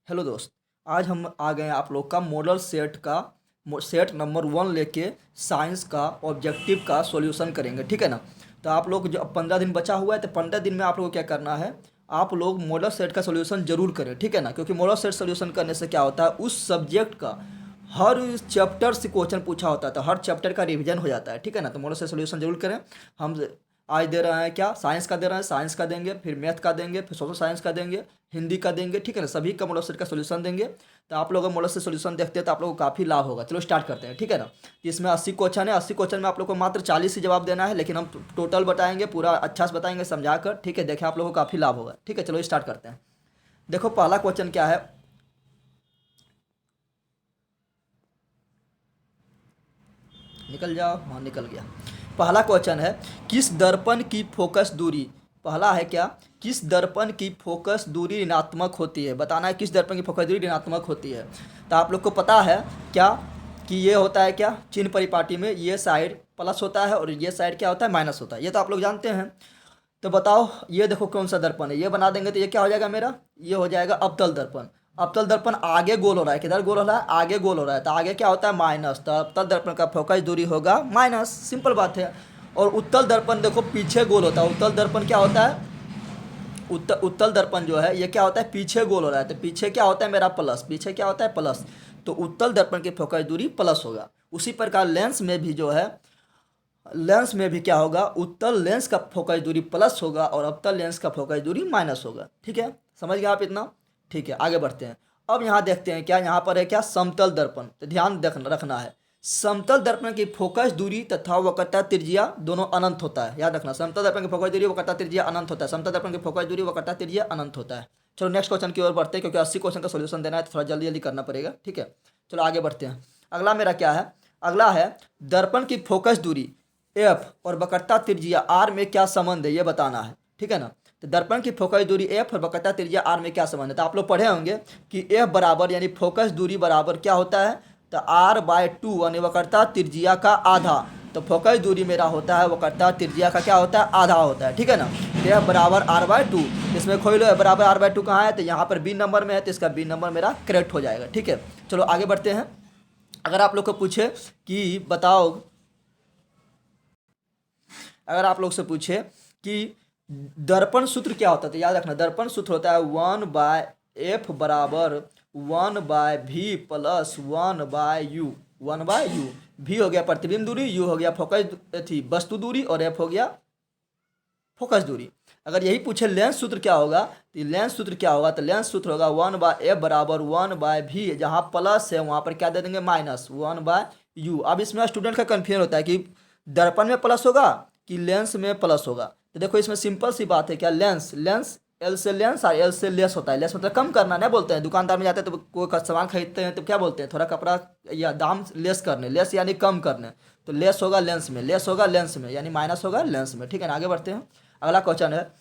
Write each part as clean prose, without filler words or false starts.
Hello दोस्त। आज हम आ गए हैं आप लोग का मॉडल सेट का सेट नंबर 1 लेके साइंस का ऑब्जेक्टिव का सॉल्यूशन करेंगे, ठीक है ना। तो आप लोग जो अब 15 दिन बचा हुआ है तो 15 दिन में आप लोग को क्या करना है, आप लोग मॉडल सेट का सॉल्यूशन जरूर करें, ठीक है ना। क्योंकि मॉडल सेट सॉल्यूशन करने से क्या होता है, उस सब्जेक्ट का हर चैप्टर से क्वेश्चन पूछा होता है तो हर चैप्टर का रिवीजन हो जाता है, ठीक है ना। तो मॉडल सेट सॉल्यूशन जरूर करें। हम आज दे रहे हैं क्या, साइंस का दे रहे हैं, साइंस का देंगे, फिर मैथ का देंगे, फिर सोशल साइंस का देंगे, हिंदी का देंगे, ठीक है ना। सभी का मॉडल सेट का सॉल्यूशन देंगे। तो आप लोग मॉडल सेट सॉल्यूशन देखते हैं तो आप लोगों को काफ़ी लाभ होगा। चलो स्टार्ट करते हैं, ठीक है ना। इसमें 80 क्वेश्चन है, 80 क्वेश्चन में आप लोग को मात्र 40 ही जवाब देना है, लेकिन हम टोटल बताएंगे, पूरा अच्छा से बताएंगे समझा कर, ठीक है। देखें आप लोगों को काफ़ी लाभ होगा, ठीक है। चलो स्टार्ट करते हैं। देखो पहला क्वेश्चन क्या है, निकल जाओ, हाँ निकल गया। पहला क्वेश्चन है, किस दर्पण की फोकस दूरी, पहला है क्या, किस दर्पण की फोकस दूरी ऋणात्मक होती है, बताना है किस दर्पण की फोकस दूरी ऋणात्मक होती है। तो आप लोग को पता है क्या कि ये होता है क्या, चिन्ह परिपाटी में ये साइड प्लस होता है और ये साइड क्या होता है, माइनस होता है, ये तो आप लोग जानते हैं। तो बताओ ये देखो कौन सा दर्पण है, ये बना देंगे तो ये क्या हो जाएगा मेरा, ये हो जाएगा अवतल दर्पण। अवतल दर्पण आगे गोल हो रहा है, किधर गोल हो रहा है, आगे गोल हो रहा है, तो आगे क्या होता है माइनस, तो अवतल दर्पण का फोकस दूरी होगा माइनस, सिंपल बात है। और उत्तल दर्पण देखो पीछे गोल होता है, उत्तल दर्पण क्या होता है, उत्तल दर्पण जो है ये क्या होता है, पीछे गोल हो रहा है, तो पीछे क्या होता है मेरा प्लस, पीछे क्या होता है प्लस, तो उत्तल दर्पण की फोकस दूरी प्लस होगा। उसी प्रकार लेंस में भी जो है, लेंस में भी क्या होगा, उत्तल लेंस का फोकस दूरी प्लस होगा और अवतल लेंस का फोकस दूरी माइनस होगा, ठीक है। समझ गए आप इतना, ठीक है। आगे बढ़ते हैं। अब यहाँ देखते हैं क्या, यहाँ पर है क्या समतल दर्पण, तो ध्यान रखना है, समतल दर्पण की फोकस दूरी तथा वक्रता त्रिज्या दोनों अनंत होता है, याद रखना। समतल दर्पण की फोकस दूरी वक्रता त्रिज्या अनंत होता है, समतल दर्पण की फोकस दूरी वक्रता त्रिज्या अनंत होता है। चलो नेक्स्ट क्वेश्चन की ओर बढ़ते हैं, क्योंकि 80 क्वेश्चन का सोल्यूशन देना है तो थोड़ा जल्दी जल्दी करना पड़ेगा, ठीक है। चलो आगे बढ़ते हैं। अगला मेरा क्या है, अगला है दर्पण की फोकस दूरी एफ और वक्रता त्रिज्या आर में क्या संबंध है, ये बताना है, ठीक है ना। तो दर्पण की फोकस दूरी एफ और वक्रता त्रिज्या आर में क्या संबंध है, तो आप लोग पढ़े होंगे कि एफ बराबर यानी फोकस दूरी बराबर क्या होता है, तो r/2 यानी वक्रता त्रिज्या का आधा। तो फोकस दूरी मेरा होता है वक्रता त्रिज्या का क्या होता है, आधा होता है, ठीक है ना। तो एफ बराबर r/2, इसमें खोई लो, एफ बराबर r/2 कहाँ है, तो यहाँ पर बी नंबर में है, तो इसका बी नंबर मेरा करेक्ट हो जाएगा, ठीक है। चलो आगे बढ़ते हैं। अगर आप लोग को पूछे कि बताओ, अगर आप लोग से पूछे कि दर्पण सूत्र क्या होता है, तो याद रखना दर्पण सूत्र होता है 1/f बराबर 1/v plus 1/u, 1/u। v हो गया प्रतिबिंब दूरी, u हो गया फोकस थी वस्तु दूरी, और f हो गया फोकस दूरी। अगर यही पूछे लेंस सूत्र क्या होगा, तो लेंस सूत्र क्या होगा, तो लेंस सूत्र होगा 1/f बराबर 1/v, जहाँ प्लस है वहाँ पर क्या दे देंगे माइनस 1/u। अब इसमें स्टूडेंट का कन्फ्यूजन होता है कि दर्पण में प्लस होगा कि लेंस में प्लस होगा। तो देखो इसमें सिंपल सी बात है, क्या लेंस, लेंस एल से लेंस और एल से लेस होता है, लेस मतलब कम करना नहीं बोलते हैं, दुकानदार में जाते हैं तो कोई सामान खरीदते हैं तो क्या बोलते हैं, थोड़ा कपड़ा या दाम लेस करने, लेस यानी कम करने, तो लेस होगा लेंस में, लेस होगा लेंस में, यानी माइनस होगा लेंस में, ठीक है ना। आगे बढ़ते हैं। अगला क्वेश्चन है,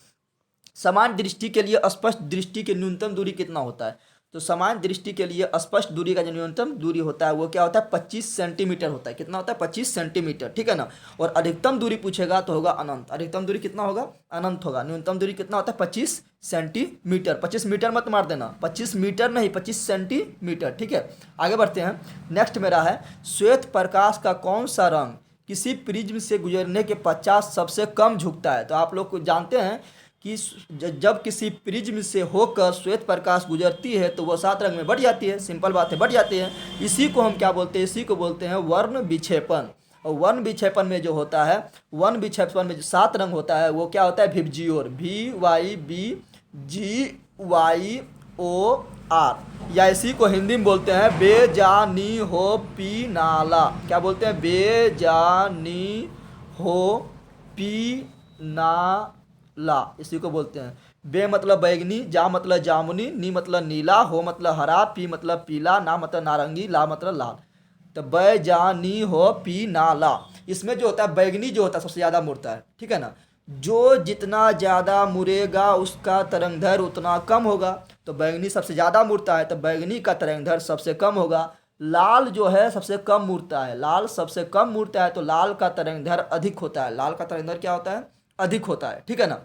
समान दृष्टि के लिए स्पष्ट दृष्टि की न्यूनतम दूरी कितना होता है, तो समान दृष्टि के लिए स्पष्ट दूरी का जो न्यूनतम दूरी होता है वो क्या होता है, 25 सेंटीमीटर होता है, कितना होता है 25 सेंटीमीटर, ठीक है ना। और अधिकतम दूरी पूछेगा तो होगा अनंत, अधिकतम दूरी कितना होगा, अनंत होगा। न्यूनतम दूरी कितना होता है 25 सेंटीमीटर, 25 मीटर मत मार देना, 25 मीटर नहीं 25 सेंटीमीटर, ठीक है। आगे बढ़ते हैं। नेक्स्ट मेरा है, श्वेत प्रकाश का कौन सा रंग किसी प्रिज्म से गुजरने के पश्चात सबसे कम झुकता है, तो आप लोग को जानते हैं कि जब किसी प्रिज्म से होकर श्वेत प्रकाश गुजरती है तो वह 7 रंग में बढ़ जाती है, सिंपल बात है, बढ़ जाती है। इसी को हम क्या बोलते हैं, इसी को बोलते हैं वर्ण विक्षेपण। और वर्ण विक्षेपण में जो होता है, वर्ण विक्षेपण में जो 7 रंग होता है वो क्या होता है, विबजियोर, VYBGYOR, या इसी को हिंदी में बोलते हैं बेजानी हो पी नाला, क्या बोलते हैं, बेजानी हो पी ना ला, इसी को बोलते हैं। बे मतलब बैगनी, जा मतलब जामुनी, नी मतलब नीला, हो मतलब हरा, पी मतलब पीला, ना मतलब नारंगी, ला मतलब लाल। तो बै जा नी हो पी ना ला, इसमें जो होता है बैगनी जो होता है सबसे ज़्यादा मुड़ता है, ठीक है ना। जो जितना ज़्यादा मुड़ेगा उसका तरंगदैर्घ्य उतना कम होगा, तो बैगनी सबसे ज़्यादा मुड़ता है तो बैगनी का तरंगदैर्घ्य सबसे कम होगा। लाल जो है सबसे कम मुड़ता है, लाल सबसे कम मुड़ता है तो लाल का तरंगदैर्घ्य अधिक होता है, लाल का तरंगदैर्घ्य क्या होता है, अधिक होता है, ठीक है ना।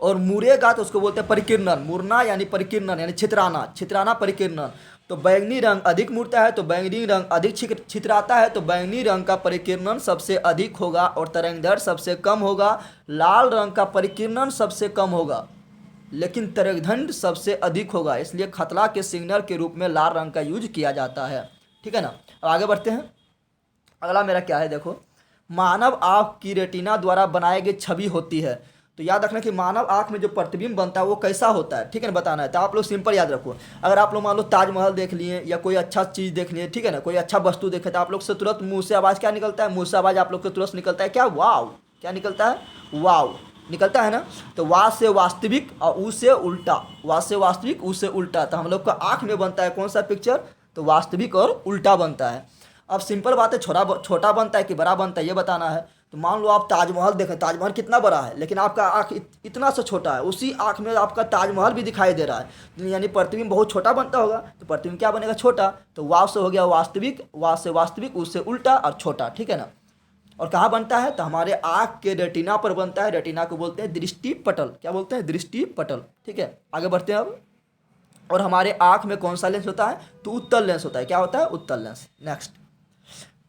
और मुड़ेगा तो उसको बोलते हैं परिकीर्णन। मुड़ना यानी परिकीर्णन यानी छितराना, छितराना परिकीर्णन। तो बैंगनी रंग अधिक मुड़ता है तो बैंगनी रंग अधिक छितराता है, तो बैंगनी रंग का परिकीर्णन सबसे अधिक होगा और तरंगदैर्घ्य सबसे कम होगा। लाल रंग का परिकीर्णन सबसे कम होगा लेकिन तरंगदैर्घ्य सबसे अधिक होगा, इसलिए खतरा के सिग्नल के रूप में लाल रंग का यूज किया जाता है। ठीक है ना। अब आगे बढ़ते हैं। अगला मेरा क्या है, देखो, मानव आँख की रेटिना द्वारा बनाई गई छवि होती है। तो याद रखना कि मानव आँख में जो प्रतिबिंब बनता है वो कैसा होता है, ठीक है ना, बताना है। तो आप लोग सिंपल याद रखो, अगर आप लोग मान लो ताजमहल देख लिए या कोई अच्छा चीज़ देख लिए, ठीक है ना, कोई अच्छा वस्तु देखे, तो आप लोग से तुरंत मुंह से आवाज़ क्या निकलता है, मुंह से आवाज़ आप लोग को तुरंत निकलता है क्या, वाव। क्या निकलता है, वाव निकलता है ना। तो वाह से वास्तविक और ऊ से उल्टा, वाह से वास्तविक ऊ से उल्टा। तो हम लोग का आँख में बनता है कौन सा पिक्चर, तो वास्तविक और उल्टा बनता है। अब सिंपल बात है, छोटा बनता है कि बड़ा बनता है ये बताना है। तो मान लो आप ताजमहल देखें, ताजमहल कितना बड़ा है लेकिन आपका आँख इतना सा छोटा है, उसी आँख में आपका ताजमहल भी दिखाई दे रहा है, तो यानी प्रतिबिंब बहुत छोटा बनता होगा। तो प्रतिबिंब क्या बनेगा, छोटा। तो वाव से हो गया वास्तविक, वाव से वास्तविक, उससे उल्टा और छोटा, ठीक है ना। और कहाँ बनता है, तो हमारे आँख के रेटिना पर बनता है। रेटिना को बोलते हैं दृष्टि पटल। क्या बोलते हैं, दृष्टि पटल। ठीक है, आगे बढ़ते हैं अब। और हमारे आँख में कौन सा लेंस होता है, तो उत्तल लेंस होता है। क्या होता है, उत्तल लेंस। नेक्स्ट,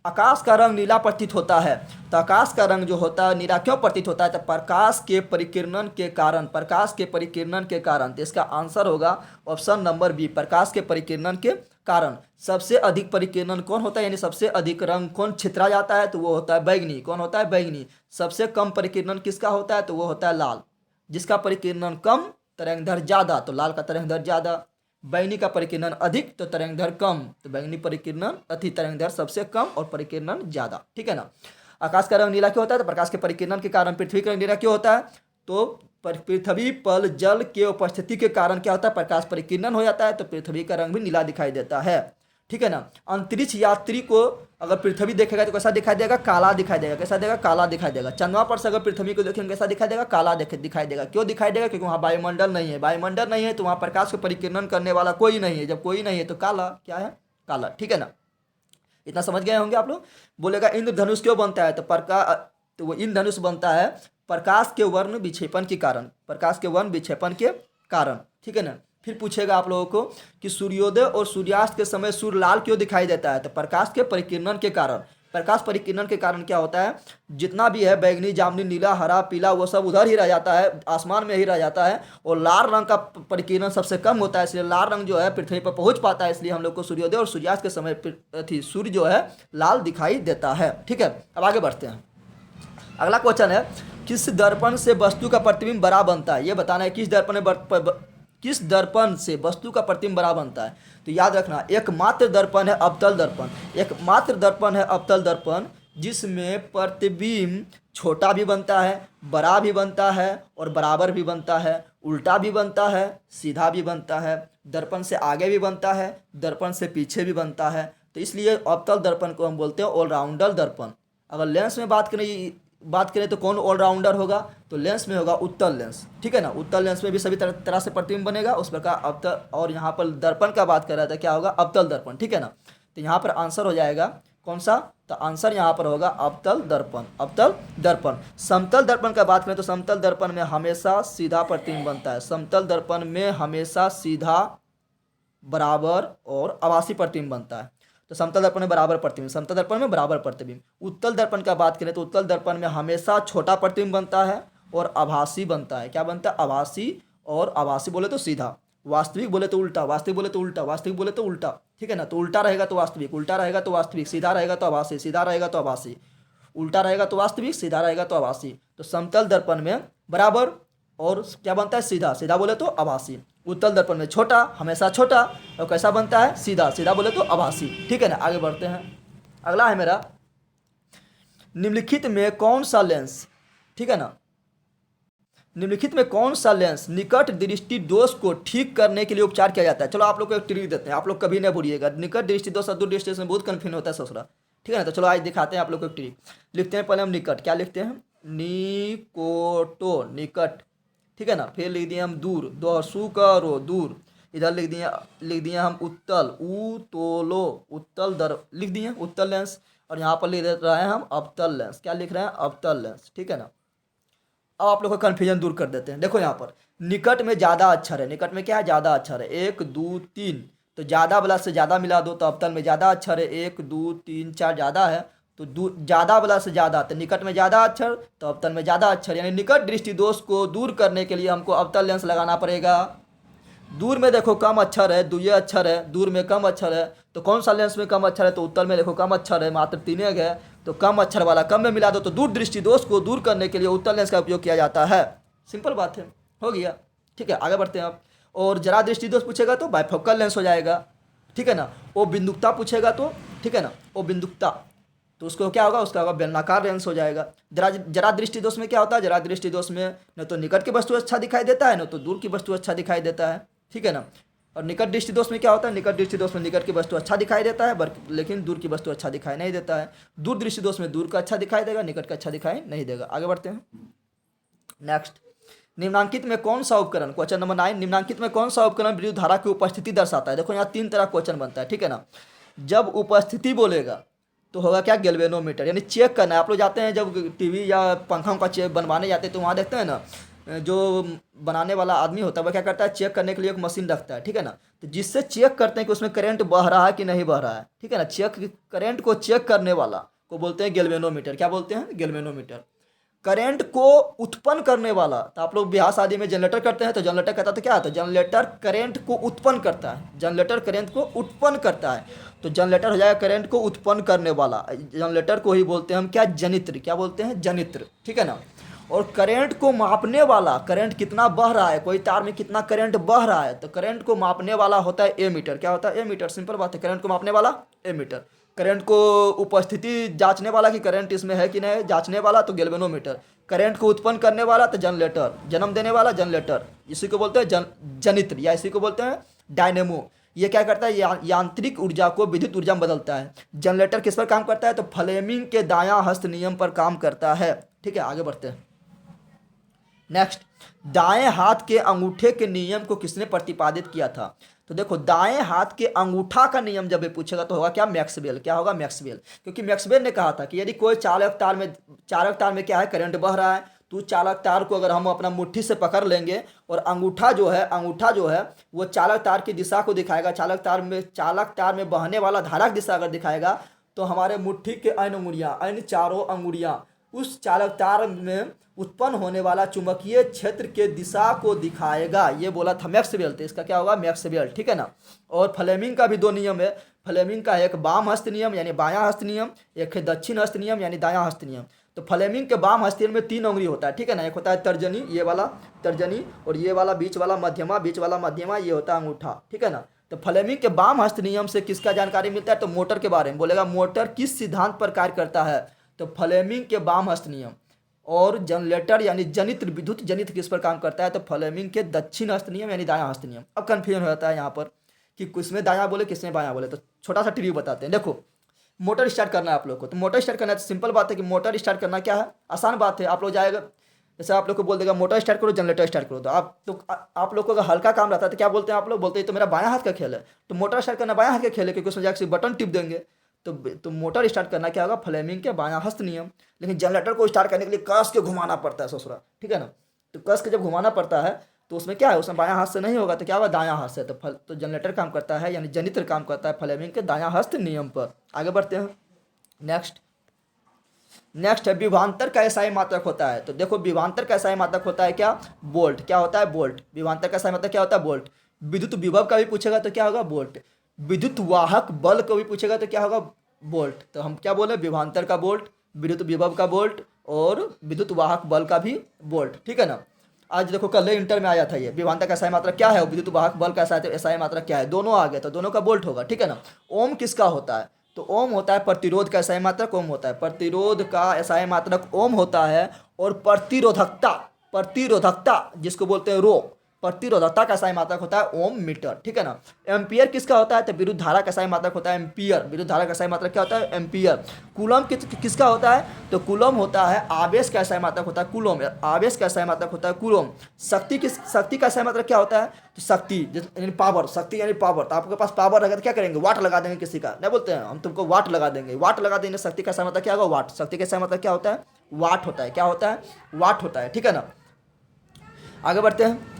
आकाश का रंग नीला प्रतीत होता है। तो आकाश का रंग जो होता है नीला क्यों प्रतीत होता है, तो प्रकाश के परिकिरणन के कारण, प्रकाश के परिकिरणन के कारण। तो इसका आंसर होगा ऑप्शन नंबर बी, प्रकाश के परिकिरणन के कारण। सबसे अधिक परिकिरणन कौन होता है, यानी सबसे अधिक रंग कौन छितरा जाता है, तो वो होता है बैगनी। कौन होता है, बैगनी। सबसे कम परिकिरणन किसका होता है, तो वो होता है लाल। जिसका परिकिरणन कम, तरंगदैर्घ्य ज़्यादा, तो लाल का तरंगदैर्घ्य ज़्यादा। बैगनी का परिकिरणन अधिक तो तरंगदैर्घ्य कम, तो बैगनी परिकिरणन अति तरंगदैर्घ्य सबसे कम और परिकिरणन ज़्यादा, ठीक है ना। आकाश का रंग नीला क्यों होता है, तो प्रकाश के परिकिरणन के कारण। पृथ्वी का रंग नीला क्यों होता है, तो पृथ्वी पर जल के उपस्थिति के कारण क्या होता है, प्रकाश परिकिरणन हो जाता है, तो पृथ्वी का रंग भी नीला दिखाई देता है, ठीक है ना। अंतरिक्ष यात्री को अगर पृथ्वी देखेगा तो कैसा दिखाई देगा, काला दिखाई देगा। कैसा देगा, काला दिखाई देगा। चंद्रमा पर से अगर पृथ्वी को देखेंगे कैसा दिखाई देगा, काला दिखाई देगा। क्यों दिखाई देगा, क्योंकि वहाँ वायुमंडल नहीं है। वायुमंडल नहीं है तो वहाँ प्रकाश को परिकीर्णन करने वाला कोई नहीं है। जब कोई नहीं है तो काला, क्या है, काला, ठीक है ना। इतना समझ गए होंगे आप लोग। बोलेगा इंद्रधनुष क्यों बनता है, तो वो इंद्रधनुष बनता है प्रकाश के वर्ण विक्षेपण के कारण, प्रकाश के वर्ण विक्षेपण के कारण, ठीक है ना। फिर पूछेगा आप लोगों को कि सूर्योदय और सूर्यास्त के समय सूर्य लाल क्यों दिखाई देता है, तो प्रकाश के परिकिरणन के कारण। प्रकाश परिकिरणन के कारण क्या होता है, जितना भी है बैगनी, जामुनी, नीला, हरा, पीला, वो सब उधर ही रह जाता है, आसमान में ही रह जाता है। और लाल रंग का परिकिरण सबसे कम होता है, इसलिए लाल रंग जो है पृथ्वी पर पहुंच पाता है। इसलिए हम लोग को सूर्योदय और सूर्यास्त के समय सूर्य जो है लाल दिखाई देता है, ठीक है। अब आगे बढ़ते हैं। अगला क्वेश्चन है, किस दर्पण से वस्तु का प्रतिबिंब बड़ा बनता है, ये बताना है। किस दर्पण से वस्तु का प्रतिबिंब बड़ा बनता है। तो याद रखना, एकमात्र दर्पण है अवतल दर्पण। एकमात्र दर्पण है अवतल दर्पण जिसमें प्रतिबिंब छोटा भी बनता है, बड़ा भी बनता है और बराबर भी बनता है, उल्टा भी बनता है, सीधा भी बनता है, दर्पण से आगे भी बनता है, दर्पण से पीछे भी बनता है। तो इसलिए अवतल दर्पण को हम बोलते हैं ऑलराउंडर दर्पण। अगर लेंस में बात करें तो कौन ऑलराउंडर होगा, तो लेंस में होगा उत्तल लेंस, ठीक है ना। उत्तल लेंस में भी सभी तरह से प्रतिबिंब बनेगा उस प्रकार अवतल। और यहाँ पर दर्पण का बात कर रहा था, क्या होगा, अवतल दर्पण, ठीक है ना। तो यहाँ पर आंसर हो जाएगा कौन सा, तो आंसर यहाँ पर होगा अवतल दर्पण, अवतल दर्पण। समतल दर्पण का बात करें तो समतल दर्पण में हमेशा सीधा प्रतिबिंब बनता है। समतल दर्पण में हमेशा सीधा, बराबर और आभासी प्रतिबिंब बनता है। तो समतल दर्पण में बराबर प्रतिबिंब, समतल दर्पण में बराबर प्रतिबिंब। उत्तल दर्पण का बात करें तो उत्तल दर्पण में हमेशा छोटा प्रतिबिंब बनता है और आभासी बनता है। क्या बनता है, आभासी। और आभासी बोले तो सीधा, वास्तविक बोले तो उल्टा, वास्तविक बोले तो उल्टा, वास्तविक बोले तो उल्टा, ठीक है ना। तो उल्टा रहेगा तो वास्तविक, उल्टा रहेगा तो वास्तविक, सीधा रहेगा तो आभासी, सीधा रहेगा तो आभासी, उल्टा रहेगा तो वास्तविक, सीधा रहेगा तो आभासी। तो समतल दर्पण में बराबर और क्या बनता है, सीधा, सीधा बोले तो आभासी। उत्तल दर्पण में छोटा, हमेशा छोटा, और कैसा बनता है, सीधा, सीधा बोले तो आभासी, ठीक है ना। आगे बढ़ते हैं। अगला है मेरा, निम्नलिखित में कौन सा लेंस, ठीक है ना, निम्नलिखित में कौन सा लेंस निकट दृष्टि दोष को ठीक करने के लिए उपचार किया जाता है। चलो आप लोग को एक ट्रिक देते हैं, आप लोग कभी नहीं भूलिएगा। निकट दृष्टि दोष और दूर दृष्टि दोष में बहुत कन्फ्यूजन होता है ससुरा, ठीक है ना। तो चलो आज दिखाते हैं आप लोग को एक ट्रिक। लिखते हैं पहले हम निकट, क्या लिखते हैं, निकोटो, निकट, ठीक है ना। फिर लिख दिए हम दूर, दो सु करो दूर। इधर लिख दिए हम उत्तल, ऊ तोलो, उत्तल दर लिख दिए उत्तल लेंस। और यहाँ पर लिख रहे हैं हम अवतल लेंस। क्या लिख रहे हैं, अवतल लेंस, ठीक है ना। अब आप लोग का कन्फ्यूजन दूर कर देते हैं। देखो यहाँ पर निकट में ज़्यादा अक्षर है, निकट में क्या है, ज़्यादा अक्षर है, 1 2 3, तो ज़्यादा वाला से ज़्यादा मिला दो तो अवतल में ज़्यादा अक्षर है, 1 2 3 4 ज़्यादा है, तो ज़्यादा वाला से ज़्यादा, तो निकट में ज़्यादा अक्षर तो अवतल में ज़्यादा अक्षर, यानी निकट दृष्टि दोष को दूर करने के लिए हमको अवतल लेंस लगाना पड़ेगा। दूर में देखो कम अक्षर है, दुइये अक्षर है, दूर में कम अक्षर है, तो कौन सा लेंस में कम अक्षर है, तो उत्तल में देखो कम अक्षर है, मात्र 3 है, तो कम अक्षर वाला कम में मिला दो, तो दूर दृष्टि दोष को दूर करने के लिए उत्तल लेंस का उपयोग किया जाता है। सिंपल बात है, हो गया। ठीक है, आगे बढ़ते हैं आप। और जरा दृष्टि दोष पूछेगा तो बाइफोकल लेंस हो जाएगा, ठीक है ना। वो बिंदुकता पूछेगा तो, ठीक है ना, वो बिंदुकता, तो उसको क्या होगा, उसका होगा बेलनाकार लेंस हो जाएगा। जरा दृष्टि दोष में क्या होता है, जरा दृष्टि दोष में न तो निकट की वस्तु अच्छा दिखाई देता है, न तो दूर की वस्तु अच्छा दिखाई देता है, ठीक है ना। और निकट दृष्टि दोष में क्या होता है, निकट दृष्टि दोष में निकट की वस्तु अच्छा दिखाई देता है, लेकिन दूर की वस्तु अच्छा दिखाई नहीं देता है। दूर दृष्टि दोष में दूर का अच्छा दिखाई देगा, निकट का अच्छा दिखाई नहीं देगा। आगे बढ़ते हैं। नेक्स्ट, निम्नांकित में कौन सा उपकरण, क्वेश्चन नंबर 9, निम्नांकित में कौन सा उपकरण विद्युत धारा की उपस्थिति दर्शाता है। देखो यहाँ 3 तरह क्वेश्चन बनता है, ठीक है ना। जब उपस्थिति बोलेगा तो होगा क्या, गैल्वेनोमीटर, यानी चेक करना है। आप लोग जाते हैं जब टीवी या पंखा का चेक बनवाने जाते हैं तो वहाँ देखते हैं ना, जो बनाने वाला आदमी होता है वह क्या करता है, चेक करने के लिए एक मशीन रखता है, ठीक है ना। तो जिससे चेक करते हैं कि उसमें करंट बह रहा है कि नहीं बह रहा है, ठीक है ना। करंट को चेक करने वाला को बोलते हैं गैल्वेनोमीटर। क्या बोलते हैं, गैल्वेनोमीटर। करंट को उत्पन्न करने वाला, तो आप लोग ब्याह शादी में जनरेटर करते हैं, तो जनरेटर कहता है तो क्या है, तो जनरेटर करंट को उत्पन्न करता है, जनरेटर करंट को उत्पन्न करता है, तो जनरेटर हो जाएगा करंट को उत्पन्न करने वाला। जनरेटर को ही बोलते हैं हम क्या, जनित्र। क्या बोलते हैं, जनित्र, ठीक है ना। और करंट को मापने वाला, करंट कितना बह रहा है, कोई तार में कितना करंट बह रहा है, तो करंट को मापने वाला होता है एमीटर। क्या होता है, एमीटर। सिंपल बात है, करंट को मापने वाला एमीटर। करंट को उपस्थिति जांचने वाला कि करंट इसमें है कि नहीं जांचने वाला, तो गैल्वेनोमीटर। करंट को उत्पन्न करने वाला तो जनरेटर, जन्म देने वाला जनरेटर, इसी को बोलते हैं जनित्र, या इसी को बोलते हैं डायनेमो। ये क्या करता है, यांत्रिक ऊर्जा को विद्युत ऊर्जा में बदलता है। जनरेटर किस पर काम करता है, तो फ्लेमिंग के दायां हस्त नियम पर काम करता है। ठीक है, आगे बढ़ते हैं। नेक्स्ट, दाएं हाथ के अंगूठे के नियम को किसने प्रतिपादित किया था। तो देखो, दाएं हाथ के अंगूठा का नियम जब ये पूछेगा तो होगा क्या, मैक्सवेल। क्या होगा, मैक्सवेल। क्योंकि मैक्सवेल ने कहा था कि यदि कोई चालक तार में क्या है, करंट बह रहा है, तो चालक तार को अगर हम अपना मुट्ठी से पकड़ लेंगे और अंगूठा जो है वो चालक तार की दिशा को दिखाएगा, चालक तार में बहने वाला धारा की दिशा अगर दिखाएगा, तो हमारे मुट्ठी के अन्य चारों अंगुड़ियाँ उस चालक तार में उत्पन्न होने वाला चुंबकीय क्षेत्र के दिशा को दिखाएगा। ये बोला था मैक्सवेल, तो इसका क्या होगा, मैक्सवेल। ठीक है ना। और फ्लेमिंग का भी 2 नियम है। फ्लेमिंग का एक वाम हस्त नियम यानी बायां हस्त नियम, एक है दक्षिण हस्त नियम यानी दायां हस्त नियम। तो फ्लेमिंग के वाम हस्त नियम में 3 उंगली होता है, ठीक है ना। एक होता है तर्जनी, ये वाला तर्जनी, और ये वाला बीच वाला मध्यमा, ये होता है अंगूठा, ठीक है ना। तो फ्लेमिंग के वाम हस्त नियम से किसका जानकारी मिलता है, तो मोटर के बारे में बोलेगा, मोटर किस सिद्धांत पर कार्य करता है, तो फ्लेमिंग के वाम हस्त नियम। और जनरेटर यानी जनित्र, विद्युत जनित्र किस पर काम करता है, तो फ्लेमिंग के दक्षिण हस्त नियम यानी दायां हस्त नियम। अब कन्फ्यूजन हो जाता है यहाँ पर कि किसमें दायां बोले किसमें बायां बोले, तो छोटा सा ट्रिक बताते हैं। देखो, मोटर स्टार्ट करना है आप लोग को, तो मोटर स्टार्ट करना है तो सिंपल बात है कि मोटर स्टार्ट करना क्या है, आसान बात है। आप लोग जाएगा, जैसे आप लोग को बोल देगा मोटर स्टार्ट करो, जनरेटर स्टार्ट करो, तो आप लोग को अगर हल्का काम रहता है तो क्या बोलते हैं आप लोग, बोलते हैं तो मेरा बायां हाथ का खेल है, तो मोटर स्टार्ट करना बायां हाथ का खेल है, क्योंकि उसमें जाकर बटन टिप देंगे। तो मोटर स्टार्ट करना क्या होगा, फ्लेमिंग के बायां हस्त नियम। लेकिन जनरेटर को स्टार्ट करने के लिए कस के घुमाना पड़ता है ससुरा, ठीक है ना। तो कस के जब घुमाना पड़ता है तो उसमें क्या है, उसमें बायां हाथ से नहीं होगा, तो क्या होगा, दायां हाथ से। तो जनरेटर काम करता है यानी जनित्र काम करता है फ्लेमिंग के दायां हस्त नियम पर। आगे बढ़ते हैं। नेक्स्ट है, विभवांतर का एसआई मात्रक होता है। तो देखो, विभवांतर का एसआई मात्रक होता है क्या, वोल्ट। क्या होता है, वोल्ट। विभवांतर का एसआई मात्रक क्या होता है, वोल्ट। विद्युत विभव का भी पूछेगा तो क्या होगा, वोल्ट। विद्युत वाहक बल को भी पूछेगा तो क्या होगा, वोल्ट। तो हम क्या बोले, विभवांतर का वोल्ट, विद्युत विभव का वोल्ट, और विद्युत वाहक बल का भी वोल्ट, ठीक है ना। आज देखो, कल इंटर में आया था ये, विभवांतर का एसआई मात्रक क्या है, विद्युत वाहक बल का एसआई मात्रक क्या है, दोनों आ गए तो दोनों का वोल्ट होगा, ठीक है ना। ओम किसका होता है, तो ओम होता है प्रतिरोध का एसआई मात्रक, ओम होता है प्रतिरोध का एसआई मात्रक ओम होता है। और प्रतिरोधकता जिसको बोलते हैं रो, प्रतिरोधकता का सही मात्रक होता है ओम मीटर, ठीक है ना। एम्पियर किसका होता है, तो विद्युत धारा का सही मात्रक होता है एम्पियर, विद्युत धारा का सही मात्रक क्या होता है एम्पियर। कूलम किसका होता है, तो कूलम होता है आवेश का सही मात्रक होता है कूलम, आवेश का सही मात्रक होता है कूलम। शक्ति का सही मात्रक क्या होता है, तो शक्ति यानी पावर, शक्ति यानी पावर। तो आपके पास पावर रहेगा तो क्या करेंगे, वाट लगा देंगे, किसी का नहीं बोलते हैं हम तुमको वाट लगा देंगे, वाट लगा देंगे। शक्ति का सही मात्रक क्या होगा, वाट। शक्ति का सही मात्रक क्या होता है, वाट होता है, क्या होता है, वाट होता है, ठीक है ना। आगे बढ़ते हैं।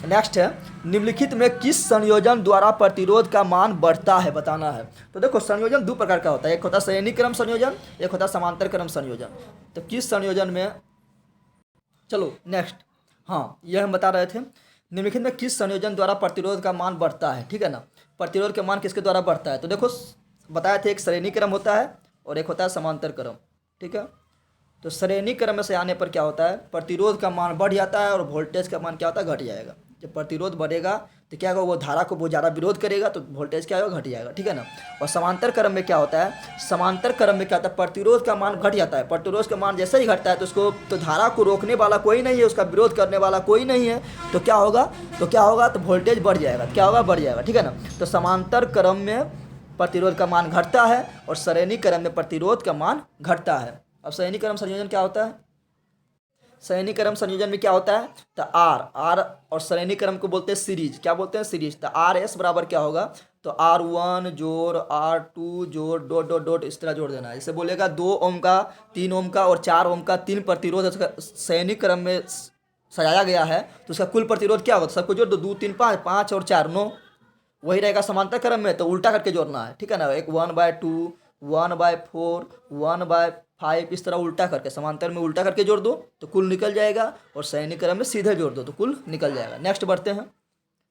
नेक्स्ट है, निम्नलिखित में किस संयोजन द्वारा प्रतिरोध का मान बढ़ता है, बताना है। तो देखो संयोजन दो प्रकार का होता है, एक होता है श्रेणी क्रम संयोजन, एक होता है समांतर क्रम संयोजन। तो किस संयोजन में, चलो नेक्स्ट, हाँ यह हम बता रहे थे, निम्नलिखित में किस संयोजन द्वारा प्रतिरोध का मान बढ़ता है, ठीक है ना। प्रतिरोध का मान किसके द्वारा बढ़ता है, तो देखो बताए थे एक श्रेणी क्रम होता है और एक होता है समांतर क्रम, ठीक है। तो श्रेणी क्रम में से आने पर क्या होता है, प्रतिरोध का मान बढ़ जाता है और वोल्टेज का मान क्या होता है, घट जाएगा। जब प्रतिरोध बढ़ेगा तो क्या होगा, वो धारा को बहुत ज़्यादा विरोध करेगा तो वोल्टेज क्या होगा, घट जाएगा, ठीक है ना। और समांतर क्रम में क्या होता है, समांतर क्रम में क्या होता है, प्रतिरोध का मान घट जाता है। प्रतिरोध का मान जैसे ही घटता है तो उसको, तो धारा को रोकने वाला कोई नहीं है, उसका विरोध करने वाला कोई नहीं है, तो क्या होगा, तो वोल्टेज बढ़ जाएगा, क्या होगा, बढ़ जाएगा, ठीक है ना। तो समांतर क्रम में प्रतिरोध का मान घटता है और श्रेणी क्रम में प्रतिरोध का मान घटता है। अब श्रेणी क्रम संयोजन क्या होता है, श्रेणी क्रम संयोजन में क्या होता है, तो आर और श्रेणी क्रम को बोलते हैं सीरीज, क्या बोलते हैं, सीरीज। तो आर एस बराबर क्या होगा, तो R1 जोड़ R2 जोड़ डॉट डॉट डॉट, इस तरह जोड़ देना है। जैसे बोलेगा 2 ओम का, 3 ओम का और 4 ओम का 3 प्रतिरोध श्रेणी क्रम में सजाया गया है, तो उसका कुल प्रतिरोध क्या होगा, सबको जोड़ दो, 2 3 5, 5 और 4 9, वही रहेगा समांतर क्रम में, तो उल्टा करके जोड़ना है, ठीक है ना। एक 1/2, 1/4, 1/5, इस तरह उल्टा करके, समांतर में उल्टा करके जोड़ दो तो कुल निकल जाएगा, और श्रेणी क्रम में सीधे जोड़ दो तो कुल निकल जाएगा। नेक्स्ट बढ़ते हैं।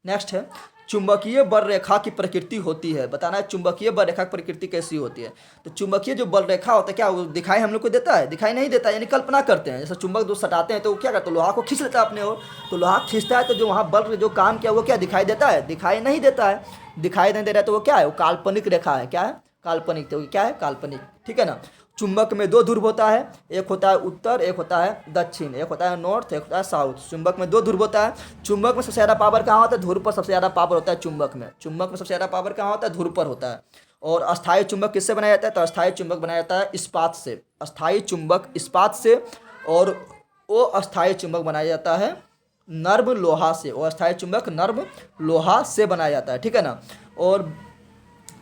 नेक्स्ट है, चुंबकीय बल रेखा की प्रकृति होती है, बताना है चुंबकीय बल रेखा की प्रकृति कैसी होती है। तो चुंबकीय जो बल रेखा होता है, क्या वो दिखाई हम लोग को देता है, दिखाई नहीं देता, यानी कल्पना करते हैं। जैसे चुंबक दो सटाते हैं तो क्या करते हैं, लोहा को खींच लेता है अपने ओर, तो लोहा खींचता है तो जो वहाँ बल जो काम किया वो क्या दिखाई देता है, दिखाई नहीं देता है। दिखाई नहीं दे रहा है तो वो क्या है, वो काल्पनिक रेखा है, क्या है, काल्पनिक, तो क्या है, काल्पनिक, ठीक है ना। चुंबक में 2 ध्रुव होता है, एक होता है उत्तर, एक होता है दक्षिण, एक होता है नॉर्थ, एक होता है साउथ। चुंबक में 2 ध्रुव होता है। चुंबक में सबसे ज़्यादा पावर कहाँ होता है, ध्रुव पर सबसे ज़्यादा पावर होता है चुंबक में। चुंबक में सबसे ज़्यादा पावर कहाँ होता है, ध्रुव पर होता है। और अस्थायी चुंबक किससे बनाया जाता है, तो अस्थायी चुंबक बनाया जाता है इस्पात से, अस्थायी चुंबक इस्पात से, और वो अस्थायी चुंबक बनाया जाता है नर्म लोहा से, वो अस्थायी चुंबक नर्म लोहा से बनाया जाता है, ठीक है ना। और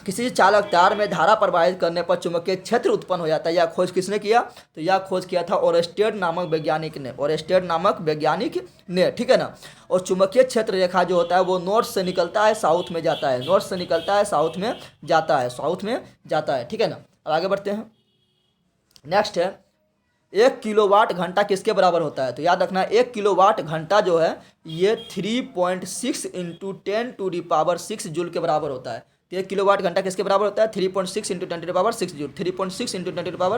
किसी चालक तार में धारा प्रवाहित करने पर चुंबकीय क्षेत्र उत्पन्न हो जाता है। यह खोज किसने किया, तो यह खोज किया था ओरेस्टेड नामक वैज्ञानिक ने, ओरेस्टेड नामक वैज्ञानिक ने, ठीक है ना। और चुंबकीय क्षेत्र रेखा जो होता है वो नॉर्थ से निकलता है साउथ में जाता है, नॉर्थ से निकलता है साउथ में जाता है, साउथ में जाता है, ठीक है ना। अब आगे बढ़ते हैं। नेक्स्ट है, 1 किलोवाट घंटा किसके बराबर होता है, तो याद रखना 1 किलोवाट घंटा जो है ये 3.6 × 10⁶ जूल के बराबर होता है। 1 किलोवाट घंटा किसके बराबर होता है, 3.6 × 10⁶ जूल, 3.6 ×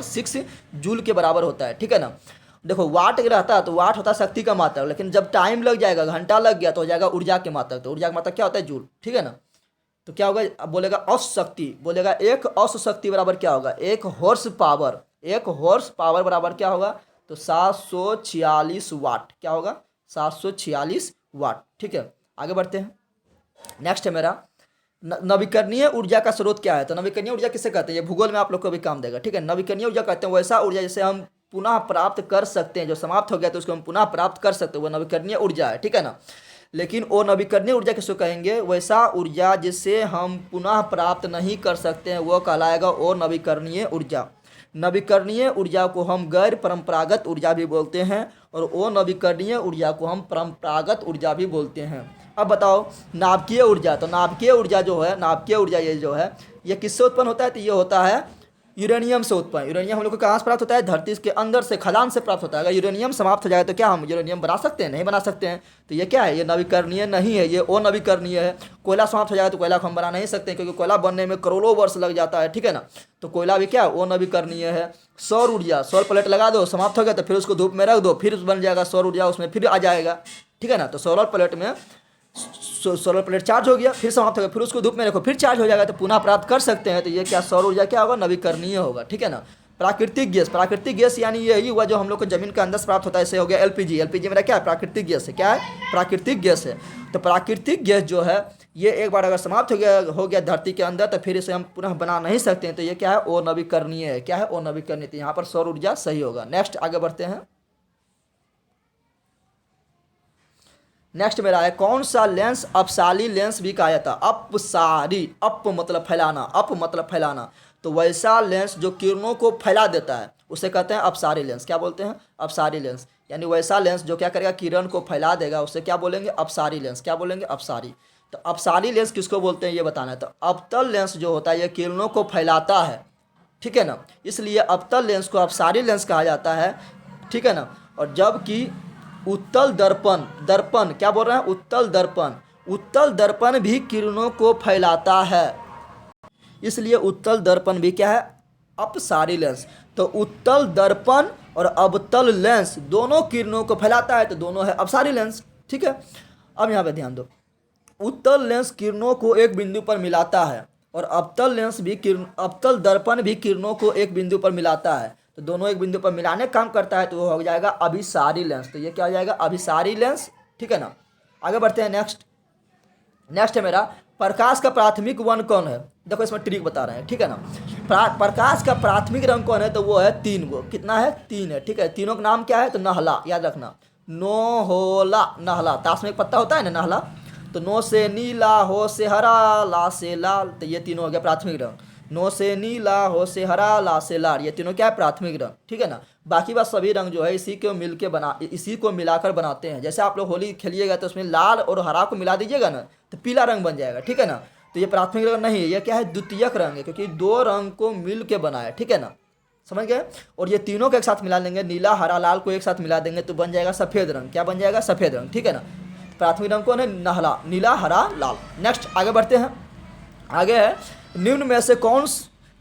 10⁶ जूल के बराबर होता है, ठीक है ना। देखो वाट रहता है तो वाट होता है शक्ति का मात्रक, लेकिन जब टाइम लग जाएगा, घंटा लग गया तो हो जाएगा ऊर्जा के मात्रक, तो ऊर्जा का मात्रक क्या होता है, जूल, ठीक है ना। तो क्या होगा, अब बोलेगा औसत शक्ति, बोलेगा एक औसत शक्ति बराबर क्या होगा, 1 हॉर्स पावर, 1 हॉर्स पावर बराबर क्या होगा, तो 746 वाट, क्या होगा, 746 वाट, ठीक है। आगे बढ़ते हैं। नेक्स्ट है मेरा, नवीकरणीय ऊर्जा का स्रोत क्या है, तो नवीकरणीय ऊर्जा किसे कहते हैं, ये भूगोल में आप लोग को भी काम देगा, ठीक है। नवीकरणीय ऊर्जा कहते हैं वैसा ऊर्जा जिसे हम पुनः प्राप्त कर सकते हैं, जो समाप्त हो गया तो उसको हम पुनः प्राप्त कर सकते हैं, वो नवीकरणीय ऊर्जा है, ठीक है ना। लेकिन वो नवीकरणीय ऊर्जा किसको कहेंगे, वैसा ऊर्जा जिसे हम पुनः प्राप्त नहीं कर सकते हैं वो कहलाएगा वो नवीकरणीय ऊर्जा। नवीकरणीय ऊर्जा को हम गैर परंपरागत ऊर्जा भी बोलते हैं और वो नवीकरणीय ऊर्जा को हम परंपरागत ऊर्जा भी बोलते हैं। अब बताओ नाभिकीय ऊर्जा, तो नाभिकीय ऊर्जा जो है, नाभिकीय ऊर्जा ये जो है ये किससे उत्पन्न होता है, तो ये होता है यूरेनियम से उत्पन्न। यूरेनियम हम लोग को कहाँ से प्राप्त होता है, धरती के अंदर से, खदान से प्राप्त होता है। अगर यूरेनियम समाप्त हो जाए तो क्या हम यूरेनियम बना सकते हैं, नहीं बना सकते हैं। तो ये क्या है, ये नवीकरणीय नहीं है, ये अनवीकरणीय है। कोयला समाप्त हो जाए तो कोयला को हम बना नहीं सकते, क्योंकि कोयला बनने में करोड़ों वर्ष लग जाता है, ठीक है ना। तो कोयला भी क्या है, अनवीकरणीय है। सौर ऊर्जा, सौर प्लेट लगा दो, समाप्त हो गया तो फिर उसको धूप में रख दो, फिर बन जाएगा सौर ऊर्जा, उसमें फिर आ जाएगा, ठीक है ना। तो सोलर प्लेट में सोलर प्लेट चार्ज हो गया, फिर समाप्त हो गया, फिर उसको धूप में रखो, फिर चार्ज हो जाएगा तो पुनः प्राप्त कर सकते हैं। तो ये क्या, सौर ऊर्जा क्या होगा, नवीकरणीय होगा, ठीक है ना। प्राकृतिक गैस यानी यही हुआ जो हम लोग को जमीन के अंदर से प्राप्त होता है, इसे हो गया एलपीजी। एलपीजी मेरा क्या है? प्राकृतिक गैस है। क्या है? प्राकृतिक गैस है। तो प्राकृतिक गैस जो है ये एक बार अगर समाप्त हो गया धरती के अंदर तो फिर इसे हम पुनः बना नहीं सकते हैं। तो ये क्या है? अनवीकरणीय है। क्या है? अनवीकरणीय। तो यहाँ पर सौर ऊर्जा सही होगा। नेक्स्ट आगे बढ़ते हैं। नेक्स्ट मेरा है कौन सा लेंस अपसारी लेंस भी कहा जाता है? अपसारी, अप मतलब फैलाना, अप मतलब फैलाना। तो वैसा लेंस जो किरणों को फैला देता है उसे कहते हैं अपसारी लेंस। क्या बोलते हैं? अपसारी लेंस। यानी वैसा लेंस जो क्या करेगा? किरण को फैला देगा, उसे क्या बोलेंगे? अपसारी लेंस। क्या बोलेंगे? अपसारी। तो अपसारी लेंस किसको बोलते हैं ये बताना है। तो अवतल लेंस जो होता है ये किरणों को फैलाता है, ठीक है ना, इसलिए अवतल लेंस को अपसारी लेंस कहा जाता है, ठीक है ना। और जबकि उत्तल दर्पण, दर्पण क्या बोल रहे हैं? उत्तल दर्पण, उत्तल दर्पण भी किरणों को फैलाता है, इसलिए उत्तल दर्पण भी क्या है? अपसारी लेंस। तो उत्तल दर्पण और अवतल लेंस दोनों किरणों को फैलाता है, तो दोनों है अपसारी लेंस, ठीक है। अब यहाँ पे ध्यान दो, उत्तल लेंस किरणों को एक बिंदु पर मिलाता है और अवतल लेंस भी अवतल दर्पण भी किरणों को एक बिंदु पर मिलाता है। तो दोनों एक बिंदु पर मिलाने का काम करता है, तो वो हो जाएगा अभिसारी लेंस। तो ये क्या हो जाएगा? अभिसारी लेंस, ठीक है ना। आगे बढ़ते हैं। नेक्स्ट है मेरा प्रकाश का प्राथमिक वर्ण कौन है? देखो इसमें ट्रिक बता रहे हैं, ठीक है ना। प्रकाश का प्राथमिक रंग कौन है? तो वो है 3 गो। कितना है? 3 है, ठीक है। तीनों का नाम क्या है? तो नहला, याद रखना, नोहोला, नहला। ताश में एक पत्ता होता है ना, नहला। तो नो से नीला, हो से हरा, ला से लाल। तो ये तीनों हो गया प्राथमिक रंग। नो से नीला, हो से हरा, ला से लाल, ये तीनों क्या है? प्राथमिक रंग, ठीक है ना। बाकी बात सभी रंग जो है इसी को मिलाकर बनाते हैं। जैसे आप लोग होली खेलिएगा तो उसमें लाल और हरा को मिला दीजिएगा ना तो पीला रंग बन जाएगा, ठीक है ना। तो ये प्राथमिक रंग नहीं है, ये क्या है? द्वितीयक रंग है, क्योंकि 2 रंग को मिल के बनाया, ठीक है ना, समझ गए। और ये तीनों को एक साथ मिला लेंगे, नीला हरा लाल को एक साथ मिला देंगे तो बन जाएगा सफ़ेद रंग। क्या बन जाएगा? सफ़ेद रंग, ठीक है ना। प्राथमिक रंग कौन है? नहला, नीला हरा लाल। नेक्स्ट आगे बढ़ते हैं। आगे है निम्न में से कौन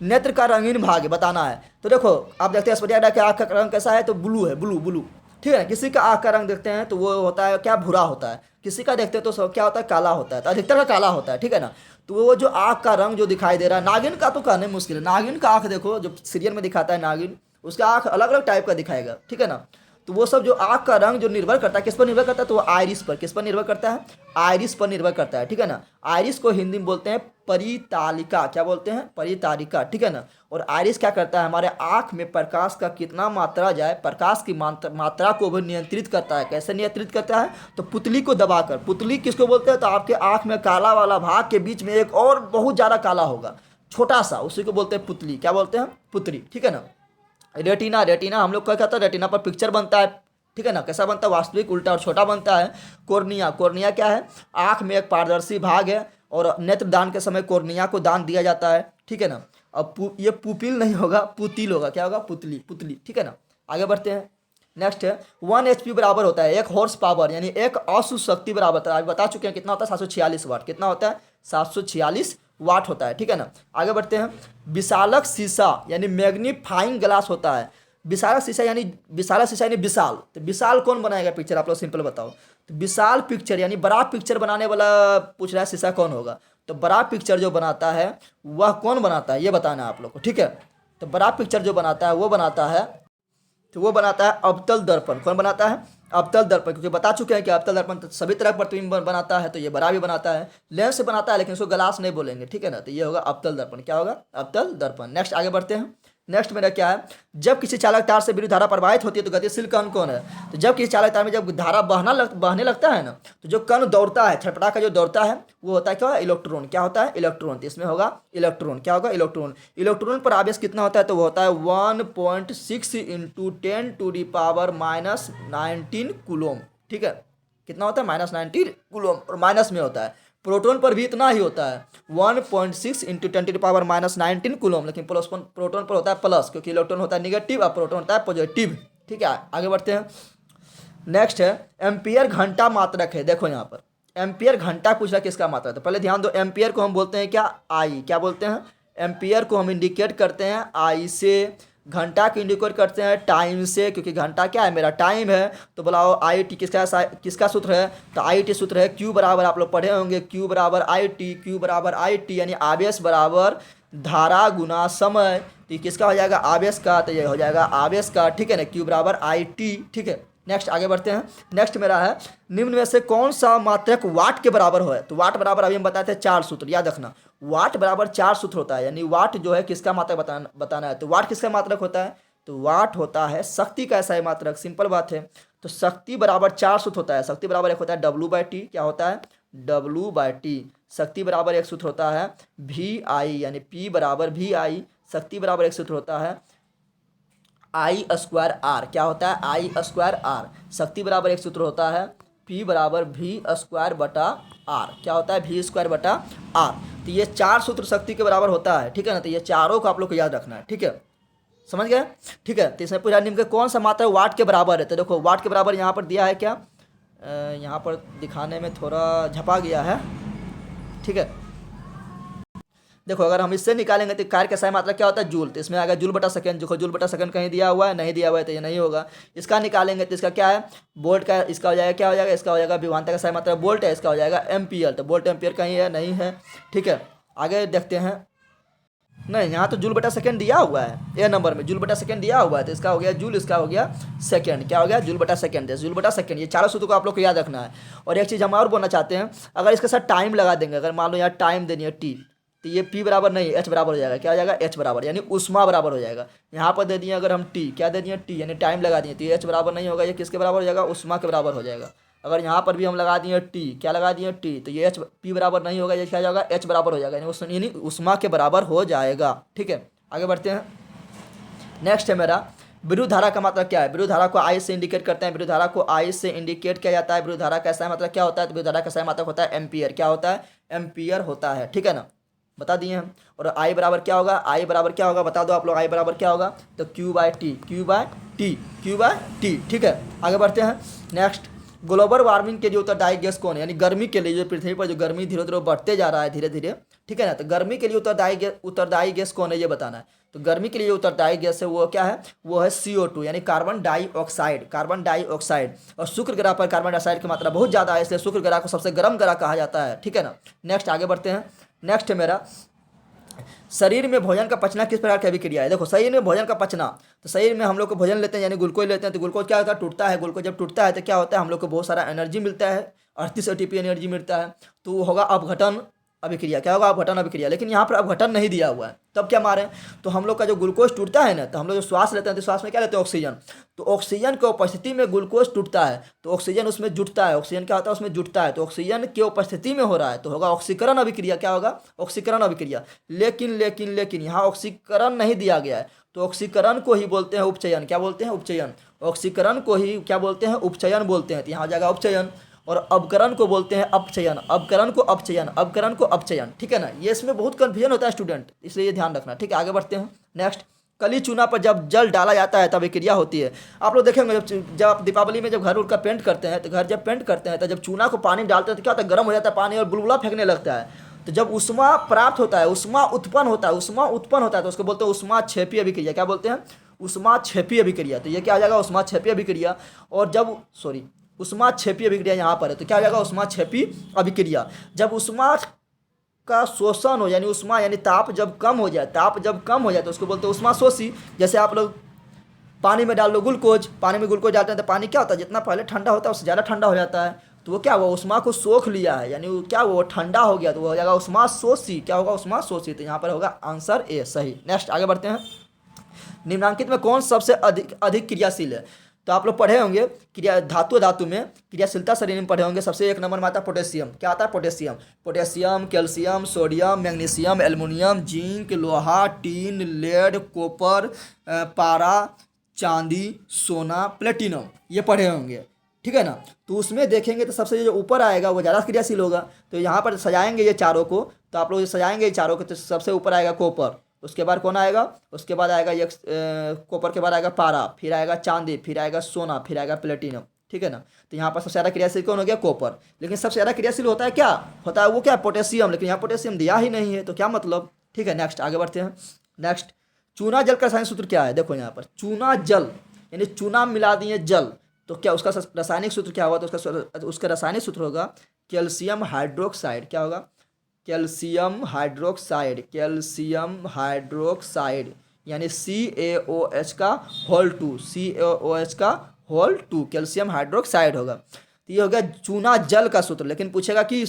नेत्र का रंगीन भाग बताना है। तो देखो आप देखते हैं स्फटिक डाक की आँख का रंग कैसा है? तो ब्लू है, ब्लू, ठीक है। किसी का आँख का रंग देखते हैं तो वो होता है क्या? भूरा होता है। किसी का देखते हैं तो क्या होता है? काला होता है। तो अधिकतर का काला होता है, ठीक है ना। तो वो जो आँख का रंग जो दिखाई दे रहा है, नागिन का तो कहने मुश्किल है। नागिन का आँख देखो, जो सीरियल में दिखाता है नागिन, उसका आँख अलग अलग टाइप का दिखाएगा, ठीक है ना। तो वो सब जो आँख का रंग जो निर्भर करता है, किस पर निर्भर करता है? तो वो आइरिस पर, किस पर निर्भर करता है? आइरिस पर निर्भर करता है, ठीक है ना। आइरिस को हिंदी में बोलते हैं परितालिका। क्या बोलते हैं? परितालिका, ठीक है ना। और आइरिस क्या करता है? हमारे आँख में प्रकाश का कितना मात्रा जाए, प्रकाश की मात्रा को भी नियंत्रित करता है। कैसे नियंत्रित करता है? तो पुतली को दबाकर। पुतली किसको बोलते हैं? तो आपके आँख में काला वाला भाग के बीच में एक और बहुत ज़्यादा काला होगा, छोटा सा, उसी को बोलते हैं पुतली। क्या बोलते हैं? पुतली, ठीक है ना। रेटिना, रेटिना हम लोग क्या कहते हैं? रेटिना पर पिक्चर बनता है, ठीक है ना। कैसा बनता है? वास्तविक उल्टा और छोटा बनता है। कोर्निया, कोर्निया क्या है? आँख में एक पारदर्शी भाग है और नेत्रदान के समय कोर्निया को दान दिया जाता है, ठीक है ना। अब ये पुपिल नहीं होगा, पुतिल होगा। क्या होगा? पुतली, पुतली, ठीक है ना। आगे बढ़ते हैं। नेक्स्ट है 1 HP बराबर होता है 1 हॉर्स पावर, यानी 1 अश्व शक्ति बराबर होता है। बता चुके हैं कितना होता है? 746 वाट। कितना होता है? 746 वाट होता है, ठीक है ना। आगे बढ़ते हैं। विशालक शीशा यानी मैग्नीफाइंग ग्लास होता है। विशालक शीशा यानी विशाल। तो विशाल कौन बनाएगा पिक्चर? आप लोग सिंपल बताओ। तो विशाल पिक्चर यानी बड़ा पिक्चर बनाने वाला पूछ रहा है, शीशा कौन होगा? तो बड़ा पिक्चर जो बनाता है वह कौन बनाता है ये बताना है आप लोग को, ठीक है। तो बड़ा पिक्चर जो बनाता है वो बनाता है अवतल दर्पण। कौन बनाता है? अवतल दर्पण, क्योंकि बता चुके हैं कि अवतल दर्पण तो सभी तरह प्रतिबिंब बनाता है, तो ये बड़ा भी बनाता है, लेंस से बनाता है, लेकिन इसको ग्लास नहीं बोलेंगे, ठीक है ना। तो ये होगा अवतल दर्पण। क्या होगा? अवतल दर्पण। नेक्स्ट आगे बढ़ते हैं। नेक्स्ट मेरा क्या है? जब किसी चालक तार से विद्युत धारा प्रवाहित होती है तो गतिशील कण कौन है? तो जब किसी चालक तार में जब धारा बहने लगता है ना, तो जो कण दौड़ता है, छटपटा का जो दौड़ता है, वो होता है क्या? इलेक्ट्रॉन। क्या होता है? इलेक्ट्रॉन। तो इसमें होगा इलेक्ट्रॉन। क्या होगा? इलेक्ट्रॉन। इलेक्ट्रॉन पर आवेश कितना होता है? तो वो होता है 1.6 × 10⁻⁻19 कूलम, ठीक है। कितना होता है? -19 कूलम, और माइनस में होता है। प्रोटॉन पर भी इतना ही होता है 1.6 × 10⁻⁻19 कूलम, लेकिन प्रोटॉन पर होता है प्लस, क्योंकि इलेक्ट्रॉन होता है निगेटिव और प्रोटॉन होता है पॉजिटिव, ठीक है। आगे बढ़ते हैं। नेक्स्ट है एम्पियर घंटा मात्रक है। देखो यहाँ पर एम्पियर घंटा पूछ रहा है किसका मात्रक? तो पहले ध्यान दो, एम्पियर को हम बोलते हैं क्या? आई। क्या बोलते हैं? एम्पियर को हम इंडिकेट करते हैं आई से, घंटा को इंडिकेट करते हैं टाइम से, क्योंकि घंटा क्या है? मेरा टाइम है। तो बोलाओ आई टी किसका सूत्र है? तो आई टी सूत्र है Q बराबर, आप लोग पढ़े होंगे, Q बराबर आई टी, Q बराबर आई टी, यानी आवेश बराबर धारा गुना समय, तो ये किसका हो जाएगा, आवेश का, तो ये हो जाएगा आवेश का, ठीक है ना, Q बराबर IT, ठीक है। नेक्स्ट आगे बढ़ते हैं। नेक्स्ट मेरा है, निम्न में से कौन सा मात्रक वाट के बराबर है, तो वाट बराबर अभी हम बताए थे 4 सूत्र, याद रखना वाट बराबर 4 सूत्र होता है, यानी वाट जो है किसका मात्रक बताना है, तो वाट किसका मात्रक होता है, तो वाट होता है शक्ति का ऐसा है मात्रक, सिंपल बात है। तो शक्ति बराबर 4 सूत्र होता है, शक्ति बराबर एक होता है W/T, क्या होता है W/T, शक्ति बराबर एक सूत्र होता है VI, यानी P बराबर VI, शक्ति बराबर एक सूत्र होता है I²R, क्या होता है I²R, शक्ति बराबर एक सूत्र होता है P बराबर V²/R, क्या होता है V²/R। तो ये 4 सूत्र शक्ति के बराबर होता है, ठीक है ना, तो ये चारों को आप लोग को याद रखना है, ठीक है, समझ गए, ठीक है। तो इसमें पूरा निम्न के कौन सा मात्रा वाट के बराबर है, तो देखो वाट के बराबर यहाँ पर दिया है क्या, यहाँ पर दिखाने में थोड़ा झपा गया है, ठीक है। देखो अगर हम इससे निकालेंगे तो कार्य का सही मात्रा क्या होता है, जूल, तो इसमें आएगा जूल बटा सेकंड, देखो जूल बटा सेकंड कहीं दिया हुआ है, नहीं दिया हुआ है तो ये नहीं होगा। इसका निकालेंगे तो इसका क्या है, वोल्ट का, इसका हो जाएगा क्या हो जाएगा, इसका हो जाएगा विभवांतर का सही मात्रा वोल्ट है, इसका हो जाएगा एम्पियर, तो वोल्ट एम्पियर कहीं है, नहीं है, ठीक है। आगे देखते हैं, नहीं यहाँ तो जूल बटा सेकंड दिया हुआ है, ए नंबर में जूल बटा सेकंड दिया हुआ है, तो इसका हो गया जूल, इसका हो गया सेकंड, क्या हो गया जूल बटा सेकंड, जूल बटा सेकंड, ये चारों सूत्रों को आप लोग को याद रखना है। और एक चीज़ हम और बोलना चाहते हैं, अगर इसके साथ टाइम लगा देंगे, अगर मान लो यहाँ टाइम देनी है T, तो ये P बराबर नहीं H बराबर हो जाएगा, क्या हो जाएगा H बराबर, यानी उष्मा बराबर हो जाएगा। यहाँ पर दे दिए अगर हम T, क्या दे दिए T, यानी टाइम लगा दिए, तो ये H बराबर नहीं होगा, ये किसके बराबर हो जाएगा, उष्मा के बराबर हो जाएगा। अगर यहाँ पर भी हम लगा दिए T, क्या लगा दिए T, तो ये P बराबर नहीं होगा, ये क्या हो जाएगा H बराबर हो जाएगा, यानी उष्मा के बराबर हो जाएगा, ठीक है। आगे बढ़ते हैं। नेक्स्ट है मेरा, विद्युत धारा का मतलब क्या है, विद्युत धारा को I से इंडिकेट करते हैं, विद्युत धारा को I से इंडिकेट किया जाता है। विद्युत धारा का सही मतलब क्या होता है, तो विद्युत धारा का सही मतलब होता है एम्पियर, क्या होता है एम्पियर होता है, ठीक है ना, बता दिए हम। और I बराबर क्या होगा, I बराबर क्या होगा बता दो आप लोग, I बराबर क्या होगा, तो Q/T, Q/T, Q/T, ठीक है। आगे बढ़ते हैं। नेक्स्ट, ग्लोबल वार्मिंग के लिए उत्तरदायी गैस कौन है, यानी गर्मी के लिए, जो पृथ्वी पर जो गर्मी धीरे धीरे बढ़ते जा रहा है धीरे धीरे, ठीक है ना, तो गर्मी के लिए उत्तरदायी गैस कौन है ये बताना है। तो गर्मी के लिए उत्तरदायी गैस है वो क्या है, वो है CO2, यानी कार्बन डाइऑक्साइड, कार्बन डाइऑक्साइड। और शुक्र ग्रह पर कार्बन डाइऑक्साइड की मात्रा बहुत ज़्यादा है, इसलिए शुक्र ग्रह को सबसे गर्म ग्रह कहा जाता है, ठीक है ना। नेक्स्ट आगे बढ़ते हैं। नेक्स्ट है मेरा, शरीर में भोजन का पचना किस प्रकार की अभिक्रिया है। देखो शरीर में भोजन का पचना, तो शरीर में हम लोग को भोजन लेते हैं यानी ग्लूकोज लेते हैं, तो ग्लूकोज क्या होता है, टूटता है, ग्लूकोज जब टूटता है तो क्या होता है, हम लोग को बहुत सारा एनर्जी मिलता है, 38 ATP एनर्जी मिलता है, तो वो होगा अपघटन अभिक्रिया, क्या होगा अपघटन अभिक्रिया। लेकिन यहाँ पर अपघटन नहीं दिया हुआ है, तब क्या मारें, तो हम लोग का जो ग्लूकोज टूटता है ना, तो हम लोग जो श्वास लेते हैं तो श्वास में क्या लेते हैं, ऑक्सीजन, तो ऑक्सीजन की उपस्थिति में ग्लूकोज टूटता है, तो ऑक्सीजन उसमें जुटता है, ऑक्सीजन क्या होता है उसमें जुटता है, तो ऑक्सीजन की उपस्थिति में हो रहा है तो होगा ऑक्सीकरण अभिक्रिया, क्या होगा ऑक्सीकरण अभिक्रिया। लेकिन लेकिन लेकिन यहाँ ऑक्सीकरण नहीं दिया गया है, तो ऑक्सीकरण को ही बोलते हैं उपचयन, क्या बोलते हैं उपचयन, ऑक्सीकरण को ही क्या बोलते हैं उपचयन बोलते हैं, तो यहाँ हो जाएगा उपचयन। और अवकरण को बोलते हैं अपचयन, अवकरण को अपचयन, अवकरण को अपचयन, ठीक है ना। ये इसमें बहुत कन्फ्यूजन होता है स्टूडेंट, इसलिए ये ध्यान रखना, ठीक है। आगे बढ़ते हैं। नेक्स्ट, कली चूना पर जब जल डाला जाता है तब क्रिया होती है। आप लोग देखेंगे जब आप दीपावली में जब घर उड़ का पेंट करते हैं, तो घर जब पेंट करते हैं तो जब चूना को पानी डालते हैं तो क्या होता है, गर्म हो जाता है पानी और बुलबुला फेंकने लगता है। तो जब उष्मा प्राप्त होता है, उष्मा उत्पन्न होता है, उष्मा उत्पन्न होता है, तो उसको बोलते हैं उष्मा क्षेपी अभिक्रिया, क्या बोलते हैं उष्मा क्षेपी अभिक्रिया। तो ये क्या आ जाएगा उष्मा क्षेपी अभिक्रिया। और जब उष्मा क्षेपी अभिक्रिया यहाँ पर है, तो क्या हो जाएगा उष्मा क्षेपी अभिक्रिया। जब उष्मा का शोषण हो, यानी उष्मा यानी ताप जब कम हो जाए, ताप जब कम हो जाए तो उसको बोलते हैं उष्मा शोषी। जैसे आप लोग पानी में डाल लो ग्लूकोज, पानी में ग्लूकोज डालते हैं तो पानी क्या होता है, जितना पहले ठंडा होता है उससे ज़्यादा ठंडा हो जाता है, तो वो क्या हुआ उष्मा को सोख लिया है, यानी वो क्या वो ठंडा हो गया, तो वो हो जाएगा उष्मा शोषी, क्या होगा उष्मा शोषी। तो यहाँ पर होगा आंसर ए सही। नेक्स्ट आगे बढ़ते हैं। निम्नांकित में कौन सबसे अधिक क्रियाशील है। तो आप लोग पढ़े होंगे क्रिया धातु में क्रियाशीलता श्रेणी में पढ़े होंगे, सबसे एक नंबर में आता है पोटेशियम। क्या आता है potassium, potassium, calcium, sodium, magnesium, aluminium, zinc, लोहा, टीन, लेड, कॉपर, पारा, चांदी, सोना, प्लेटिनम, ये पढ़े होंगे, ठीक है ना। तो उसमें देखेंगे तो सबसे जो ऊपर आएगा वो ज़्यादा क्रियाशील होगा। तो यहाँ पर सजाएंगे ये चारों को, तो आप लोग सजाएंगे ये चारों को, तो सबसे ऊपर आएगा कॉपर, उसके बाद कौन आएगा, उसके बाद आएगा ये कॉपर के बाद आएगा पारा, फिर आएगा चांदी, फिर आएगा सोना, फिर आएगा प्लेटिनम, ठीक है ना। तो यहाँ पर सबसे ज़्यादा क्रियाशील कौन हो गया कॉपर। लेकिन सबसे ज़्यादा क्रियाशील होता है क्या, होता है वो क्या पोटेशियम, लेकिन यहाँ पोटेशियम दिया ही नहीं है, तो क्या मतलब, ठीक है। नेक्स्ट आगे बढ़ते हैं। नेक्स्ट, चूना जल का रासायनिक सूत्र क्या है। देखो यहाँ पर चूना जल यानी चूना मिला दिए जल, तो क्या उसका रासायनिक सूत्र क्या होगा, तो उसका रासायनिक सूत्र होगा कैल्शियम हाइड्रोक्साइड, क्या होगा कैल्शियम हाइड्रोक्साइड, कैल्शियम हाइड्रोक्साइड यानी CaOH का होल टू, CaOH का होल टू कैल्शियम हाइड्रोक्साइड होगा। तो ये हो गया चूना जल का सूत्र। लेकिन पूछेगा कि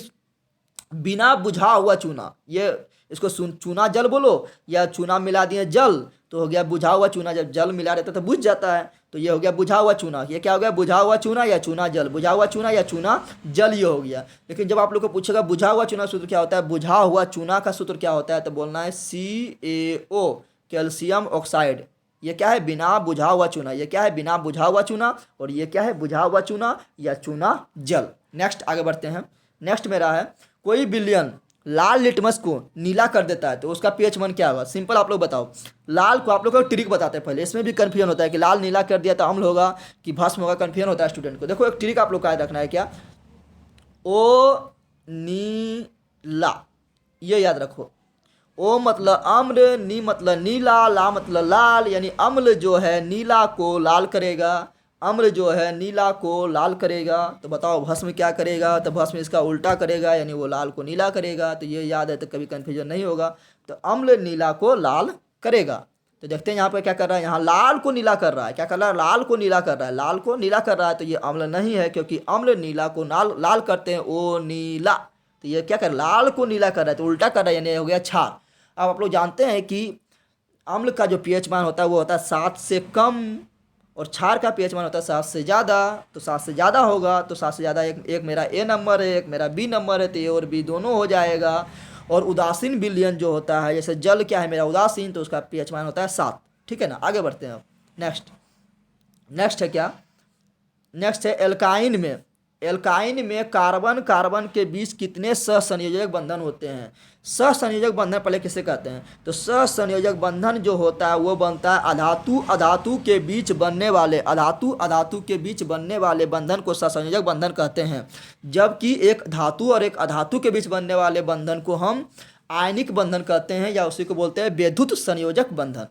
बिना बुझा हुआ चूना, ये इसको चूना जल बोलो या चूना मिला दिए जल, तो हो गया बुझा हुआ चूना। जब जल मिला रहता है तो बुझ जाता है, तो ये हो गया बुझा हुआ चूना। ये क्या हो गया, बुझा हुआ चूना या चूना जल, बुझा हुआ चूना या चूना जल, ये हो गया। लेकिन जब आप लोग को पूछेगा बुझा हुआ चूना सूत्र क्या होता है, बुझा हुआ चूना का सूत्र क्या होता है, तो बोलना है CaO कैल्शियम ऑक्साइड। ये क्या है, बिना बुझा हुआ चूना। ये क्या है, बिना बुझा हुआ चूना। और ये क्या है, बुझा हुआ चूना या चूना जल। नेक्स्ट आगे बढ़ते हैं। नेक्स्ट मेरा है, कोई विलयन लाल लिटमस को नीला कर देता है तो उसका pH मान क्या होगा। सिंपल आप लोग बताओ। लाल को आप लोग को ट्रिक बताते हैं पहले, इसमें भी कन्फ्यूजन होता है कि लाल नीला कर दिया तो अम्ल होगा कि भस्म होगा, कन्फ्यूजन होता है स्टूडेंट को। देखो एक ट्रिक आप लोग का याद रखना है, क्या, ओ नीला, ये याद रखो। ओ मतलब अम्ल, नी मतलब नीला, ला मतलब लाल, यानी अम्ल जो है नीला को लाल करेगा, अम्ल जो है नीला को लाल करेगा। तो बताओ भस्म क्या करेगा, तो भस्म इसका उल्टा करेगा, यानी वो लाल को नीला करेगा। तो ये याद है तो कभी कन्फ्यूजन नहीं होगा। तो अम्ल नीला को लाल करेगा। तो देखते हैं यहाँ पे क्या कर रहा है, यहाँ लाल को नीला कर रहा है। क्या कर रहा है, लाल को नीला कर रहा है, लाल को नीला कर रहा है। तो ये अम्ल नहीं है, क्योंकि अम्ल नीला को लाल करते हैं, ओ नीला। तो ये क्या कर, लाल को नीला कर रहा है, तो उल्टा कर रहा है, यानी हो गया क्षार। अब आप लोग जानते हैं कि अम्ल का जो pH मान होता है वो होता है 7 से कम, और क्षार का pH मान होता है 7 से ज़्यादा। तो 7 से ज़्यादा होगा तो 7 से ज़्यादा, एक मेरा A नंबर है, एक मेरा B नंबर है, तो A और B दोनों हो जाएगा। और उदासीन विलयन जो होता है, जैसे जल क्या है मेरा उदासीन, तो उसका pH मान होता है 7। ठीक है ना, आगे बढ़ते हैं। नेक्स्ट है क्या, नेक्स्ट है एल्काइन में। एल्काइन में कार्बन कार्बन के बीच कितने सहसंयोजक बंधन होते हैं। सहसंयोजक बंधन पहले किसे कहते हैं, तो सहसंयोजक बंधन जो होता है वो बनता है अधातु अधातु के बीच बनने वाले, अधातु अधातु के बीच बनने वाले बंधन को सहसंयोजक बंधन कहते हैं। जबकि एक धातु और एक अधातु के बीच बनने वाले बंधन को हम आयनिक बंधन कहते हैं, या उसी को बोलते हैं वैद्युत संयोजक बंधन।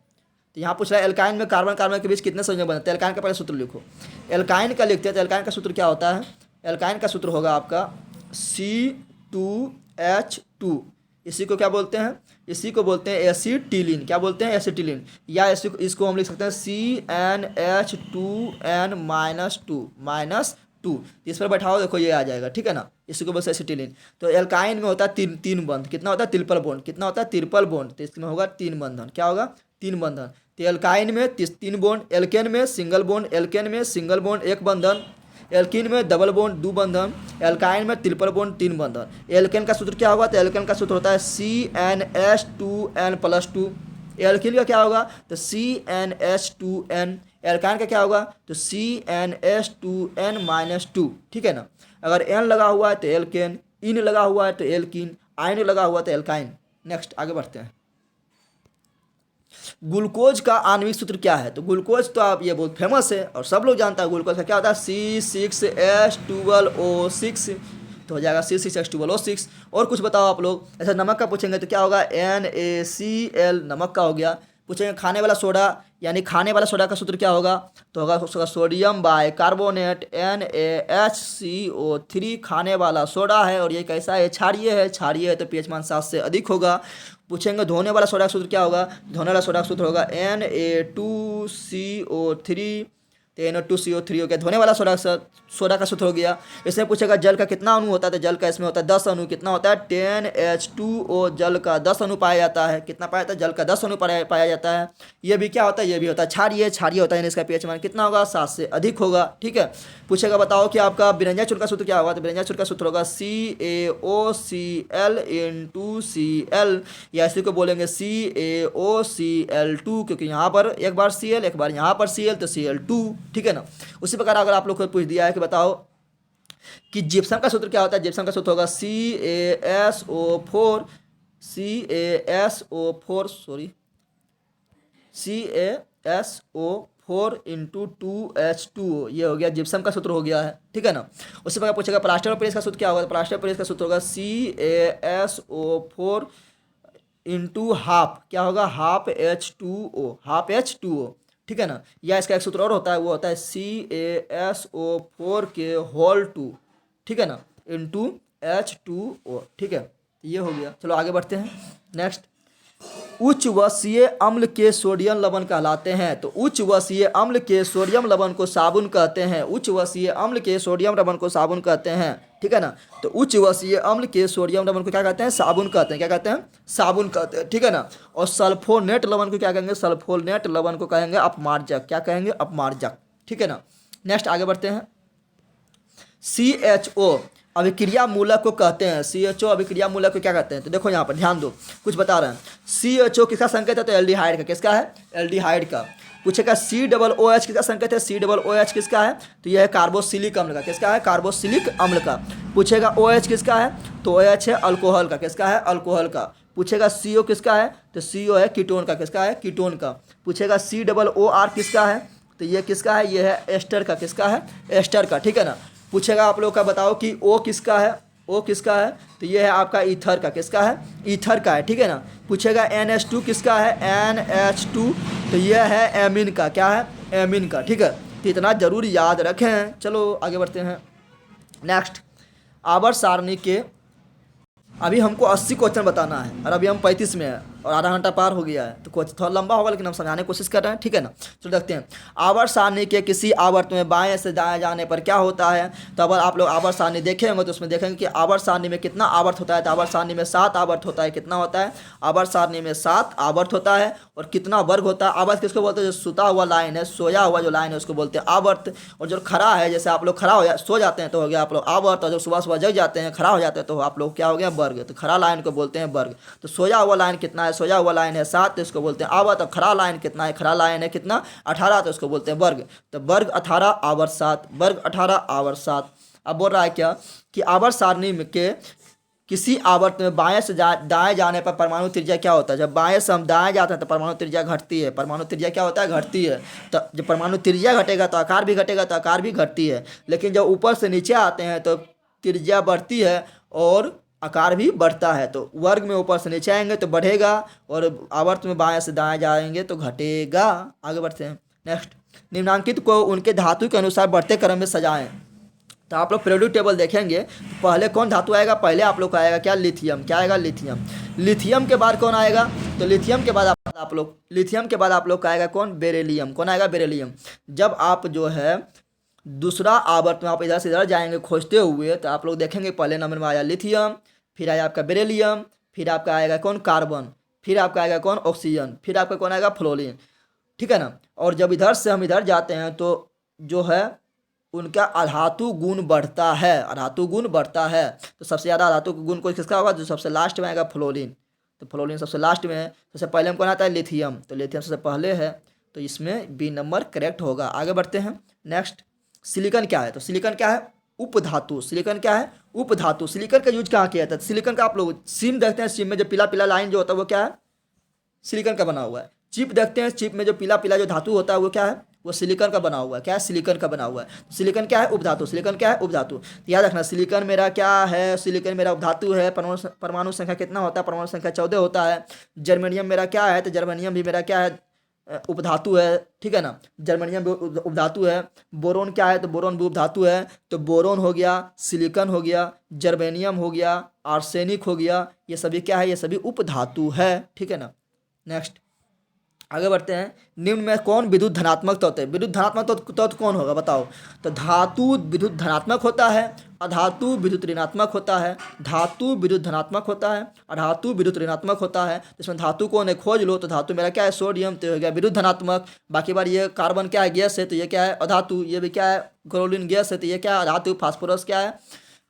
तो यहाँ पूछ रहा है एल्काइन में कार्बन कार्बन के बीच कितने संयोजक बनते हैं। एल्काइन का पहले सूत्र लिखो। एल्काइन का लिखते हैं तो एल्काइन का सूत्र क्या होता है, एल्काइन का सूत्र होगा आपका C2H2। इसी को क्या बोलते हैं, इसी को बोलते हैं एसिटिलीन। क्या बोलते हैं, एसिटिलीन। या इसको हम लिख सकते हैं CnH2n-2 इस पर बैठाओ, देखो ये आ जाएगा। ठीक है ना, इसी को बोलते हैं एसिटिलीन। तो एल्काइन में होता है तीन बंध। कितना होता है, ट्रिपल बॉन्ड। कितना होता है, ट्रिपल बॉन्ड। तो इसमें होगा 3 बंधन। क्या होगा, 3 बंधन। तो एल्काइन में 3 बॉन्ड, एल्केन में सिंगल बॉन्ड, एल्केन में सिंगल बॉन्ड 1 बंधन, एल्कीन में डबल बॉन्ड 2 बंधन, एल्काइन में ट्रिपल बॉन्ड 3 बंधन। एल्केन का सूत्र क्या होगा, तो एल्केन का सूत्र होता है CnH2n+2। एल्कीन का क्या होगा, तो CnH2n। एल्काइन का क्या होगा, तो CnH2n-2। ठीक है ना, अगर n लगा हुआ है तो एल्केन, इन लगा हुआ है तो एल्कीन, आइन लगा हुआ है तो एल्काइन। नेक्स्ट आगे बढ़ते हैं। ग्लूकोज का आणविक सूत्र क्या है, तो ग्लूकोज तो आप ये बहुत फेमस है और सब लोग जानता है। ग्लूकोज का क्या होता है, C6H12O6। तो हो जाएगा C6H12O6। और कुछ बताओ आप लोग। ऐसा नमक का पूछेंगे तो क्या होगा, NaCl, नमक का हो गया। पूछेंगे खाने वाला सोडा, यानी खाने वाला सोडा का सूत्र क्या होगा, तो होगा उसका सोडियम बाइकार्बोनेट NaHCO3। खाने वाला सोडा है और ये कैसा है, क्षारीय है। क्षारीय है तो pH मान 7 से अधिक होगा। पूछेंगे धोने वाला सोडा का सूत्र क्या होगा, धोने वाला सोडा का सूत्र होगा Na2CO3। तो Na2CO3 हो गया धोने वाला सोडा का सूत्र हो गया। इसमें पूछेगा जल का कितना अणु होता है, तो जल का इसमें होता है 10 अणु। कितना होता है, 10H2O। जल का 10 अणु पाया जाता है। कितना पाया जाता है, जल का 10 अणु पाया जाता है। ये भी क्या होता है, ये भी होता है क्षारीय। क्षारीय होता है यानी इसका pH मान कितना होगा, 7 से अधिक होगा। ठीक है, पूछेगा बताओ कि आपका बिरंजा चूर्ण का सूत्र क्या होगा, तो बिरंजा चूर्ण का सूत्र होगा CaOCl/Cl, या इसी को बोलेंगे CaOCl2, क्योंकि यहाँ पर एक बार Cl एक बार यहाँ पर Cl, तो Cl2। ठीक है ना। उसी प्रकार अगर आप लोग को पूछ दिया है कि बताओ कि जिप्सम का सूत्र क्या होता है, जिप्सम का सूत्र होगा CaSO4 ये हो गया जिप्सम का सूत्र हो गया है। ठीक है ना। उसी प्रकार पूछेगा प्लास्टर ऑफ पेरिस का सूत्र क्या होगा, तो प्लास्टर ऑफ पेरिस का सूत्र होगा CaSO4 क्या होगा, हाफ H2O। ठीक है ना। या इसका एक सूत्र और होता है, वो होता है CaSO4 के होल 2। ठीक है ना, इंटू H2O। ठीक है। ये हो गया। चलो आगे बढ़ते हैं। नेक्स्ट, उच्च वसीय अम्ल के सोडियम लवण कहलाते हैं। तो उच्च वसीय अम्ल के सोडियम लवण को साबुन कहते हैं। उच्च वसीय अम्ल के सोडियम लवण को साबुन कहते हैं, ठीक है ना। तो उच्च वसीय अम्ल के सोडियम लवण को क्या कहते हैं? साबुन कहते हैं। क्या कहते हैं? साबुन कहते हैं, ठीक है ना। और सल्फोनेट लवण को क्या कहेंगे? सल्फोनेट लवण को कहेंगे अपमार्जक। क्या कहेंगे? अपमार्जक, ठीक है ना। नेक्स्ट आगे बढ़ते हैं। CHO अभिक्रिया मूलक को कहते हैं। CHO अभिक्रिया मूलक को क्या कहते हैं? तो देखो यहाँ पर ध्यान दो, कुछ बता रहे हैं। CHO किसका संकेत है? तो एल्डिहाइड का। किसका है? एल्डिहाइड का। पूछेगा COOH किसका संकेत है? COOH किसका है? तो यह है कार्बोक्सिलिक अम्ल का। किसका है? कार्बोक्सिलिक अम्ल का। पूछेगा OH किसका है? तो OH है अल्कोहल का। किसका है? अल्कोहल का। पूछेगा CO किसका है? तो CO है कीटोन का। किसका है? कीटोन का। पूछेगा COOR किसका है? तो ये किसका है? ये है एस्टर का। किसका है? एस्टर का, ठीक है ना। पूछेगा आप लोग का, बताओ कि O किसका है? O किसका है? तो ये है आपका ईथर का। किसका है? ईथर का है, ठीक है ना। पूछेगा NH2 किसका है? NH2 तो ये है एमिन का। क्या है? एमिन का, ठीक है। तो इतना जरूर याद रखें। चलो आगे बढ़ते हैं। नेक्स्ट, आवर्त सारणी के अभी हमको 80 क्वेश्चन बताना है और अभी हम 35 में है और आधा घंटा पार हो गया है, तो क्वेश्चन थोड़ा लंबा होगा लेकिन हम समझाने की कोशिश कर रहे हैं, ठीक है ना। चलो देखते हैं। आवर्त सारणी के किसी आवर्त में बाएं से दाएं जाने पर क्या होता है? तो अगर आप लोग आवर्त सारणी देखे होंगे तो उसमें देखेंगे कि आवर्त सारणी में कितना आवर्त होता है। तो आवर्त सारणी में 7 आवर्त होता है। कितना होता है? आवर्त सारणी में 7 आवर्त होता है। और कितना वर्ग होता है? आवर्त किसको बोलते हैं? जो सुता हुआ लाइन है, सोया हुआ जो लाइन है उसको बोलते हैं आवर्त। और जो खड़ा है, जैसे आप लोग खड़ा हो सो जाते हैं तो हो गया आप लोग आवर्त। और जब सुबह सुबह जग जाते हैं, खड़ा हो जाते हैं, तो आप लोग क्या हो गया? वर्ग। तो खड़ा लाइन को बोलते हैं वर्ग। तो सोया हुआ लाइन कितना है? सोया हुआ लाइन है 7, तो इसको बोलते हैं आवर्त। और खड़ा लाइन कितना है? खड़ा लाइन है कितना? 18, तो इसको बोलते हैं वर्ग। तो वर्ग 18 आवर्त 7, वर्ग 18 आवर्त 7। अब बोल रहा है क्या कि आवर्त सारणी में के किसी आवर्त में बाएं से दाएं जाने पर परमाणु त्रिज्या क्या होता है? जब बाएं से हम दाएं जाते हैं तो परमाणु त्रिज्या घटती है। परमाणु त्रिज्या क्या होता है? घटती है। तो जब परमाणु त्रिज्या घटेगा तो आकार भी घटेगा, तो आकार भी घटती है। लेकिन जब ऊपर से नीचे आते हैं तो त्रिज्या बढ़ती है और आकार भी बढ़ता है। तो वर्ग में ऊपर से नीचे आएंगे तो बढ़ेगा और आवर्त में बाएं से दाएं जाएंगे तो घटेगा। आगे बढ़ते हैं। नेक्स्ट, निम्नांकित को उनके धातु के अनुसार बढ़ते क्रम में सजाएं। तो आप लोग पीरियोडिक टेबल देखेंगे तो पहले कौन धातु आएगा? पहले आप लोग का आएगा क्या? लिथियम। क्या आएगा? लिथियम। लिथियम के बाद कौन आएगा? तो लिथियम के बाद लिथियम के बाद आप लोग का आएगा कौन? बेरिलियम। कौन आएगा? बेरिलियम। जब आप जो है दूसरा आवर्त में आप इधर से इधर जाएंगे खोजते हुए तो आप लोग देखेंगे पहले नंबर में आया लिथियम, फिर आया आपका बेरिलियम, फिर आपका आएगा कौन? कार्बन, फिर आपका आएगा कौन? ऑक्सीजन, फिर आपका कौन आएगा? फ्लोरीन, ठीक है ना। और जब इधर से हम इधर जाते हैं तो जो है उनका अधातु गुण बढ़ता है। अधातु गुण बढ़ता है। तो सबसे ज़्यादा अधातु गुण को किसका होगा? जो सबसे लास्ट में आएगा फ्लोरीन। तो फ्लोरीन सबसे लास्ट में है। सबसे पहले हम कौन आता है? लिथियम। तो लिथियम सबसे पहले है, तो इसमें बी नंबर करेक्ट होगा। आगे बढ़ते हैं। नेक्स्ट, सिलिकॉन क्या है? तो सिलिकॉन क्या है? उपधातु। सिलिकॉन क्या है? उपधातु। सिलिकॉन का यूज कहाँ किया जाता है? सिलिकॉन का आप लोग सिम देखते हैं, सिम में जो पीला पीला लाइन जो होता है वो क्या है? सिलिकॉन का बना हुआ है। चिप देखते हैं, चिप में जो पीला पीला जो धातु होता है वो क्या है? वो सिलिकॉन का बना हुआ है। क्या है? सिलिकॉन का बना हुआ है। सिलिकॉन क्या है? उपधातु। सिलिकॉन क्या है? उपधातु। तो याद रखना, सिलिकॉन मेरा क्या है? सिलिकॉन मेरा उपधातु है। परमाणु संख्या कितना होता है? परमाणु संख्या 14 होता है। जर्मेनियम मेरा क्या है? तो जर्मेनियम भी मेरा क्या है? उपधातु है, ठीक है ना। जर्मेनियम भी उपधातु है। बोरोन क्या है? तो बोरोन भी उपधातु है। तो बोरोन हो गया, सिलिकॉन हो गया, जर्मेनियम हो गया, आर्सेनिक हो गया, ये सभी क्या है? ये सभी उपधातु है, ठीक है ना। नेक्स्ट आगे बढ़ते हैं। निम्न में कौन विद्युत धनात्मक तत्व है? विद्युत धनात्मक तत्व कौन होगा? बताओ। तो धातु विद्युत धनात्मक होता है, अधातु विद्युत ऋणात्मक होता है, धातु विद्युत धनात्मक होता है, अधातु विद्युत ऋणात्मक होता है। इसमें धातु को ने खोज लो। तो धातु मेरा क्या है? सोडियम, तो हो गया विद्युत धनात्मक। बाकी बार ये कार्बन क्या है? गैस है, तो ये क्या है? अधातु। ये भी क्या है? क्लोरीन गैस है, तो ये क्या है? अधातु। फास्फोरस क्या है?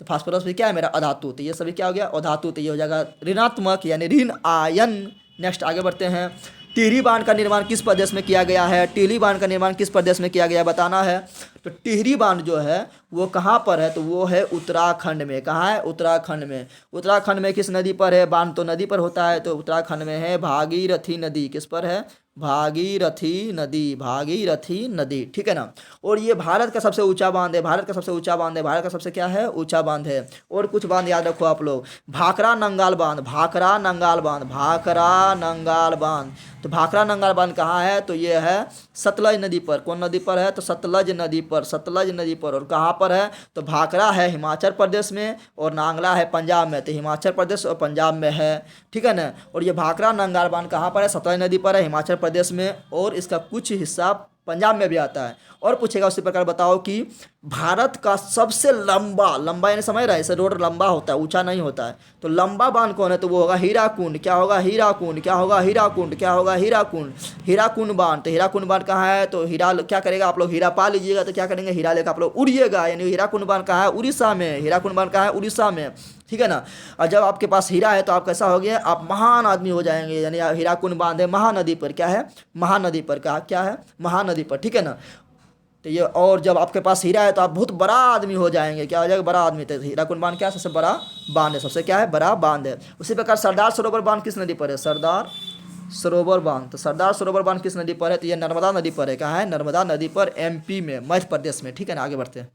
तो फास्फोरस भी क्या है? मेरा अधातु। तो ये सभी क्या हो गया? अधातु। तो ये हो जाएगा ऋणात्मक यानी ऋण आयन। नेक्स्ट आगे बढ़ते हैं। टिहरी बांध का निर्माण किस प्रदेश में किया गया है? टिहरी बांध का निर्माण किस प्रदेश में किया गया बताना है। तो टिहरी बांध जो है वो कहाँ पर है? तो वो है उत्तराखंड में। कहाँ है? उत्तराखंड में। उत्तराखंड में किस नदी पर है? बांध तो नदी पर होता है, तो उत्तराखंड में है भागीरथी नदी। किस पर है? भागीरथी नदी। भागीरथी नदी, ठीक है ना। और ये भारत का सबसे ऊंचा बांध है। भारत का सबसे ऊंचा बांध है। भारत का सबसे क्या है? ऊंचा बांध है। और कुछ बांध याद रखो आप लोग। भाखरा नंगाल बांध, भाखरा नंगाल बांध, भाखरा नंगाल बांध। तो भाखड़ा नंगाल बांध कहाँ है, तो ये है सतलज नदी पर। कौन नदी पर है, तो सतलज नदी पर, सतलज नदी पर। और कहाँ पर है, तो भाखड़ा है हिमाचल प्रदेश में और नांगला है पंजाब में, तो हिमाचल प्रदेश और पंजाब में है, ठीक है ना। और ये भाखड़ा नंगाल बांध कहाँ पर है, सतलज नदी पर है हिमाचल प्रदेश में, और इसका कुछ हिस्सा पंजाब में भी आता है। और पूछेगा उसी प्रकार बताओ कि भारत का सबसे लंबा, लंबा यानी समझ रहा है, इसे रोड लंबा होता है, ऊंचा नहीं होता है, तो लंबा बांध कौन है, तो वो होगा हीराकुंड। क्या होगा, हीराकुंड। क्या होगा, हीराकुंड। क्या होगा, हीराकुंड। हीराकुंड बांध। तो हीराकुंड बांध कहाँ है, तो हीरा क्या करेगा आप लोग, हीरा पा लीजिएगा तो क्या करेंगे, हीरा लेकर आप लोग उड़िएगा। यानी हीराकुंड बांध कहाँ है, उड़ीसा में। हीराकुंड बांध कहाँ है, उड़ीसा में, ठीक है ना। और जब आपके पास हीरा है तो आप कैसा हो गए, आप महान आदमी हो जाएंगे। यानी हीराकुंड बांध है महानदी पर, क्या है, महानदी पर, क्या है, महानदी पर, ठीक है ना। तो ये, और जब आपके पास हीरा है तो आप बहुत बड़ा आदमी हो जाएंगे। क्या हो जाएगा, बड़ा आदमी। तो हीराकुंड बांध क्या है, सबसे बड़ा बांध है, सबसे क्या है, बड़ा बांध है। उसी प्रकार सरदार सरोवर बांध किस नदी पर है, सरदार सरोवर बांध। तो सरदार सरोवर बांध किस नदी पर है, तो ये नर्मदा नदी पर है। कहाँ है, नर्मदा नदी पर, एमपी में, मध्य प्रदेश में, ठीक है ना। आगे बढ़ते हैं।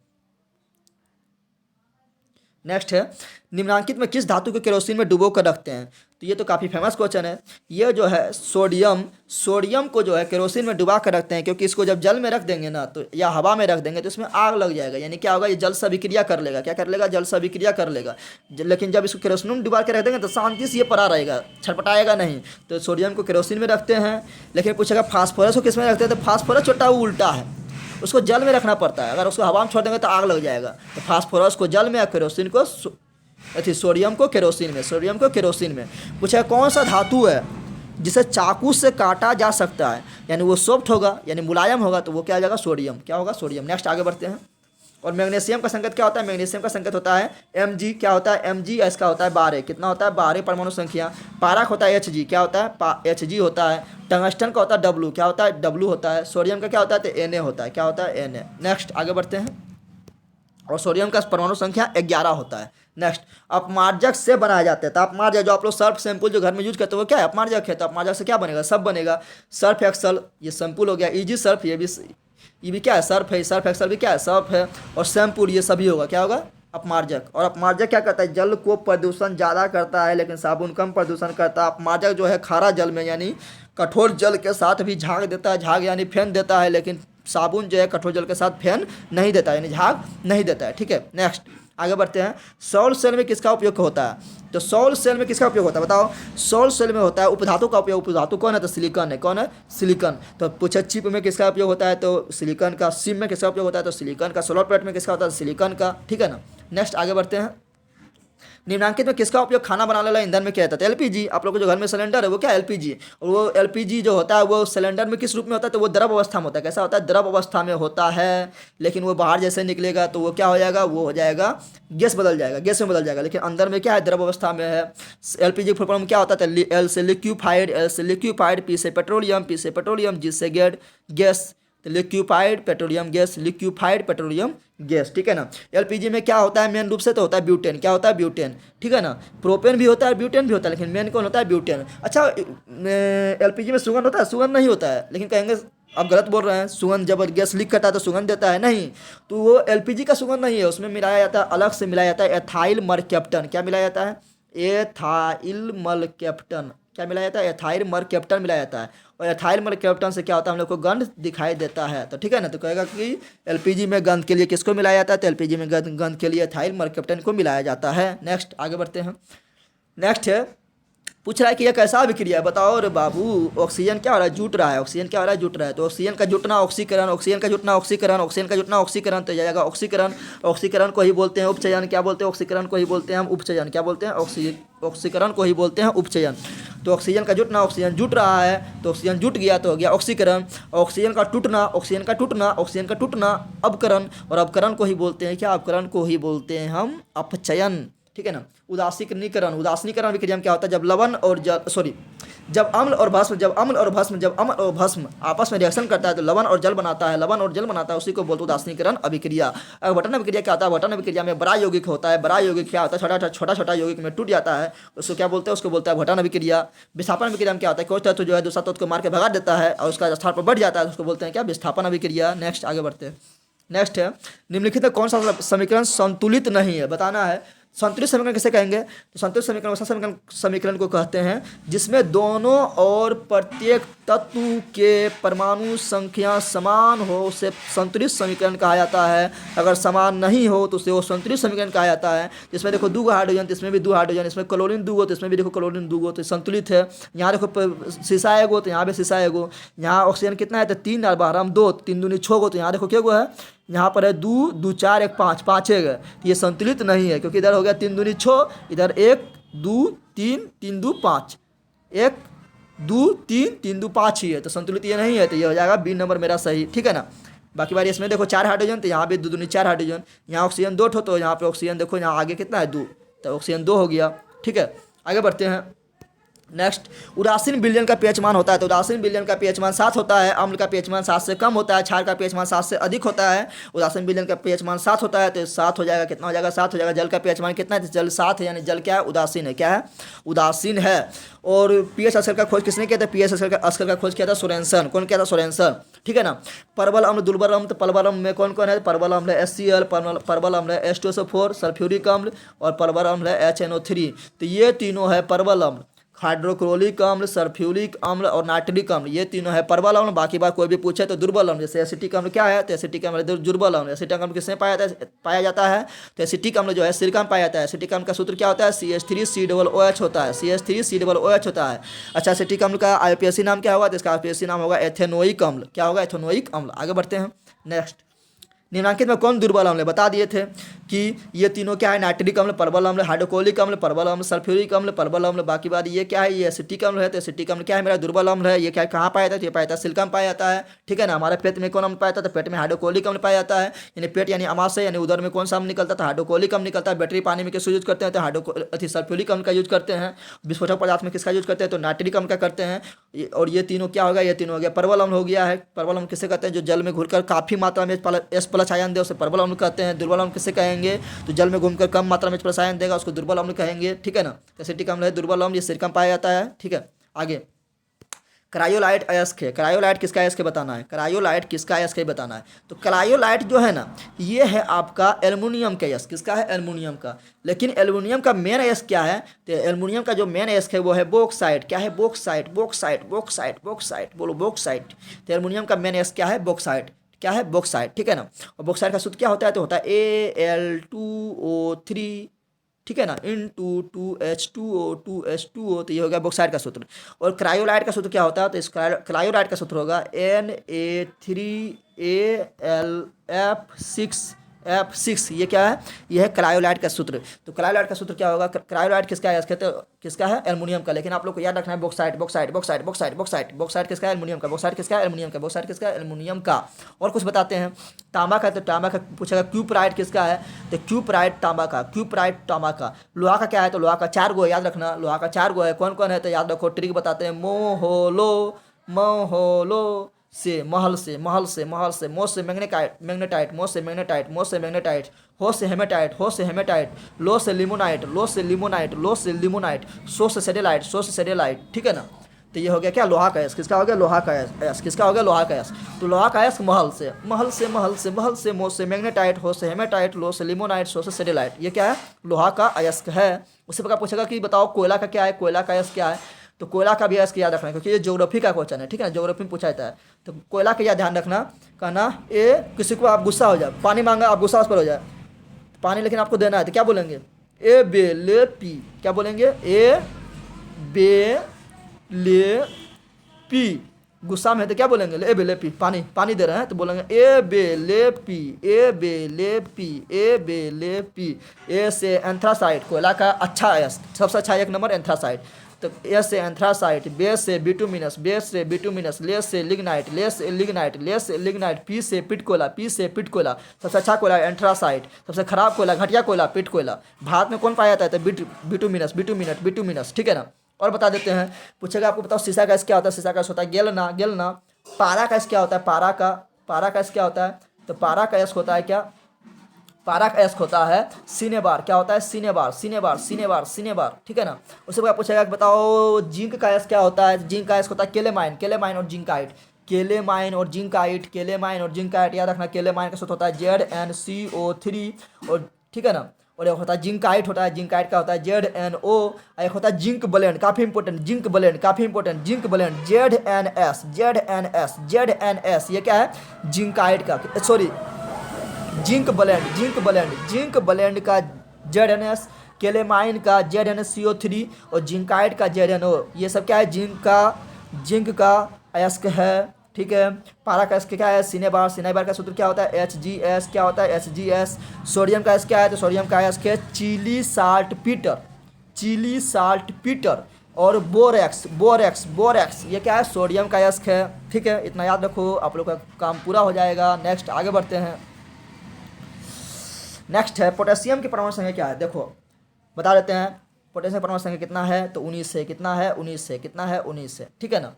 नेक्स्ट है, निम्नांकित में किस धातु को केरोसिन में डुबो कर रखते हैं। तो ये तो काफ़ी फेमस क्वेश्चन है। ये जो है सोडियम, सोडियम को जो है केरोसिन में डुबा कर रखते हैं, क्योंकि इसको जब जल में रख देंगे ना, तो या हवा में रख देंगे तो इसमें आग लग जाएगा। यानी क्या होगा, ये जल से अभिक्रिया कर लेगा। क्या कर लेगा, जल से अभिक्रिया कर लेगा। लेकिन जब इसको केरोसिन में डुबा के रख देंगे तो शांति से ये पड़ा रहेगा, छटपटाएगा नहीं। तो सोडियम को केरोसिन में रखते हैं। लेकिन पूछेगा फास्फोरस को किस में रखते हैं, तो फास्फोरस छोटा वो उल्टा है, उसको जल में रखना पड़ता है। अगर उसको हवा में छोड़ देंगे तो आग लग जाएगा। तो फास्फोरस को जल में, या केरोसिन को सोडियम को केरोसिन में, सोडियम को केरोसिन में। पूछा कौन सा धातु है जिसे चाकू से काटा जा सकता है, यानी वो सॉफ्ट होगा, यानी मुलायम होगा, तो वो क्या आ जाएगा, सोडियम। क्या होगा, सोडियम। नेक्स्ट आगे बढ़ते हैं। और मैग्नीशियम का संकेत क्या होता है, मैग्नीशियम का संकेत होता है Mg। क्या होता है, Mg, इसका होता है 12। कितना होता है, 12 परमाणु संख्या। पारक होता है Hg। क्या होता है, Hg होता है। टंगस्टन का होता है W। क्या होता है, W होता है। सोडियम का क्या होता है, तो Na होता है। क्या होता है, Na। नेक्स्ट आगे बढ़ते हैं। और सोडियम का परमाणु संख्या 11 होता है। नेक्स्ट, अपमार्जक से बनाया जाता है। तो अपमार्जक जो आप लोग सर्फ शैम्पूल जो घर में यूज करते हो वो क्या है, अपमार्जक है। तो अपमार्जक से क्या बनेगा, सब बनेगा। सर्फ एक्सल, ये शैम्पूल हो गया। इजी सर्फ, ये भी क्या है, सर्फ है। सर्फ एक्सल भी क्या है, सर्फ है। और शैम्पूल, ये सभी होगा, क्या होगा, अपमार्जक। और अपमार्जक क्या करता है, जल को प्रदूषण ज़्यादा करता है, लेकिन साबुन कम प्रदूषण करता है। अपमार्जक जो है खारा जल में, यानी कठोर जल के साथ भी झाग देता है, झाग यानी फेन देता है, लेकिन साबुन जो है कठोर जल के साथ फेन नहीं देता है, यानी झाग नहीं देता है, ठीक है। नेक्स्ट आगे बढ़ते हैं। सॉल सेल में किसका उपयोग होता है, तो सॉल सेल में किसका उपयोग होता है, बताओ। सॉल सेल में होता है उपधातु का उपयोग। उपधातु कौन है, तो सिलिकॉन है। कौन है, सिलिकॉन। तो पूछा चिप में किसका उपयोग होता है, तो सिलिकॉन का। सिम में किसका उपयोग होता है, तो सिलिकॉन का। सोलर प्लेट में किसका होता है, सिलिकॉन का, ठीक है ना। नेक्स्ट आगे बढ़ते हैं। निम्नांकित में किसका उपयोग खाना बनाने वाला ईंधन में किया जाता है, एलपीजी। आप लोगों को जो घर में सिलेंडर है वो क्या, एलपीजी। और वो एलपीजी जो होता है वो सिलेंडर में किस रूप में होता है, तो वो द्रव अवस्था में होता है। कैसा होता है, द्रव अवस्था में होता है। लेकिन वो बाहर जैसे निकलेगा तो वो क्या हो जाएगा, वो हो जाएगा गैस, बदल जाएगा, गैस में बदल जाएगा। लेकिन अंदर में क्या है, द्रव अवस्था में है। एलपीजी फुल फॉर्म क्या होता है, एल से लिक्विफाइड, एल से लिक्विफाइड, पी से पेट्रोलियम, पी से पेट्रोलियम, जी से गैस। तो liquefied petroleum gas, liquefied petroleum gas, ठीक है ना। एलपीजी में क्या होता है, मेन रूप से तो होता है ब्यूटेन। क्या होता है, ब्यूटेन, ठीक है ना। प्रोपेन भी होता है, ब्यूटेन भी होता है, लेकिन मेन कौन होता है, ब्यूटेन। अच्छा, एलपीजी में सुगंध होता है, सुगंध नहीं होता है। लेकिन कहेंगे आप गलत बोल रहे हैं, सुगंध जब गैस लीक करता है तो सुगंध देता है, नहीं। तो वो एलपीजी का सुगंध नहीं है, उसमें मिलाया जाता है, अलग से मिलाया जाता है एथाइल मरकैप्टन। क्या मिलाया जाता है, एथाइल मरकैप्टन। क्या मिलाया जाता है, एथाइल मरकैप्टन मिलाया जाता है। और एथाइल मरकैप्टन से क्या होता है, हम लोग को गंध दिखाई देता है। तो ठीक है ना। तो कहेगा कि एलपीजी में गंध के लिए किसको मिलाया जाता है, तो एलपीजी में गंध के लिए एथाइल मरकैप्टन को मिलाया जाता है। नेक्स्ट आगे बढ़ते हैं। नेक्स्ट है, पूछ रहा है कि यह कैसा अभिक्रिया है, बताओ रे बाबू। ऑक्सीजन क्या हो रहा है, जुट रहा है। ऑक्सीजन क्या हो रहा है, जुट रहा है। तो ऑक्सीजन का जुटना ऑक्सीकरण, ऑक्सीजन का जुटना ऑक्सीकरण, ऑक्सीजन का जुटना ऑक्सीकरण, तो जाएगा ऑक्सीकरण। ऑक्सीकरण को ही बोलते हैं उपचयन। क्या बोलते हैं, ऑक्सीकरण को ही बोलते हैं हम उपचयन। क्या बोलते हैं, ऑक्सीकरण को ही बोलते हैं उपचयन। तो ऑक्सीजन का जुटना, ऑक्सीजन जुट रहा है तो ऑक्सीजन जुट गया तो हो गया ऑक्सीकरण। ऑक्सीजन का टूटना, ऑक्सीजन का टूटना, ऑक्सीजन का टूटना अपकरण। और अपकरण को ही बोलते हैं क्या, अपकरण को ही बोलते हैं हम अपचयन, ठीक है ना। उदासीकरण, उदासीकरण विक्रिया में क्या होता है, जब लवण और जब अम्ल और भस्म आपस में रिएक्शन करता है तो लवण और जल बनाता है, लवण और जल बनाता है, उसी को बोलते हैं उदासीकरण अभिक्रिया। अवघटन अभिक्रिया क्या होता है, अवघटन अभिक्रिया में बड़ा यौगिक होता है, बड़ा यौगिक क्या होता है, छोटा यौगिक में टूट जाता है, उसको क्या बोलते हैं, उसको बोलते हैं अवघटन अभिक्रिया। विस्थापन अभिक्रिया में क्या होता है, कोई तत्व जो है दूसरा तत्व को मार के भगा देता है और उसका स्थान पर बढ़ जाता है, उसको बोलते हैं क्या, विस्थापन अभिक्रिया। नेक्स्ट आगे बढ़ते हैं। नेक्स्ट है, निम्नलिखित में कौन सा समीकरण संतुलित नहीं है, बताना है। संतुलित समीकरण किसे कहेंगे? तो संतुलित समीकरण वैसा समीकरण को कहते हैं जिसमें दोनों और प्रत्येक तत्व के परमाणु संख्या समान हो उसे संतुलित समीकरण कहा जाता है। अगर समान नहीं हो तो उसे वो संतुलित समीकरण कहा जाता है। जिसमें देखो दो हाइड्रोजन, तो इसमें भी दो हाइड्रोजन, इसमें क्लोरीन दो गो, तो इसमें भी देखो क्लोरीन दो गो, तो संतुलित है। यहाँ देखो शीशा एगो, तो यहाँ भी शीशा एगो। यहाँ ऑक्सीजन कितना है? तो 3 और 12 2, 3 दूनी 6 गो, तो यहाँ देखो क्या गो है? यहाँ पर है 2 2 4 1 5 5 है। तो ये संतुलित नहीं है क्योंकि इधर हो गया 3 दूनी 6, इधर 1 2 3 3 2 5, 1 2 3 3 2 5 ही है, तो संतुलित ये नहीं है। तो ये हो जाएगा बी नंबर मेरा सही, ठीक है ना। बाकी बारी इसमें देखो 4 हाइड्रोजन, तो यहाँ भी 2 दूनी 4 हाइड्रोजन। यहाँ ऑक्सीजन 2 ठो, तो यहाँ पे ऑक्सीजन देखो यहाँ आगे कितना है 2, तो ऑक्सीजन 2 हो गया, ठीक है। आगे बढ़ते हैं। नेक्स्ट, उदासीन विलयन का पीएच मान होता है। तो उदासीन विलयन का पीएच मान 7 होता है, अम्ल का पीएच मान 7 से कम होता है, क्षार का पीएच मान 7 से अधिक होता है। उदासीन विलयन का पीएच मान 7 होता है, तो 7 हो जाएगा, कितना हो जाएगा? 7 हो जाएगा। जल का पीएच मान कितना है? तो जल 7 है, यानी जल क्या है? उदासीन है। क्या है? उदासीन है। और पीएच स्केल का खोज किसने किया था? पीएच स्केल का खोज किया था सोरेनसन। कौन किया था? सोरेनसन, ठीक है ना। परबल अम्ल, दुर्बल अम्ल, तो परबल अम्ल में कौन कौन है? परबल अम्ल है HCl, परबल अम्ल है H2SO4, सल्फ्यूरिक अम्ल, और परबल अम्ल है HNO3। तो ये तीनों है परबल अम्ल। हाइड्रोक्लोरिक अम्ल, सल्फ्यूरिक अम्ल और नाइट्रिक अम्ल, ये तीनों है परबल अम्ल। बाकी बात कोई भी पूछे तो दुर्बल अम्ल, जैसे एसिटिक अम्ल क्या है? तो एसिटिक अम्ल दुर्बल अम्ल। एसिटिक अम्ल किसमें पाया जाता है? तो एसिटिक अम्ल जो है सिरका में पाया जाता है। एसिटिक अम्ल का सूत्र क्या होता है? CH3COOH होता है। CH3COOH होता है। अच्छा, एसिटिक अम्ल का IUPAC नाम क्या होगा? तो इसका IUPAC नाम होगा एथेनोइक अम्ल। क्या होगा? एथेनोइक अम्ल। आगे बढ़ते हैं। नेक्स्ट, निम्नांकित में कौन दुर्बल अम्ल है? बता दिए थे कि ये तीनों क्या है? नाइट्रिक अम्ल, परबल अम्ल, हाइड्रोक्लोरिक अम्ल, परबल अम्ल, सल्फ्यूरिक अम्ल, परबल अम्ल। बाकी बात ये क्या है? ये एसिटिक अम्ल है। तो एसिटिक अम्ल क्या है? मेरा दुर्बल अम्ल है। ये क्या कहाँ पाया जाता है? तो ये पाया जाता है सिलिका में पाया जाता है, ठीक है ना। हमारे पेट में कौन अम्ल पाया जाता है? तो पेट में हाइड्रोक्लोरिक अम्ल पाया जाता है। यानी पेट यानी अमाशय यानी उदर में कौन सा अम्ल निकलता था? हाइड्रोक्लोरिक अम्ल निकलता है। बैटरी पानी में किस यूज करते हैं? तो सल्फ्यूरिक अम्ल का यूज करते हैं। विस्फोटक पदार्थ में किसका यूज करते हैं? तो नाइट्रिक अम्ल का करते हैं। और ये तीनों क्या होगा? ये तीनों हो गया परबल अम्ल हो गया है। परबल अम्ल किसे कहते हैं? जो जल में घुलकर काफी मात्रा में H+ आयन दे उसे परबल अम्ल कहते हैं। दुर्बल अम्ल किसे कहेंगे? तो जल में घूमकर कम मात्रा में H+ आयन देगा उसको दुर्बल अम्ल कहेंगे, ठीक है ना। एसिटिक अम्ल है दुर्बल अम्ल, ये सिरका में पाया जाता है, ठीक है। आगे, क्रायोलाइट अयस्क है। क्रायोलाइट किसका अयस्क है बताना है। क्रायोलाइट किसका अयस्क है बताना है। तो क्रायोलाइट जो है ना, ये है आपका एल्युमिनियम का अयस्क। किसका है? एल्युमिनियम का। लेकिन एल्युमिनियम का मेन अयस्क क्या है? तो एल्युमिनियम का जो मेन अयस्क है वो है बॉक्साइट। क्या है? बॉक्साइट, बॉक्साइट, बॉक्साइट, बॉक्साइट, बोलो बॉक्साइट। तो एल्युमिनियम का मेन अयस्क क्या है? बॉक्साइट। क्या है? बॉक्साइट, ठीक है ना। और बॉक्साइट का सूत्र क्या होता है? तो होता है Al2O3, ठीक है ना, N2H2O2H2O। तो ये हो गया बॉक्साइट का सूत्र। और क्रायोलाइट का सूत्र क्या होता है? तो इस क्रायोलाइट का सूत्र होगा Na3AlF6F6। ये क्या है? ये है क्रायोलाइट का सूत्र। तो क्रायोलाइट का सूत्र क्या होगा? क्रायोलाइट किसका है? कहते किसका है? एल्युमिनियम का। लेकिन आप लोग को याद रखना है bauxite, bauxite, bauxite, bauxite, bauxite. Bauxite किसका है? एल्युमिनियम का। बॉक्साइट किसका है? एल्युमिनियम का। बॉक्साइट किसका है? एल्युमिनियम का। और कुछ बताते हैं। तांबा का, तो तांबा का पूछेगा क्यूपराइट किसका है? तो क्यूपराइट तांबा का, क्यूपराइट तांबा का। लोहा का क्या है? तो लोहा का 4 गो है, याद रखना। लोहा का 4 गो है। कौन कौन है? तो याद रखो, ट्रिक बताते हैं। मोहोलो, मोहोलो से, महल से, महल से, महल से, मो से मैग्नेटाइट, मैग्नेटाइट, मो से मैग्नेटाइट, मो से मैग्नेटाइट, हो से हेमेटाइट, हो से हेमेटाइट, लो से लिमोनाइट, लो से लिमोनाइट, लो से लिमोनाइट, सो से सेडेलाइट, सो से सेडेलाइट, ठीक है ना। तो ये हो गया क्या? लोहा का अयस्क। किसका हो गया? लोहा का अयस्क। किसका हो गया? लोहा का अयस्क। तो लोहा का अयस्क महल से, महल से, महल से, महल से, मो से मैग्नेटाइट, हो से हेमेटाइट, लो से लिमोनाइट, सो से सेडेलाइट। ये क्या है? लोहा का अयस्क है। उसी प्रकार पूछेगा कि बताओ कोयला का क्या है? कोयला का अयस्क क्या है? तो कोयला का भी अयस्क याद रखना है क्योंकि ये ज्योग्राफी का क्वेश्चन है, ठीक है। ज्योग्राफी में पूछा जाता है। तो कोयला का याद ध्यान रखना। कहना किसी को आप गुस्सा हो जाए, पानी मांगा, आप गुस्सा उस पर हो जाए, पानी लेकिन आपको देना है, तो क्या बोलेंगे? ए बे ले पी। क्या बोलेंगे? ए बे ले पी। गुस्सा में है तो क्या बोलेंगे? ए बे ले पी, पानी, पानी दे रहे हैं तो बोलेंगे ए बे ले पी, ए बे ले पी, ए बे ले पी। ए से एंथ्रासाइट, कोयला का अच्छा अयस्क, सबसे अच्छा 1 नंबर एंथ्रासाइट। तो ए से एंथ्रासाइट, बे से बिटुमिनस, बे से बिटुमिनस, ले से लिग्नाइट, ले से लिग्नाइट, ले से लिग्नाइट, पी से पिट कोयला, पी से पिट कोयला। सबसे अच्छा कोयला एंथ्रासाइट, सबसे खराब कोयला, घटिया कोयला पिट कोयला। भारत में कौन पाया जाता है? तो बिटुमिनस, बिटुमिनट, बिटुमिनस, ठीक है ना। और बता देते हैं। पूछेगा आपको बताओ शीशा गैस क्या होता है? शीशा गैस होता है गेलना, गेलना। पारा गैस क्या होता है? पारा का, पारा गैस क्या होता है? तो पारा गैस होता है क्या? पारा का अयस्क होता है सिनेबार। क्या होता है? सिनेबार, सिनेबार, सिनेबार, सिनेबार, ठीक है ना। उसके बाद पूछेगा कि बताओ जिंक का अयस्क क्या होता है? जिंक का अयस्क होता है केलेमाइन, केलेमाइन और जिंकाइट, केलेमाइन और जिंकाइट, केलेमाइन और जिंकाइट। याद रखना केलेमाइन का सूत्र होता है ZnCO3 और, ठीक है ना। और एक होता है जिंकाइट होता है, जिंकाइट का होता है ZNO। एक होता है जिंक ब्लेंड, काफ़ी इंपॉर्टेंट, जिंक ब्लेंड काफ़ी इंपॉर्टेंट, जिंक ब्लेंड ZNS। ये क्या है, जिंकाइट का, सॉरी जिंक ब्लेंड का ZNS, केलेमाइन का ZnCO3 और जिंकाइट का ZNO। ये सब क्या है, जिंक का अयस्क है, ठीक है। पारा का अयस्क क्या है, सिनेबार का सूत्र क्या होता है, HGS, क्या होता है HGS। सोडियम का अयस्क क्या है, तो सोडियम का अयस्क है चिली साल्ट पीटर। और बोरेक्स ये क्या है, सोडियम का अयस्क है, ठीक है। इतना याद रखो, आप लोग का काम पूरा हो जाएगा। नेक्स्ट आगे बढ़ते हैं। नेक्स्ट है पोटेशियम की परमाणु संख्या क्या है, देखो बता देते हैं। पोटेशियम परमाणु संख्या कितना है, तो 19 है, कितना है 19 है, कितना है 19 है, ठीक है ना।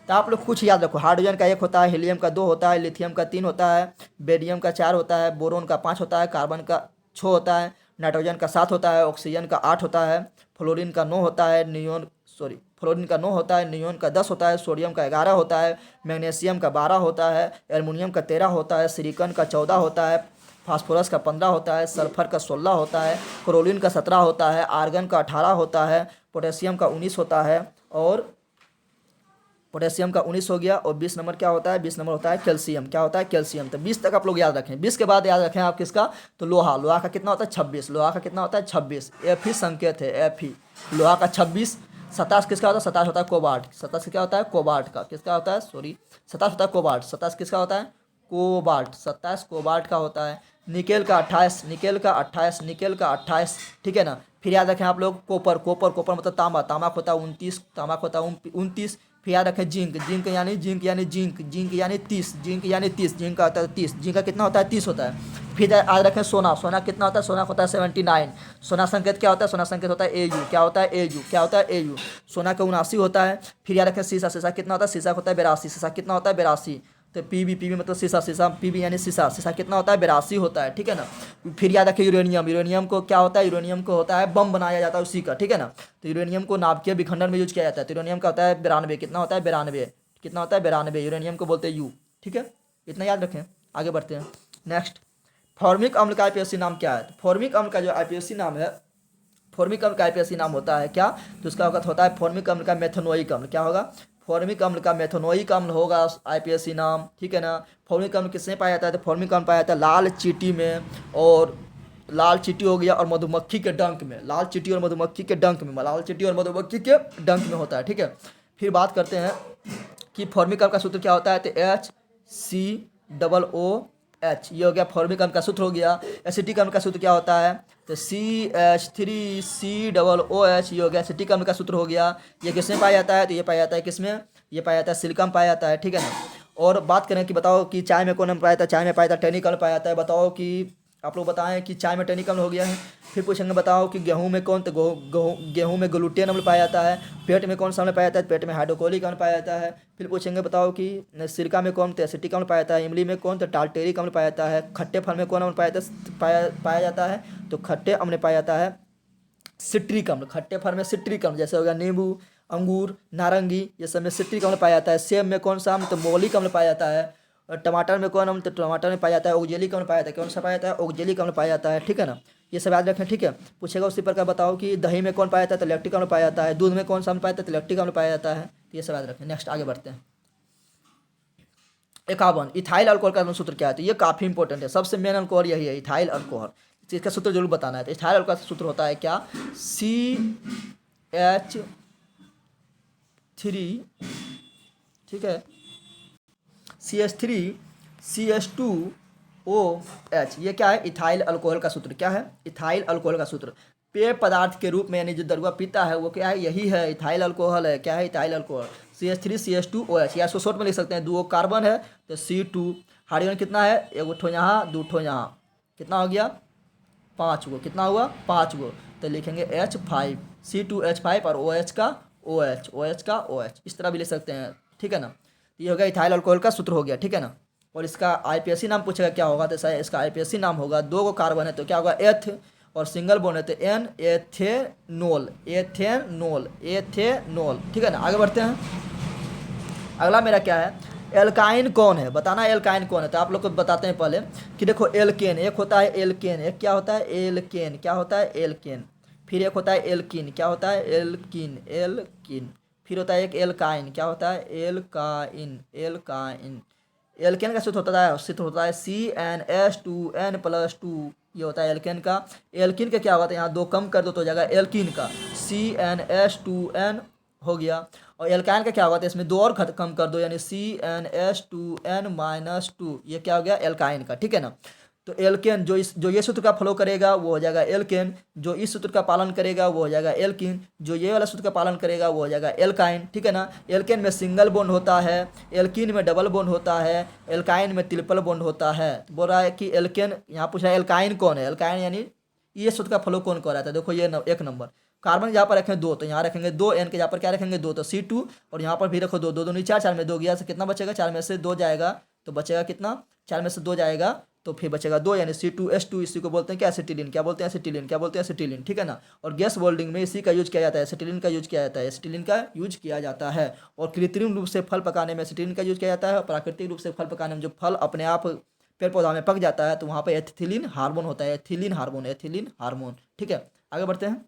तो आप लोग कुछ याद रखो, हाइड्रोजन का 1 होता है, हीलियम का 2 होता है, लिथियम का 3 होता है, बेरियम का 4 होता है, बोरोन का 5 होता है, कार्बन का 6 होता है, नाइट्रोजन का 7 होता है, ऑक्सीजन का 8 होता है, फ्लोरीन का 9 होता है, नियोन का 10 होता है, सोडियम का 11 होता है, मैग्नीशियम का 12 होता है, एल्युमिनियम का 13 होता है, सिलिकॉन का 14 होता है, फास्फोरस का 15 होता है, सल्फर का 16 होता है, क्लोरीन का 17 होता है, आर्गन का 18 होता है, पोटेशियम का 19 होता है, और पोटेशियम का 19 हो गया। और 20 नंबर क्या होता है, 20 नंबर होता है कैल्शियम, क्या होता है कैल्शियम। तो 20 तक आप लोग याद रखें। 20 के बाद याद रखें आप किसका, तो लोहा का कितना होता है 26, लोहा का कितना होता है 26, Fe संकेत है, Fe लोहा का 26। 27 किसका होता है, 27 होता है कोबाल्ट, 27 क्या होता है कोबाल्ट का, किसका होता है, सॉरी 27 होता है कोबाल्ट, 27 किसका होता है कोबाल्ट, 27 कोबाल्ट का होता है। निकेल का 28, ठीक है ना। फिर याद रखें आप लोग कोपर मतलब तांबा होता है 29, फिर याद रखें जिंक यानी 30, जिंक का होता है 30, जिंक का कितना होता है 30 होता है। फिर याद रखें सोना कितना होता है, सोना होता है 79, सोना संकेत क्या होता है, सोना संकेत होता है AU, क्या होता है AU, सोना का 79 होता है। फिर याद रखें शीशा कितना होता है, शीशा होता है 82, शीशा कितना होता है 82। तो पीबी मतलब शीशा पीबी यानी शीशा कितना होता है 82 होता है, ठीक है ना। फिर याद रखें यूरेनियम को क्या होता है, यूरेनियम को होता है बम बनाया जाता है उसी का, ठीक है ना। तो यूरेनियम को नाभिकीय विखंडन में यूज किया जाता है। तो यूरेनियम का होता है 92, कितना होता है 92, यूरेनियम को बोलते हैं यू, ठीक है। इतना याद रखें, आगे बढ़ते हैं। नेक्स्ट, फॉर्मिक अम्ल का IPSC नाम क्या है। फॉर्मिक अम्ल का जो IPSC नाम है, फॉर्मिक अम्ल का IPSC नाम होता है क्या, तो उसका होता है फॉर्मिक अम्ल का मेथनोइक अम्ल, क्या होगा, फॉर्मिक अम्ल का मेथनोइक अम्ल होगा IPSC नाम, ठीक है ना। फॉर्मिक अम्ल किसमें पाया जाता है, तो फॉर्मिक अम्ल पाया जाता है लाल चींटी में, और लाल चींटी हो गया, और मधुमक्खी के डंक में, लाल चींटी और मधुमक्खी के डंक में होता है, ठीक है। फिर बात करते हैं कि फॉर्मिक अम्ल का सूत्र क्या होता है, तो HCOOH, ये हो गया फॉर्मिक अम्ल का सूत्र हो गया। एसिटिक अम्ल का सूत्र क्या होता है, तो CH3COOH, ये हो गया एसिटिक अम्ल का सूत्र हो गया। ये किसमें पाया जाता है, तो ये पाया जाता है किसमें, ये पाया जाता है सिलिका में पाया जाता है, ठीक है ना। और बात करें कि बताओ कि चाय में कौन अम्ल पाया जाता है, चाय में पाया जाता है टैनिक अम्ल पाया जाता है। बताओ कि आप लोग बताएं कि चाय में टैनिक अम्ल हो गया है। फिर पूछेंगे बताओ कि गेहूं में कौन, तो गेहूं में ग्लूटेन अम्ल पाया जाता है। पेट में कौन सा अम्ल पाया जाता है, पेट में हाइड्रोक्लोरिक अम्ल पाया जाता है। फिर पूछेंगे बताओ कि सिरका में कौन, तो एसिटिक अम्ल पाया जाता है। इमली में कौन, तो टार्टेरिक अम्ल पाया जाता है। खट्टे फल में कौन अम्ल पाया जाता है, तो खट्टे अम्ल में पाया जाता है सिट्रिक अम्ल। खट्टे फल में सिट्रिक अम्ल, जैसे हो गया नींबू, अंगूर, नारंगी, ये सब में सिट्रिक अम्ल पाया जाता है। सेब में कौन सा अम्ल, तो मौलिक अम्ल पाया जाता है। और टमाटर में कौन अम्ल, तो टमाटर में पाया जाता है ऑक्जेलिक अम्ल पाया जाता है। कौन सा पाया जाता है, ऑक्जेलिक अम्ल पाया जाता है, ठीक है ना। ये सब याद रखें, ठीक है। पूछेगा उसी प्रकार बताओ कि दही में कौन पाया जाता है, तो लैक्टिक अम्ल पाया जाता है। दूध में कौन सा अम्ल पाया जाता है, तो लैक्टिक अम्ल पाया जाता है। तो ये सब याद रखें। नेक्स्ट आगे बढ़ते हैं। 51, इथाइल अल्कोहल का सूत्र क्या है, तो ये काफ़ी इंपॉर्टेंट है, सबसे मेन अल्कोहल यही है, इथाइल अल्कोहल। इसका सूत्र जरूर बताना है। तो इथाइल अल्कोहल का सूत्र होता है क्या, CH3, ठीक है, CH3CH2OH, ये क्या है, इथाइल अल्कोहल का सूत्र। क्या है, इथाइल अल्कोहल का सूत्र। पेय पदार्थ के रूप में यानी जो दरुआ पीता है वो क्या है, यही है, इथाइल अल्कोहल है। क्या है, इथाइल अल्कोहल। CH3CH2OH, या शॉर्ट में लिख सकते हैं, 2 कार्बन है तो C2, हाइड्रोजन कितना है, 1 ठो यहाँ 2 ठो यहाँ, कितना हो गया 5 गो, कितना हुआ 5 गो, तो लिखेंगे H5, C2H5 और OH का OH, इस तरह भी लिख सकते हैं, ठीक है ना। ये हो गया इथाइल अल्कोहल का सूत्र हो गया, ठीक है ना। और इसका IPSC नाम पूछेगा क्या होगा, तो इसका IPSC नाम होगा, 2 गो कार्बन है तो क्या होगा एथ, और सिंगल बॉन्ड है तो N, एथेनॉल, ठीक है ना। आगे बढ़ते हैं। अगला मेरा क्या है, एल्काइन कौन है, बताना एल्काइन कौन है। तो आप लोग को बताते हैं पहले कि देखो एल्केन, एक होता है एल्केन, एक क्या होता है एल्केन, क्या होता है एल्केन। फिर एक होता है एल्किन, क्या होता है एल्किन, एल्किन। फिर होता है एक एल्काइन, क्या होता है एल्काइन, एल्काइन। एल्केन का सूत्र होता है CnH2n+2, ये होता है एल्केन का। एल्किन का क्या होता है, यहाँ दो कम कर दो तो हो जाएगा एल्किन का, CnH2n हो गया। और एल्काइन का क्या होगा, तो इसमें दो और कम कर दो यानी CnH2n-2, ये क्या हो गया एल्काइन का, ठीक है ना। तो एल्केन जो ये सूत्र का फॉलो करेगा वो हो जाएगा एल्केन, जो इस सूत्र का पालन करेगा वो हो जाएगा एल्किन, जो ये वाला सूत्र का पालन करेगा वो हो जाएगा एल्काइन, ठीक है ना। एल्केन में सिंगल बॉन्ड होता है, एल्किन में डबल बॉन्ड होता है, एल्काइन में ट्रिपल बॉन्ड होता है। बोल रहा है कि एल्केन, यहाँ पूछ रहा है एल्काइन कौन है, एल्काइन यानी ये सूत्र का फॉलो कौन कर रहा था। देखो ये एक नंबर कार्बन जहाँ पर रखेंगे दो, तो यहाँ रखेंगे दो, एन के यहाँ पर क्या रखेंगे दो, तो C2, और यहाँ पर भी रखो दो, दो दूनी चार, चार में दो गया, से कितना बचेगा, चार में से दो जाएगा तो बचेगा कितना, चार में से दो जाएगा तो फिर बचेगा दो, यानी C2H2, इसी को बोलते हैं क्या एसिटिलीन, क्या बोलते हैं एसिटिलीन, क्या बोलते हैं एसिटिलीन, ठीक है ना। और गैस वेल्डिंग में इसी का यूज किया जाता है, एसिटिलीन का यूज किया जाता है, एसिटिलीन का यूज किया जाता है। और कृत्रिम रूप से फल पकाने में एसिटिलीन का यूज किया जाता है, और प्राकृतिक रूप से फल पकाने में जो फल अपने आप पेड़ पौधा में पक जाता है तो वहाँ पर एथिलीन हार्मोन होता है, एथिलीन हार्मोन, एथिलीन हार्मोन, ठीक है। आगे बढ़ते हैं।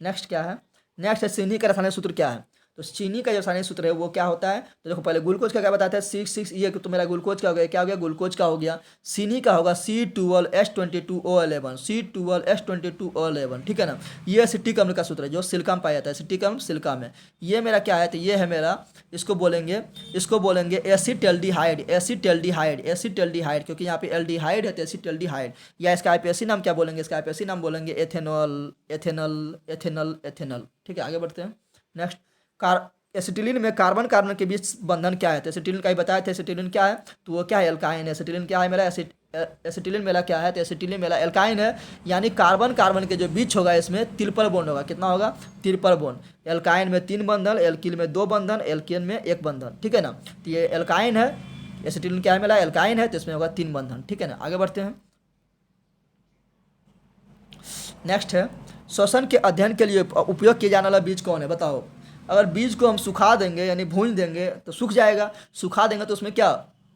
नेक्स्ट क्या है, नेक्स्ट है चीनी का रासायनिक सूत्र क्या है। तो चीनी का जो रासायनिक सूत्र है वो क्या होता है, तो देखो पहले ग्लूकोज का क्या बताते हैं 6, ये तो मेरा ग्लूकोज का हो गया, क्या हो गया ग्लूकोज का हो गया। चीनी का होगा C12H22O11, C12H22O11, ठीक है ना। ये एसिटिक अम्ल का सूत्र है जो सिलिका में पाया जाता है, एसिटिक अम्ल सिलिका में। ये मेरा क्या है, तो ये है मेरा, इसको बोलेंगे एसिटल्डिहाइड, एसिटल्डिहाइड, एसिटल्डिहाइड, क्योंकि यहाँ पे एल्डिहाइड है तो एसिटल्डिहाइड। या इसका आईपीएसी नाम क्या बोलेंगे, इसका आईपीएसी नाम बोलेंगे एथेनॉल, एथेनॉल, एथेनॉल, एथेनॉल, ठीक है। आगे बढ़ते हैं। नेक्स्ट एसिटिलीन में कार्बन कार्बन के बीच बंधन क्या है, तो एसिटिलीन का ही बताया था, एसिटिलीन क्या है तो वो क्या है एल्काइन है। एसिटिलीन क्या है मेरा, एसिटिलीन मेरा क्या है, तो एसिटिलीन मेरा एल्काइन है, यानी कार्बन कार्बन के जो बीच होगा इसमें ट्रिपल बॉन्ड होगा, कितना होगा ट्रिपल बॉन्ड। एल्काइन में 3 बंधन, एल्किल में 2 बंधन, एल्केन में 1 बंधन, ठीक है ना। तो ये एल्काइन है, एसिटिलीन क्या है मेरा एल्काइन है, तो इसमें होगा 3 बंधन, ठीक है ना। आगे बढ़ते हैं। नेक्स्ट है श्वसन के अध्ययन के लिए उपयोग किए जाने वाला बीज कौन है, बताओ। अगर बीज को हम सुखा देंगे यानी भून देंगे तो सूख जाएगा, सुखा देंगे तो उसमें क्या,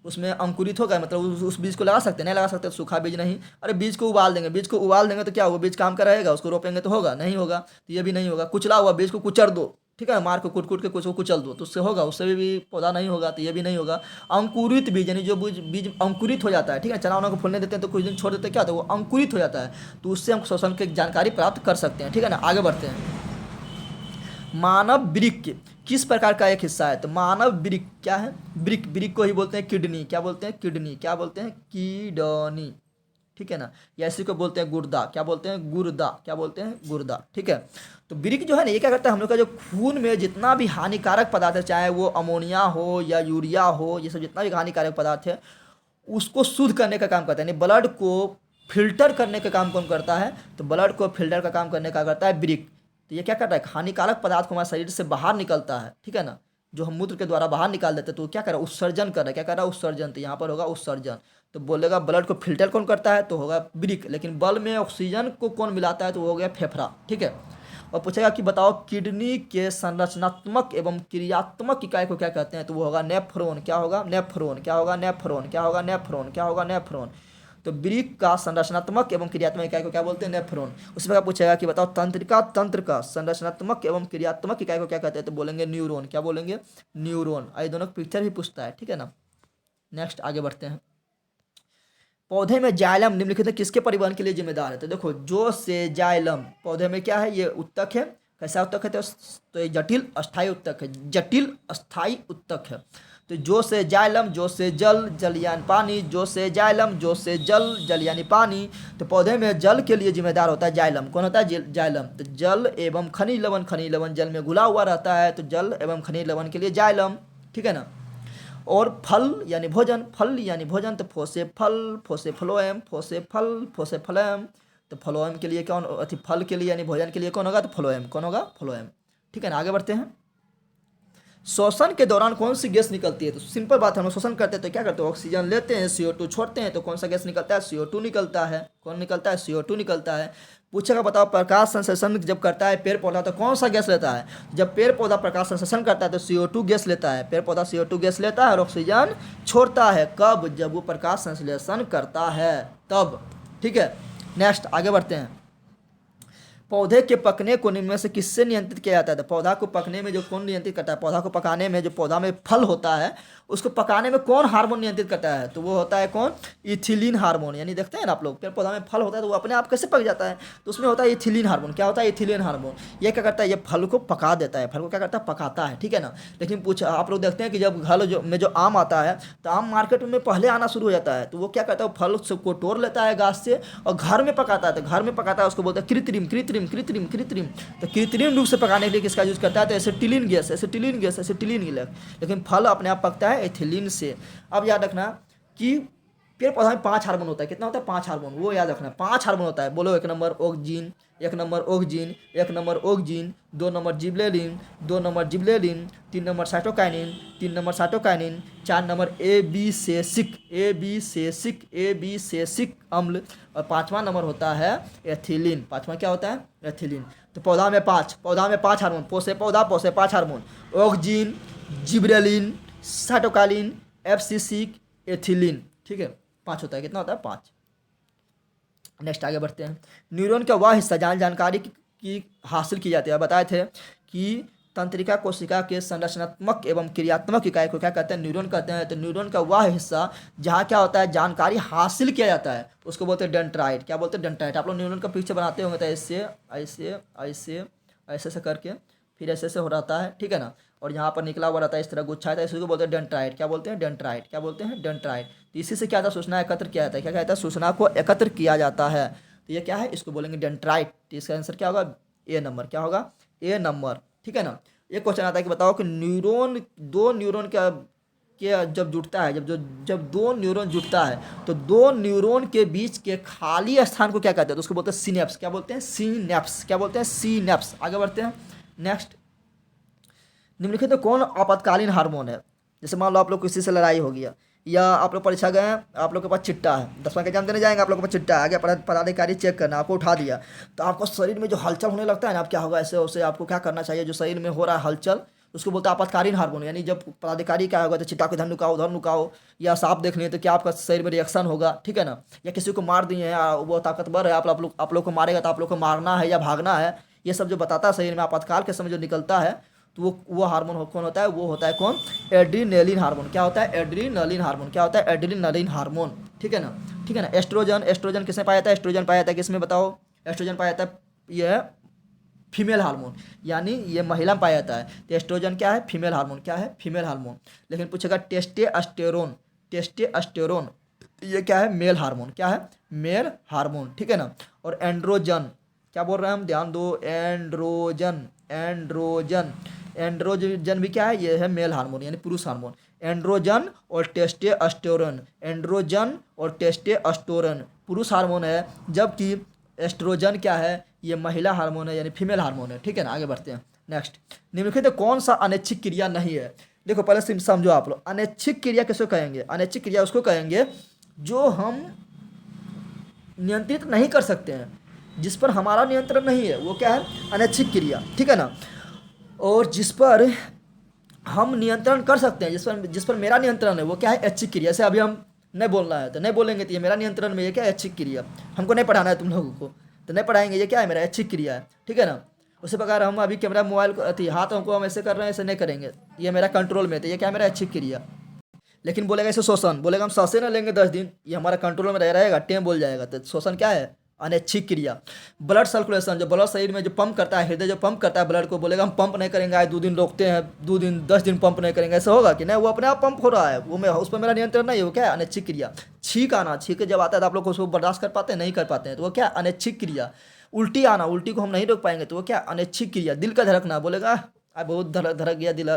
उसमें अंकुरित होगा, मतलब उस बीज को लगा सकते हैं, नहीं लगा सकते तो सूखा बीज नहीं। अरे बीज को उबाल देंगे, बीज को उबाल देंगे तो क्या होगा, बीज काम का रहेगा, उसको रोपेंगे तो होगा, नहीं होगा, तो ये भी नहीं होगा। कुचला हुआ बीज को कुचल दो, ठीक है, मार को कूट कूट के कुछ को कुचल दो तो उससे होगा, उससे भी पौधा नहीं होगा, तो ये भी नहीं होगा। अंकुरित बीज यानी जो बीज अंकुरित हो जाता है, ठीक है, चना उना को फूलने देते हैं तो कुछ दिन छोड़ देते हैं, क्या होता है वो अंकुरित हो जाता है, तो उससे हम श्वसन की जानकारी प्राप्त कर सकते हैं, ठीक है ना। आगे बढ़ते हैं। मानव वृक्क किस प्रकार का एक हिस्सा है, तो मानव वृक्क क्या है, वृक्क को ही बोलते हैं किडनी, क्या बोलते हैं किडनी, क्या बोलते हैं किडनी, ठीक है ना। या इसी को बोलते हैं गुर्दा, क्या बोलते हैं गुर्दा, क्या बोलते हैं गुर्दा, ठीक है। तो वृक्क जो है ना ये क्या करता है, हम लोग का जो खून में जितना भी हानिकारक पदार्थ है, चाहे वो अमोनिया हो या यूरिया हो, ये सब जितना भी हानिकारक पदार्थ है उसको शुद्ध करने का काम करता है, यानी ब्लड को फिल्टर करने का काम कौन करता है, तो ब्लड को फिल्टर का काम करने का करता है वृक्क। तो ये क्या करता है, हानिकारक पदार्थ को हमारे शरीर से बाहर निकलता है, ठीक है ना, जो हम मूत्र के द्वारा बाहर निकाल देते हैं, तो क्या कर रहा है उत्सर्जन कर रहा है, क्या कर रहा है उत्सर्जन, तो यहाँ पर होगा उत्सर्जन। तो बोलेगा ब्लड को फिल्टर कौन करता है, तो होगा वृक्क। लेकिन बल में ऑक्सीजन को कौन मिलाता है, तो वो हो गया फेफड़ा, ठीक है। और पूछेगा कि बताओ किडनी के संरचनात्मक एवं क्रियात्मक इकाई को क्या कहते हैं, तो वो होगा नेफ्रॉन, क्या होगा नेफ्रॉन, क्या होगा नेफ्रॉन, क्या होगा नेफ्रॉन, क्या होगा नेफ्रॉन। तो वृक्क का संरचनात्मक एवं क्रियात्मक इकाई को क्या बोलते हैं नेफ्रॉन। उसी प्रकार पूछेगा कि बताओ तंत्र का संरचनात्मक एवं क्रियात्मक इकाई को क्या कहते हैं, तो बोलेंगे न्यूरॉन, क्या बोलेंगे न्यूरॉन। ये दोनों पिक्चर भी पूछता है, ठीक है ना। नेक्स्ट आगे बढ़ते हैं। पौधे में जाइलम निम्नलिखित में किसके परिवहन के लिए जिम्मेदार है, तो देखो जो से जाइलम पौधे में क्या है, ये उत्तक है, कैसा उत्तक है, तो ये जटिल अस्थायी उत्तक है, जटिल अस्थायी उत्तक है। तो जो से जाइलम, जो से जल, जल यानी पानी, जो से जाइलम, जो से जल, जल यानी पानी। तो पौधे में जल के लिए जिम्मेदार होता है जाइलम, कौन होता है जाइलम। तो जल एवं खनिज लवण जल में घुला हुआ रहता है, तो जल एवं खनिज लवण के लिए जाइलम, ठीक है ना। और फल यानी भोजन, फल यानी भोजन, तो फोसे फल, फोसे फ्लोएम, फोसे फल, फोसे फ्लोएम। तो फ्लोएम के लिए कौन, अति फल के लिए यानी भोजन के लिए कौन होगा, तो फ्लोएम, कौन होगा फ्लोएम, ठीक है ना। आगे बढ़ते हैं। श्वसन के दौरान कौन सी गैस निकलती है, तो सिंपल बात है, हम लोग श्वसन करते हैं तो क्या करते हैं ऑक्सीजन लेते हैं, CO2 छोड़ते हैं, तो कौन सा गैस निकलता है CO2 निकलता है, कौन निकलता है CO2 निकलता है। पूछेगा बताओ प्रकाश संश्लेषण जब करता है पेड़ पौधा तो कौन सा गैस लेता है? जब पेड़ पौधा प्रकाश संश्लेषण करता है तो CO2 गैस लेता है। पेड़ पौधा CO2 गैस लेता है और ऑक्सीजन छोड़ता है। कब? जब वो प्रकाश संश्लेषण करता है तब। ठीक है, नेक्स्ट आगे बढ़ते हैं। पौधे के पकने को निम्न में से किससे नियंत्रित किया जाता है? तो पौधा को पकने में जो कौन नियंत्रित करता है? पौधा को पकाने में जो पौधा में फल होता है उसको पकाने में कौन हार्मोन नियंत्रित करता है? तो वो होता है कौन? Ethylene hormone. यानी देखते हैं ना आप लोग, पेड़ पौधा में फल होता है तो वो अपने आप कैसे पक जाता है? तो उसमें होता है इथिलीन हार्मोन। क्या होता है? Ethylene hormone. ये क्या करता है? ये फल को पका देता है। फल को क्या करता है? पकाता है। ठीक है ना। लेकिन पूछ आप लोग देखते हैं कि जब घर जो आम आता है तो आम मार्केट में पहले आना शुरू हो जाता है तो वो क्या करता है? वो फल को तोड़ लेता है गाछ से और घर में पकाता है। तो घर में पकाता है उसको बोलते हैं कृत्रिम कृत्रिम कृत्रिम कृत्रिम। तो कृत्रिम रूप से पकाने के लिए किसका यूज करता है? तो acetylene gas, acetylene gas, acetylene gas. लेकिन फल अपने आप पकता है एथिलीन से। अब याद रखना कि पेड़ पौधा में 5 हार्मोन होता है। कितना होता है? 5 हार्मोन। वो याद रखना 5 हार्मोन होता है। बोलो, 1 number oxygen, 1 number oxygen, 1 number oxygen, 2 number gibberellin, 2 number gibberellin, 3 number cytokinin, 3 number cytokinin, 4 number abscisic अम्ल और 5वां नंबर होता है एथिलीन। 5वां क्या होता है? एथिलीन। तो पौधा में 5 हार्मोन। पोषे 5 hormone: oxygen, gibberellin, cytokinin, abscisic, ethylene. ठीक है, 5 होता है। कितना होता है? 5। नेक्स्ट आगे बढ़ते हैं। न्यूरॉन का वह हिस्सा जहाँ जानकारी की हासिल की जाती है। बताए थे कि तंत्रिका कोशिका के संरचनात्मक एवं क्रियात्मक इकाई को क्या कहते हैं? न्यूरॉन कहते हैं। तो न्यूरॉन का वह हिस्सा जहाँ क्या होता है? जानकारी हासिल किया जाता है, उसको बोलते हैं डेंड्राइट। क्या बोलते हैं? डेंड्राइट। आप लोग न्यूरॉन का पिक्चर बनाते होंगे तो ऐसे ऐसे ऐसे ऐसे से करके फिर ऐसे से हो रहता है। ठीक है ना। और यहाँ पर निकला हुआ रहता है इस तरह गुच्छा है, इसको बोलते हैं डेंड्राइट। क्या बोलते हैं? डेंड्राइट। क्या बोलते हैं? डेंड्राइट। तो इसी से क्या था? सूचना एकत्र किया जाता है। क्या कहता है? सूचना को एकत्र किया जाता है। तो ये क्या है? इसको बोलेंगे डेंड्राइट। तो इसका आंसर क्या होगा? ए नंबर। क्या होगा? ए नंबर। ठीक है ना। एक क्वेश्चन आता है कि बताओ कि दो न्यूरॉन का के जब जुड़ता है, जब 2 न्यूरॉन जुड़ता है तो 2 न्यूरॉन के बीच के खाली स्थान को क्या कहते हैं? तो उसको बोलते हैं सिनेप्स। क्या बोलते हैं? सिनेप्स। क्या बोलते हैं? सिनेप्स। आगे बढ़ते हैं। नेक्स्ट, निम्नलिखित में कौन आपातकालीन हार्मोन है? जैसे मान लो आप लोग किसी से लड़ाई हो गया या आप लोग परीक्षा गए हैं, आप लोग के पास चिट्टा है, 10वां के एग्जाम देने जाएंगे, आप लोग के पास चिट्टा है, आगे पदाधिकारी चेक करना, आपको उठा दिया तो आपको शरीर में जो हलचल होने लगता है ना, अब क्या होगा? ऐसे वैसे आपको क्या करना चाहिए? जो शरीर में हो रहा है हलचल उसको बोलते हैं आपातकालीन हार्मोन। यानी जब पदाधिकारी क्या होगा तो चिट्टा को इधर नुकाओ उधर नुकाओ, या सांप देख लिए तो क्या आपका शरीर में रिएक्शन होगा? ठीक है ना। या किसी को मार दिए हैं, वो ताकतवर है, आप लोग को मारेगा तो आप लोग को मारना है या भागना है, ये सब जो बताता है शरीर में आपातकाल के समय जो निकलता है, तो वो हार्मोन कौन होता है? वो होता है कौन? Adrenaline hormone. क्या होता है? Adrenaline hormone. क्या होता है? Adrenaline hormone. ठीक है ना। ठीक है ना। एस्ट्रोजन किसमें पाया जाता है? एस्ट्रोजन पाया जाता है किसमें? बताओ। एस्ट्रोजन पाया जाता है, यह है फीमेल हार्मोन, यानी ये महिला में पाया जाता है। तो एस्ट्रोजन क्या है? Female hormone. क्या है? Female hormone. लेकिन पूछेगा टेस्टोस्टेरोन ये क्या है? Male hormone. क्या है? Male hormone. ठीक है ना। और एंड्रोजन, क्या बोल रहे हैं हम? ध्यान दो। एंड्रोजन भी क्या है? ये है मेल हार्मोन यानी पुरुष हार्मोन। एंड्रोजन और टेस्टोस्टेरोन पुरुष हार्मोन है, जबकि एस्ट्रोजन क्या है? ये महिला हार्मोन है यानी फीमेल हार्मोन है। ठीक है ना। आगे बढ़ते हैं। नेक्स्ट, निम्नलिखित में कौन सा अनैच्छिक क्रिया नहीं है? देखो पहले समझो आप लोग, अनैच्छिक क्रिया किसको कहेंगे? अनैच्छिक क्रिया उसको कहेंगे जो हम नियंत्रित नहीं कर सकते हैं, जिस पर हमारा नियंत्रण नहीं है, वो क्या है? अनैच्छिक क्रिया। ठीक है ना। और जिस पर हम नियंत्रण कर सकते हैं, जिस पर मेरा नियंत्रण है, वो क्या है? ऐच्छिक क्रिया। जैसे अभी हम नहीं बोलना है तो नहीं बोलेंगे तो ये मेरा नियंत्रण में, ये क्या है? ऐच्छिक क्रिया। हमको नहीं पढ़ाना है तुम लोगों को तो नहीं पढ़ाएंगे, ये क्या है? मेरा ऐच्छिक क्रिया है। ठीक है ना। उसी प्रकार हम अभी कैमरा मोबाइल को हाथों को हम ऐसे कर रहे हैं, ऐसे नहीं करेंगे, ये मेरा कंट्रोल में, तो ये क्या है? मेरा ऐच्छिक क्रिया। लेकिन बोलेगा इसे शोषण, बोलेगा हम सांसें ना लेंगे 10 दिन, ये हमारा कंट्रोल में रहेगा, टेम बोल जाएगा, तो शोषण क्या है? अनैच्छिक क्रिया। ब्लड सर्कुलेशन, जो ब्लड शरीर में जो पंप करता है, हृदय जो पंप करता है ब्लड को, बोलेगा हम पंप नहीं करेंगे, आज 2 दिन रोकते हैं, 2 दिन 10 दिन पंप नहीं करेंगे, ऐसा होगा कि नहीं? वो अपने आप पंप हो रहा है, वो मैं उस पर मेरा नियंत्रण नहीं है, वो क्या है? अनैच्छिक क्रिया। छींक आना, छींक जब आता है तो आप लोग उसको बर्दाश्त कर पाते हैं? नहीं कर पाते हैं, तो वो क्या? अनैच्छिक क्रिया। उल्टी आना, उल्टी को हम नहीं रोक पाएंगे, तो वो क्या? अनैच्छिक क्रिया। दिल का धड़कना, बोलेगा आज बहुत धड़क गया दिल,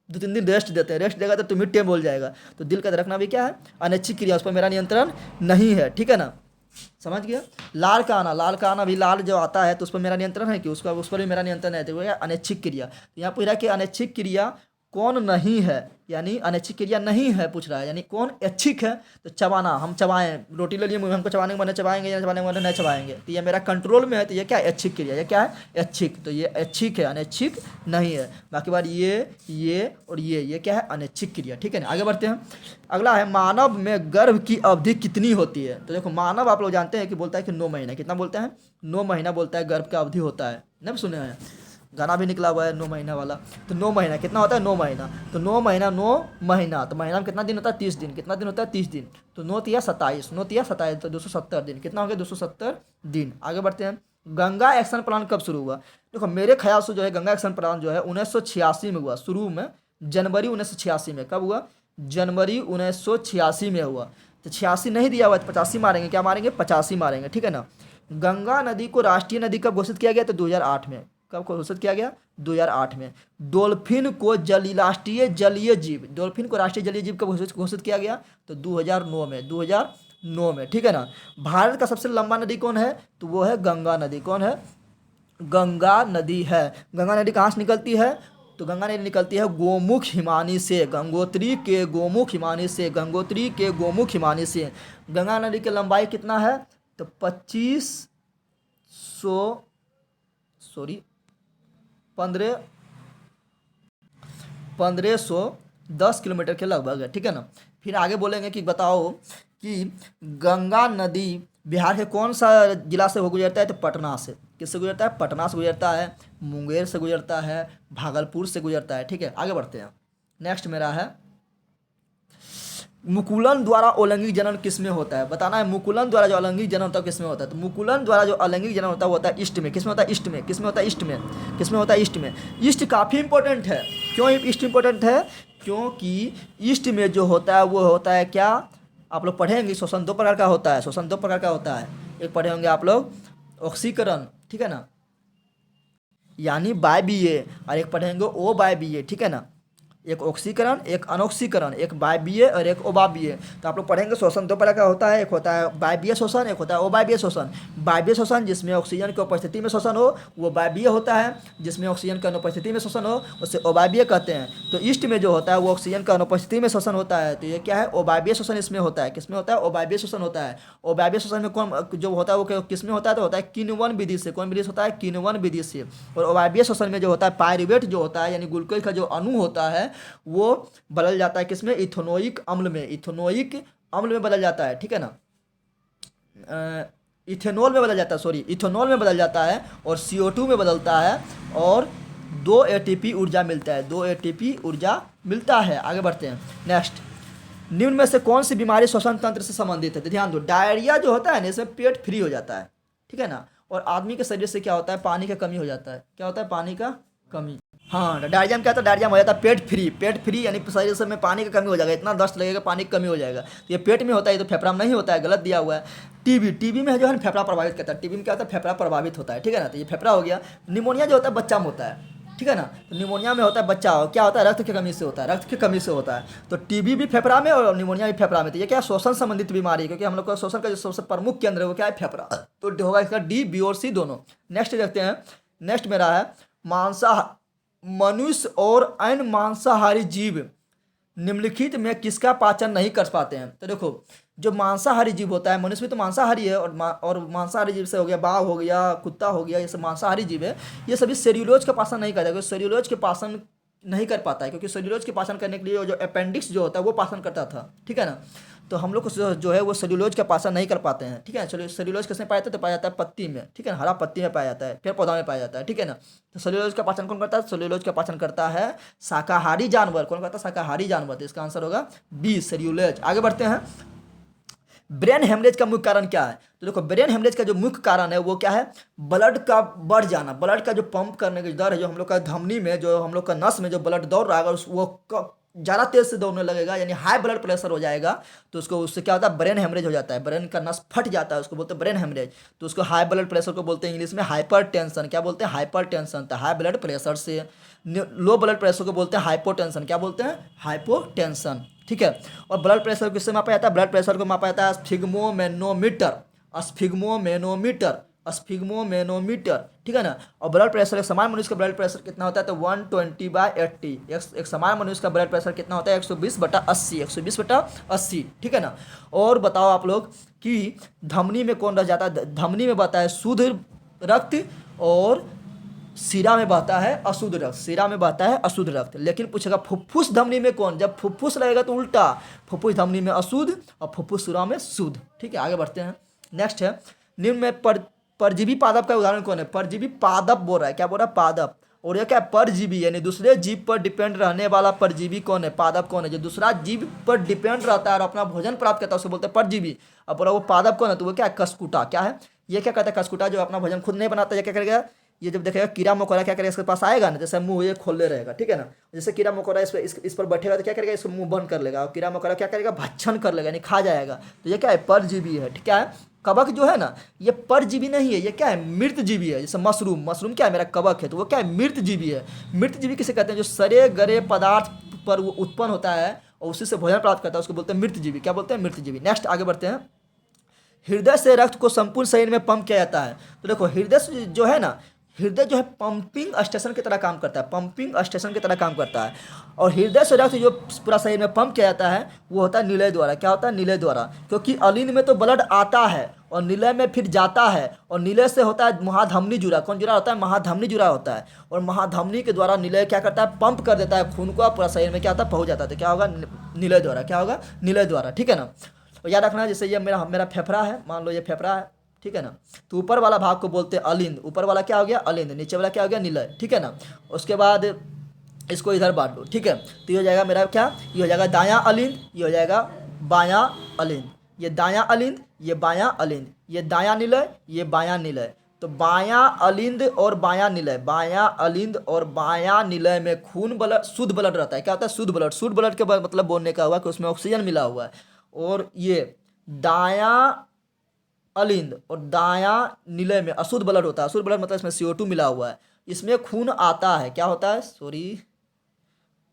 2-3 दिन रेस्ट देते हैं, रेस्ट देगा तो तुम्हें टेम बोल जाएगा, तो दिल का धड़कना भी क्या है? अनैच्छिक क्रिया, उस पर मेरा नियंत्रण नहीं है। ठीक है ना। समझ गया। लाल का आना भी, लाल जो आता है तो उस पर मेरा नियंत्रण है कि उस पर भी मेरा नियंत्रण है, तो वो अनैच्छिक क्रिया। तो यहाँ पूछा कि अनैच्छिक क्रिया कौन नहीं है, यानी अनैच्छिक क्रिया नहीं है पूछ रहा है, यानी कौन ऐच्छिक है, तो चबाना, हम चबाएं, रोटी ले लिए मुंह में, हमको चबाने के मन चबाएंगे या चबाने के मन नहीं चबाएंगे, तो ये मेरा कंट्रोल में है, तो ये क्या है, ऐच्छिक क्रिया, ये क्या है, ऐच्छिक, तो ये ऐच्छिक है, अनैच्छिक नहीं है। बाकी बात ये और ये क्या है, अनैच्छिक क्रिया, ठीक है ना। आगे बढ़ते हैं, अगला है मानव में गर्भ की अवधि कितनी होती है। तो देखो मानव आप लोग जानते हैं कि बोलता है कि 9 महीना, कितना बोलते हैं, 9 महीना बोलता है गर्भ का अवधि होता है, नहीं सुने हैं, गाना भी निकला हुआ है 9 महीना वाला। तो 9 महीना कितना होता है, 9 महीना, तो 9 महीना, 9 महीना, तो महीना में कितना दिन होता है, 30 दिन, कितना दिन होता है, 30 दिन, तो 9 तिया 27, 9 तिया 27, तो 270 दिन, कितना हो गया, 270 दिन। आगे बढ़ते हैं, गंगा एक्शन प्लान कब शुरू हुआ। देखो मेरे ख्याल से जो है गंगा एक्शन प्लान जो है 1986 में हुआ, शुरू में जनवरी 1986 में, कब हुआ, जनवरी 1986 में हुआ। तो 86 नहीं दिया हुआ, 85 मारेंगे, क्या मारेंगे, 85 मारेंगे, ठीक है ना। गंगा नदी को राष्ट्रीय नदी कब घोषित किया गया, तो 2008 में, कब घोषित किया गया, 2008 में। डॉल्फिन को राष्ट्रीय जलीय जीव, डॉल्फिन को राष्ट्रीय जलीय जीव कब घोषित किया गया, तो 2009 में, 2009 में, ठीक है ना। भारत का सबसे लंबा नदी कौन है, तो वो है गंगा नदी, कौन है, गंगा नदी है। गंगा नदी कहाँ से निकलती है, तो गंगा नदी निकलती है गोमुख हिमानी से, गंगोत्री के गोमुख हिमानी से, गंगोत्री के गोमुख हिमानी से। गंगा नदी की लंबाई कितना है, तो 1510 किलोमीटर के लगभग है, ठीक है ना। फिर आगे बोलेंगे कि बताओ कि गंगा नदी बिहार के कौन सा जिला से हो गुजरता है, तो पटना से, किससे गुजरता है, पटना से गुजरता है, मुंगेर से गुजरता है, भागलपुर से गुजरता है, ठीक है। आगे बढ़ते हैं, नेक्स्ट मेरा है मुकुलन द्वारा अलैंगिक जनन किसमें होता है, बताना है। मुकुलन द्वारा जो अलैंगिक जनन होता है किसमें होता है, तो मुकुलन द्वारा जो अलैंगिक जनन होता है वो होता है ईस्ट में, किसमें होता है, ईस्ट में, किसमें होता है, ईस्ट में, किसमें होता है, ईस्ट में। ईस्ट काफ़ी इंपॉर्टेंट है, क्यों ईस्ट इंपॉर्टेंट है, क्योंकि ईस्ट में जो होता है वो होता है क्या, आप लोग पढ़ेंगे, शोषण 2 प्रकार का होता है, शोषण 2 प्रकार का होता है। एक पढ़े होंगे आप लोग ऑक्सीकरण, ठीक है ना, यानी वायवीय, और एक पढ़ेंगे ओ वायवीय, ठीक है ना। एक ऑक्सीकरण, एक अनऑक्सीकरण, एक वायवीय और एक अवायवीय। तो आप लोग पढ़ेंगे शोषण 2 प्रकार का होता है, एक होता है वायवीय शोषण, एक होता है अवायवीय शोषण। वायवीय शोषण जिसमें ऑक्सीजन की उपस्थिति में शोषण हो वो वायवीय होता है, जिसमें ऑक्सीजन की अनुपस्थिति में शोषण हो उसे अवायवीय कहते हैं। तो ईस्ट में जो होता है वो ऑक्सीजन की अनुपस्थिति में शोषण होता है, तो ये क्या है, अवायवीय शोषण इसमें होता है, किसमें होता है, अवायवीय शोषण होता है। अवायवीय शोषण में कौन जो होता है वो किसमें होता है, तो होता है किण्वन विधि से, कौन विधि से होता है, किण्वन विधि से। और अवायवीय शोषण में जो होता है पायरुवेट जो होता है, यानी ग्लूकोज का जो अणु होता है वो बदल जाता है किसमें, इथेनोइक अम्ल में, इथेनोइक अम्ल में बदल जाता है, ठीक है ना, इथेनॉल में बदल जाता है, सॉरी इथेनॉल में बदल जाता है, और CO2 में बदलता है, और 2 ATP ऊर्जा मिलता है, 2 ATP ऊर्जा मिलता है। आगे बढ़ते हैं, नेक्स्ट, निम्न में से कौन सी बीमारी श्वसन तंत्र से संबंधित है, तो ध्यान दो, डायरिया जो होता है ना इसमें पेट फ्री हो जाता है, ठीक है ना, और आदमी के शरीर से क्या होता है, पानी का कमी हो जाता है, क्या होता है, पानी का कमी। हाँ, डायरिया में क्या होता है, डायरिया में हो जाता है पेट फ्री, पेट फ्री यानी शरीर से में पानी का कमी हो जाएगा, इतना दस्त लगेगा पानी की कमी हो जाएगा, तो ये पेट में होता है, ये तो फेफड़ा में नहीं होता है, गलत दिया हुआ है। टीबी में जो है फेफड़ा प्रभावित करता है, टीबी में क्या होता है, फेफड़ा प्रभावित होता है, ठीक है ना, तो ये फेफड़ा हो गया। निमोनिया जो होता है बच्चा में होता है, ठीक है ना, तो निमोनिया में होता है बच्चा, क्या होता है, रक्त की कमी से होता है, रक्त की कमी से होता है। तो टीबी भी फेफड़ा में और निमोनिया भी फेफड़ा में, तो ये क्या श्वसन संबंधित बीमारी है, क्योंकि हम लोग का श्वसन का जो सबसे प्रमुख केंद्र है वो क्या है, फेफड़ा, तो होगा इसका D, B और C दोनों। नेक्स्ट देखते हैं, नेक्स्ट मेरा है मनुष्य और अन्य मांसाहारी जीव निम्नलिखित में किसका पाचन नहीं कर पाते हैं। तो देखो जो मांसाहारी जीव होता है, मनुष्य भी तो मांसाहारी है, और मांसाहारी जीव से हो गया बाघ हो गया, कुत्ता हो गया, ये सब मांसाहारी जीव है, ये सभी सेल्यूलोज का पाचन नहीं करता, क्योंकि सेल्यूलोज के पाचन नहीं कर पाता है, क्योंकि सेल्यूलोज के पाचन करने के लिए जो अपेंडिक्स जो होता है वो पाचन करता था, ठीक है ना। तो हम लोग को जो है वो सेल्यूलोज का पाचन नहीं कर पाते हैं, ठीक है। सेल्यूलोज किसमें पाया जाता है, तो पाया जाता है पत्ती में, ठीक है ना, हरा पत्ती में पाया जाता है, फिर पौधा में पाया जाता है, ठीक है ना। तो सेल्यूलोज का पाचन कौन करता है, सेल्यूलोज का पाचन करता है शाकाहारी जानवर, कौन करता है, शाकाहारी जानवर, तो इसका आंसर होगा B, सेल्यूलोज। आगे बढ़ते हैं, ब्रेन हेमरेज का मुख्य कारण क्या है। तो देखो ब्रेन हेमरेज का जो मुख्य कारण है वो क्या है, ब्लड का बढ़ जाना, ब्लड का जो पंप करने की दर है, जो हम लोग का धमनी में, जो हम लोग का नस में जो ब्लड दौड़ रहा है वो ज़्यादा तेज से दौड़ने लगेगा, यानी हाई ब्लड प्रेशर हो जाएगा, तो उसको उससे क्या होता है, ब्रेन हेमरेज हो जाता है, ब्रेन का नस फट जाता है, उसको बोलते हैं ब्रेन हेमरेज। तो उसको हाई ब्लड प्रेशर को बोलते हैं इंग्लिश में हाइपर टेंशन, क्या बोलते हैं, हाइपर टेंशन। तो हाई ब्लड प्रेशर से लो ब्लड प्रेशर को बोलते हैं हाइपोटेंशन, क्या बोलते हैं, हाइपोटेंशन, ठीक है। और ब्लड प्रेशर किससे मापा जाता है, ब्लड प्रेशर को मापा जाता है स्फिग्मोमेनोमीटर, स्फिग्मोमेनोमीटर, स्फिग्मोमेनोमीटर, ठीक है ना। और ब्लड प्रेशर, एक सामान्य मनुष्य का ब्लड प्रेशर कितना होता है, तो 120/80। एक सामान्य मनुष्य का ब्लड प्रेशर कितना होता है, 120/80, 120/80, ठीक है ना। और बताओ आप लोग कि धमनी में कौन रह जाता है, धमनी में बहता है शुद्ध रक्त, और सीरा में बहता है अशुद्ध रक्त, सीरा में बहता है अशुद्ध रक्त। लेकिन पूछेगा फुफ्फुस धमनी में कौन, जब फुफ्फुस रहेगा तो उल्टा, फुफ्फुस धमनी में अशुद्ध और फुफ्फुस सीरा में शुद्ध, ठीक है। आगे बढ़ते हैं। नेक्स्ट है, निम्न में परजीवी पादप का उदाहरण कौन है, परजीवी पादप बोल रहा है, क्या बोल रहा है, पादप। और ये क्या है, परजीवी, यानी दूसरे जीव पर डिपेंड रहने वाला परजीवी कौन है, पादप कौन है, जो दूसरा जीव पर डिपेंड रहता है और अपना भोजन प्राप्त करता है उसे बोलते हैं परजीवी। अब बोला वो पादप कौन है, तो वो क्या है, कसकुटा, क्या है, ये क्या कहता है, कसकुटा, जो अपना भोजन खुद नहीं बनाता, ये क्या करेगा, ये जब देखेगा कीड़ा मकोड़ा क्या करेगा, इसके पास आएगा ना, जैसे मुंह ये खोले रहेगा, ठीक है ना। जैसे कीड़ा मकोड़ा इस पर बैठेगा तो क्या करेगा, इसको मुंह बंद कर लेगा, और कीड़ा मकोड़ा क्या करेगा, भक्षण कर लेगा, यानी खा जाएगा। तो ये क्या है, परजीवी है, ठीक है। कवक जो है ना, ये परजीवी नहीं है, ये क्या है, मृत जीवी है। जैसे मशरूम, मशरूम क्या है, मेरा कवक है, तो वो क्या है, मृत जीवी है। मृत जीवी किसे कहते हैं, जो सड़े गरे पदार्थ पर वो उत्पन्न होता है और उसी से भोजन प्राप्त करता है, उसको बोलते हैं मृत जीवी, क्या बोलते हैं, मृत जीवी। नेक्स्ट आगे बढ़ते हैं। हृदय से रक्त को संपूर्ण शरीर में पंप किया जाता है। तो देखो हृदय जो है ना, हृदय जो है पंपिंग स्टेशन की तरह काम करता है, पंपिंग स्टेशन की तरह काम करता है। और हृदय से रक्त जो पूरा शरीर में पंप किया जाता है वो होता है निलय द्वारा, क्या होता है, निलय द्वारा। क्योंकि अलिंद में तो ब्लड आता है और निलय में फिर जाता है, और निलय से होता है महाधमनी जुड़ा, कौन जुड़ा होता है, महाधमनी जुड़ा होता है। और महाधमनी के द्वारा निलय क्या करता है, पंप कर देता है खून को, पूरा शरीर में क्या होता है, पहुँच जाता है। तो क्या होगा, निलय द्वारा, क्या होगा, निलय द्वारा, ठीक है ना। और याद रखना, जैसे ये मेरा मेरा फेफड़ा है, मान लो ये फेफड़ा है, ठीक है ना। तो ऊपर वाला भाग को बोलते हैं अलिंद, ऊपर वाला क्या हो गया, अलिंद, नीचे वाला क्या हो गया, निलय, ठीक है ना। उसके बाद इसको इधर बांट दो, ठीक है। तो ये हो जाएगा मेरा क्या, ये हो जाएगा दायां अलिंद, ये हो जाएगा बायां अलिंद, ये दायां अलिंद, ये बायां अलिंद, ये दायां निलय, ये बायां निलय। तो बायां अलिंद और बायां निलय, बायां अलिंद और बायां निलय में खून ब्लड, शुद्ध ब्लड रहता है, क्या होता है, शुद्ध ब्लड। शुद्ध ब्लड के मतलब बोलने का हुआ कि उसमें ऑक्सीजन मिला हुआ है। और ये दायां अलिंद और दायां निलय में अशुद्ध ब्लड होता है, अशुद्ध ब्लड मतलब इसमें CO2 मिला हुआ है। इसमें खून आता है, क्या होता है, सॉरी,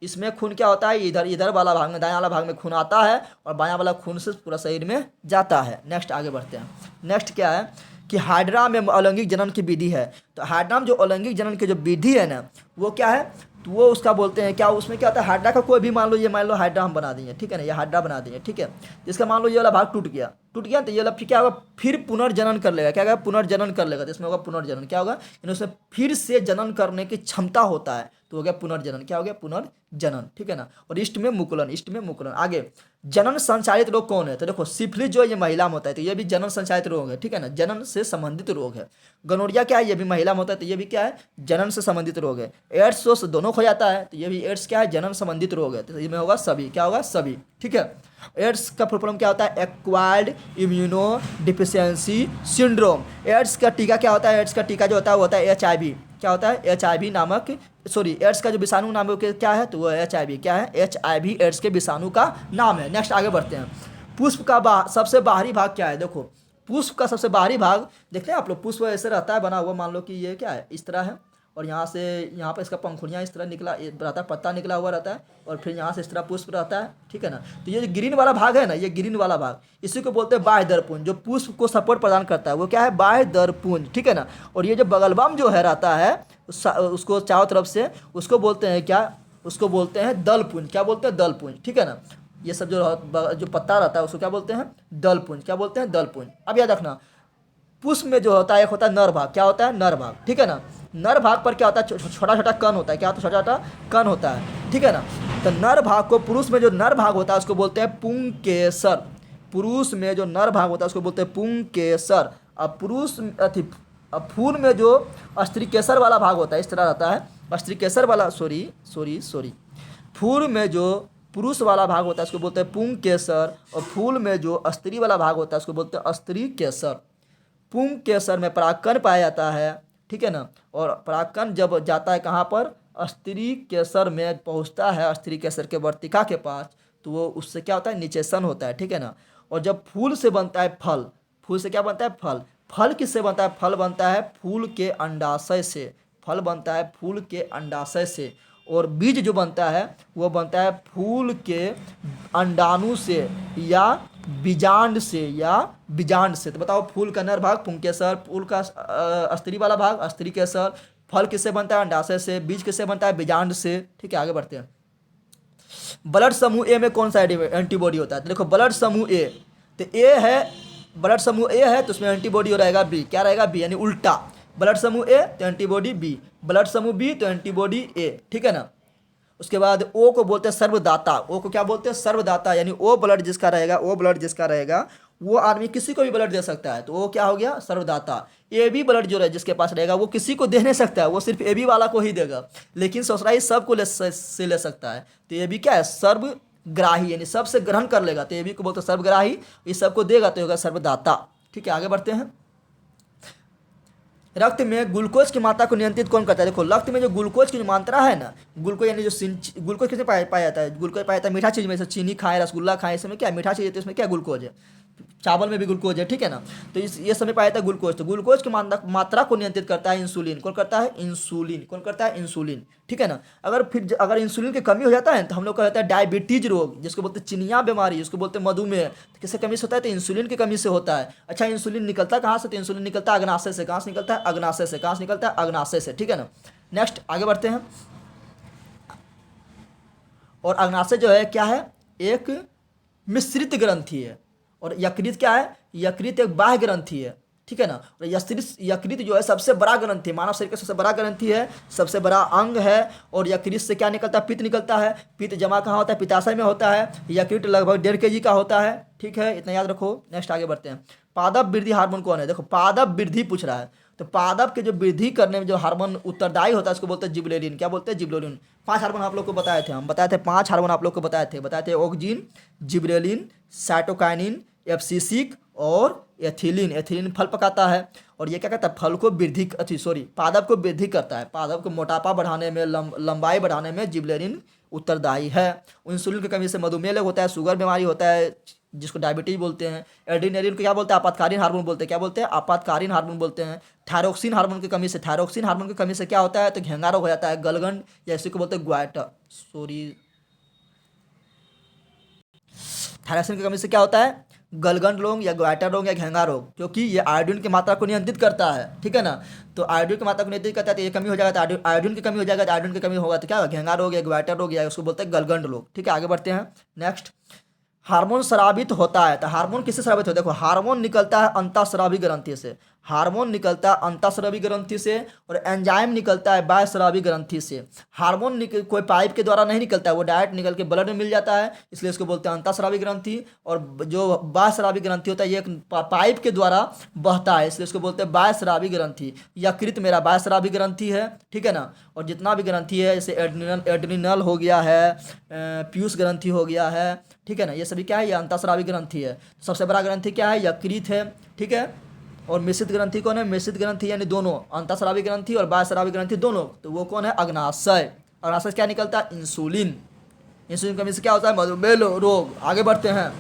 इसमें खून क्या होता है, इधर इधर वाला भाग में, दायां वाला भाग में खून आता है और बायां वाला खून से पूरा शरीर में जाता है। नेक्स्ट आगे बढ़ते हैं। नेक्स्ट क्या है कि हाइड्रा में अलैंगिक जनन की विधि है। तो हाइड्रा में जो अलैंगिक जनन की जो विधि है ना, वो क्या है, तो वो उसका बोलते हैं क्या, उसमें क्या होता है, हाइड्रा का कोई भी मान लो, ये मान लो हाइड्रा हम बना देंगे, ठीक है ना, ये हाइड्रा बना देंगे, ठीक है। जिसका मान लो ये वाला भाग टूट गया, तो ये वाला फिर क्या होगा, फिर पुनर्जनन कर लेगा, क्या होगा, पुनर्जनन कर लेगा। तो इसमें होगा पुनर्जनन, क्या होगा, यानी उसमें फिर से जनन करने की क्षमता होता है, तो हो गया पुनर्जनन, क्या हो गया, पुनर्जनन, ठीक है ना। और इष्ट में मुकुलन, इष्ट में मुकुलन। आगे जनन संचालित रोग कौन है, तो देखो सिफिलिस जो है ये महिला में होता है, तो ये भी जनन संचालित रोग है, ठीक है ना, जनन से संबंधित रोग है। गोनोरिया क्या है, ये भी महिला में होता है, तो ये भी क्या है, जनन से संबंधित रोग है। एड्स दोनों हो जाता है, तो ये भी एड्स क्या है, जनन संबंधित रोग है, तो इसमें होगा सभी, क्या होगा, सभी, ठीक है। एड्स का फुल फॉर्म क्या होता है, acquired immunodeficiency syndrome. AIDS का टीका क्या होता है, एड्स का टीका जो होता है वो होता है HIV, क्या होता है, HIV नामक, सॉरी, एड्स का जो विषाणु नाम है क्या है, तो वो HIV, क्या है, HIV एड्स के विषाणु का नाम है। नेक्स्ट आगे बढ़ते हैं। पुष्प का सबसे बाहरी भाग क्या है, देखो पुष्प का सबसे बाहरी भाग देखते हैं आप लोग, पुष्प ऐसे रहता है बना हुआ, मान लो कि ये क्या है, इस तरह है, और यहाँ से यहाँ पर इसका पंखुड़ियाँ इस तरह निकला रहता है, पत्ता निकला हुआ रहता है, और फिर यहाँ से इस तरह पुष्प रहता है, ठीक है ना। तो ये जो ग्रीन वाला भाग है ना, ये ग्रीन वाला भाग, इसी को बोलते हैं बाह्य दरपुंज, जो पुष्प को सपोर्ट प्रदान करता है, वो क्या है, बाह्य दरपुंज, ठीक है ना। और ये जो बगलबम जो है रहता है उसको चारों तरफ से, उसको बोलते हैं क्या, उसको बोलते हैं दलपुंज, क्या बोलते हैं, दलपुंज, ठीक है ना। ये सब जो पत्ता रहता है उसको क्या बोलते हैं, दलपुंज, क्या बोलते हैं, दलपुंज। अब याद रखना, पुष्प में जो होता है एक होता है नर भाग, क्या होता है, नर भाग, ठीक है ना। नर भाग पर क्या होता है, छोटा छोटा कण होता है, क्या होता है, छोटा छोटा कण होता है, ठीक है ना। तो नर भाग को, पुरुष में जो नर भाग होता है उसको बोलते हैं पुंकेसर, पुरुष में जो नर भाग होता है उसको बोलते हैं पुंकेसर। अब फूल में जो स्त्रीकेसर वाला भाग होता है इस तरह रहता है, स्त्रीकेसर वाला, सॉरी, फूल में जो पुरुष वाला भाग होता है उसको बोलते हैं पुंकेसर, और फूल में जो स्त्री वाला भाग होता है उसको बोलते हैं स्त्रीकेसर। पुंकेसर में परागकण पाया जाता है, ठीक है ना। और परागकण जब जाता है कहाँ पर, स्त्रीकेसर में पहुँचता है, स्त्रीकेसर के वर्तिका के पास, तो वो उससे क्या होता है, निषेचन होता है, ठीक है ना। और जब फूल से बनता है फल, फूल से क्या बनता है, फल, फल किससे बनता है, फल बनता है फूल के अंडाशय से, फल बनता है फूल के अंडाशय से। और बीज जो बनता है वो बनता है फूल के अंडाणु से या बीजांड से या बीजांड से। तो बताओ, फूल का नर भाग पुंकेसर, फूल का स्त्री वाला भाग स्त्रीकेसर, फल किससे बनता है अंडाशय से, बीज किससे बनता है बीजांड से। ठीक है, आगे बढ़ते हैं। ब्लड समूह ए में कौन सा एंटीबॉडी होता है? तो देखो ब्लड समूह ए, तो ए है, ब्लड समूह ए है तो उसमें एंटीबॉडी रहेगा बी। क्या रहेगा? बी, यानी उल्टा। ब्लड समूह ए तो एंटीबॉडी बी, ब्लड समूह बी तो एंटीबॉडी ए। ठीक है ना। उसके बाद ओ को बोलते हैं सर्वदाता। ओ को क्या बोलते हैं? सर्वदाता, यानी ओ ब्लड जिसका रहेगा, ओ ब्लड जिसका रहेगा वो आदमी किसी को भी ब्लड दे सकता है, तो वो क्या हो गया? सर्वदाता। ए बी ब्लड जो है जिसके पास रहेगा वो किसी को दे नहीं सकता है, वो सिर्फ ए बी वाला को ही देगा, लेकिन ससुराई सबको से ले सकता है। तो ए बी क्या है? सर्वग्राही, यानी सबसे ग्रहण कर लेगा, तो ए बी को बोलते हैं सर्वग्राही। ये सबको देगा तो होगा सर्वदाता। ठीक है, आगे बढ़ते हैं। रक्त में ग्लूकोज की मात्रा को नियंत्रित कौन करता है? देखो रक्त में जो ग्लूकोज की मात्रा है ना, ग्लूकोज यानी जो ग्लूकोज किसमें पाया जाता है? ग्लूकोज पाया जाता है मीठा चीज में, जैसे चीनी खाएं, रसगुल्ला खाएं, इसमें क्या मीठा चीज है तो इसमें क्या ग्लूकोज है, चावल में भी ग्लूकोज है। ठीक है ना। तो इस ये समय पाया जाता है ग्लूकोज। तो ग्लूकोज की मात्रा को नियंत्रित करता है इंसुलिन। कौन करता है? इंसुलिन। कौन करता है? इंसुलिन। ठीक है ना। अगर इंसुलिन की कमी हो जाता है तो हम लोग का होता है डायबिटीज रोग, जिसको बोलते हैं चिनिया बीमारी, जिसको बोलते हैं मधुमेह। तो किससे कमी से होता है? तो इंसुलिन की कमी से होता है। अच्छा, इंसुलिन निकलता कहाँ से? तो इंसुलिन निकलता है अग्नाशय से। कहाँ से निकलता है? अग्नाशय से। कहाँ से निकलता है? अग्नाशय से। ठीक है ना। नेक्स्ट आगे बढ़ते हैं। और अग्नाशय जो है क्या है? एक मिश्रित ग्रंथि है। और यकृत क्या है? यकृत एक बाह्य ग्रंथि है। ठीक है ना। और यकृत जो है सबसे बड़ा ग्रंथि, मानव शरीर का सबसे बड़ा ग्रंथि है, सबसे बड़ा अंग है। और यकृत से क्या निकलता है? पित्त निकलता है। पित्त जमा कहाँ होता है? पित्ताशय में होता है। यकृत लगभग 1.5 kg का होता है। ठीक है, इतना याद रखो। नेक्स्ट आगे बढ़ते हैं। पादप वृद्धि हार्मोन कौन है? देखो पादप वृद्धि पूछ रहा है, तो पादप के जो वृद्धि करने में जो हार्मोन उत्तरदायी होता है उसको बोलते हैं जिबरेलिन। क्या बोलते हैं? जिबरेलिन। 5 हार्मोन आप लोग को बताए थे, हम बताए थे 5 हार्मोन आप लोग को बताए थे ऑक्सिन, जिबरेलिन, साइटोकाइनिन, एब्सिसिक और एथिलीन। एथिलीन फल पकाता है और ये क्या करता है? फल को पादप को वृद्धि करता है। पादप को मोटापा बढ़ाने में, लंबाई बढ़ाने में जिबरेलिन उत्तरदायी है। इंसुलिन की कमी से मधुमेह लोग होता है, शुगर बीमारी होता है जिसको डायबिटीज बोलते हैं। एड्रेनलिन को क्या बोलते हैं? आपातकालीन हार्मोन बोलते हैं। क्या बोलते हैं? आपातकालीन हार्मोन बोलते हैं। थायरोक्सिन हार्मोन की कमी से क्या होता है? तो घेंगा रोग हो जाता है, गलगंड, या इसी को बोलते हैं थायरोक्सिन की कमी से क्या होता है? गलगंड रोग या ग्वाइटर रोग या घेंगा रोग, क्योंकि ये आयोडीन की मात्रा को नियंत्रित करता है। ठीक है ना। तो आयोडीन की मात्रा को नियंत्रित करता है, तो ये कमी हो जाएगा तो आयोडीन की कमी हो जाएगा, तो आयोडीन की कमी होगा तो क्या होगा? घेंगा रोग या ग्वाइटर रोग, या उसको बोलते हैं गलगंड रोग। ठीक है, आगे बढ़ते हैं। नेक्स्ट, हार्मोन स्रावित होता है, तो हार्मोन किससे स्रावित होता है? देखो हार्मोन निकलता है अंतःस्रावी ग्रंथि से। हार्मोन निकलता है अंतःस्रावी ग्रंथि से, और एंजाइम निकलता है बाह्यस्रावी ग्रंथि से। कोई पाइप के द्वारा नहीं निकलता है, वो डायरेक्ट निकल के ब्लड में मिल जाता है, इसलिए इसको बोलते हैं अंतःस्रावी ग्रंथि। और जो बाह्यस्रावी ग्रंथि होता है ये एक पाइप के द्वारा बहता है, इसलिए इसको बोलते हैं बाह्यस्रावी ग्रंथि। यकृत मेरा बाह्यस्रावी ग्रंथि है। ठीक है ना। और जितना भी ग्रंथि है, जैसे एड्रिनल हो गया है, पीयूष ग्रंथि हो गया है, ठीक है ना, ये सभी क्या है? ये अंतःस्रावी ग्रंथि है। सबसे बड़ा ग्रंथि क्या है? यकृत है। ठीक है। और मिश्रित ग्रंथि कौन है? मिश्रित ग्रंथि यानी दोनों, अंतःस्रावी ग्रंथि और बाह्यस्रावी ग्रंथि दोनों, तो वो कौन है? अग्नाशय। अग्नाशय से क्या निकलता है? इंसुलिन। इंसुलिन की कमी से क्या होता है? मधुमेह रोग। आगे बढ़ते हैं।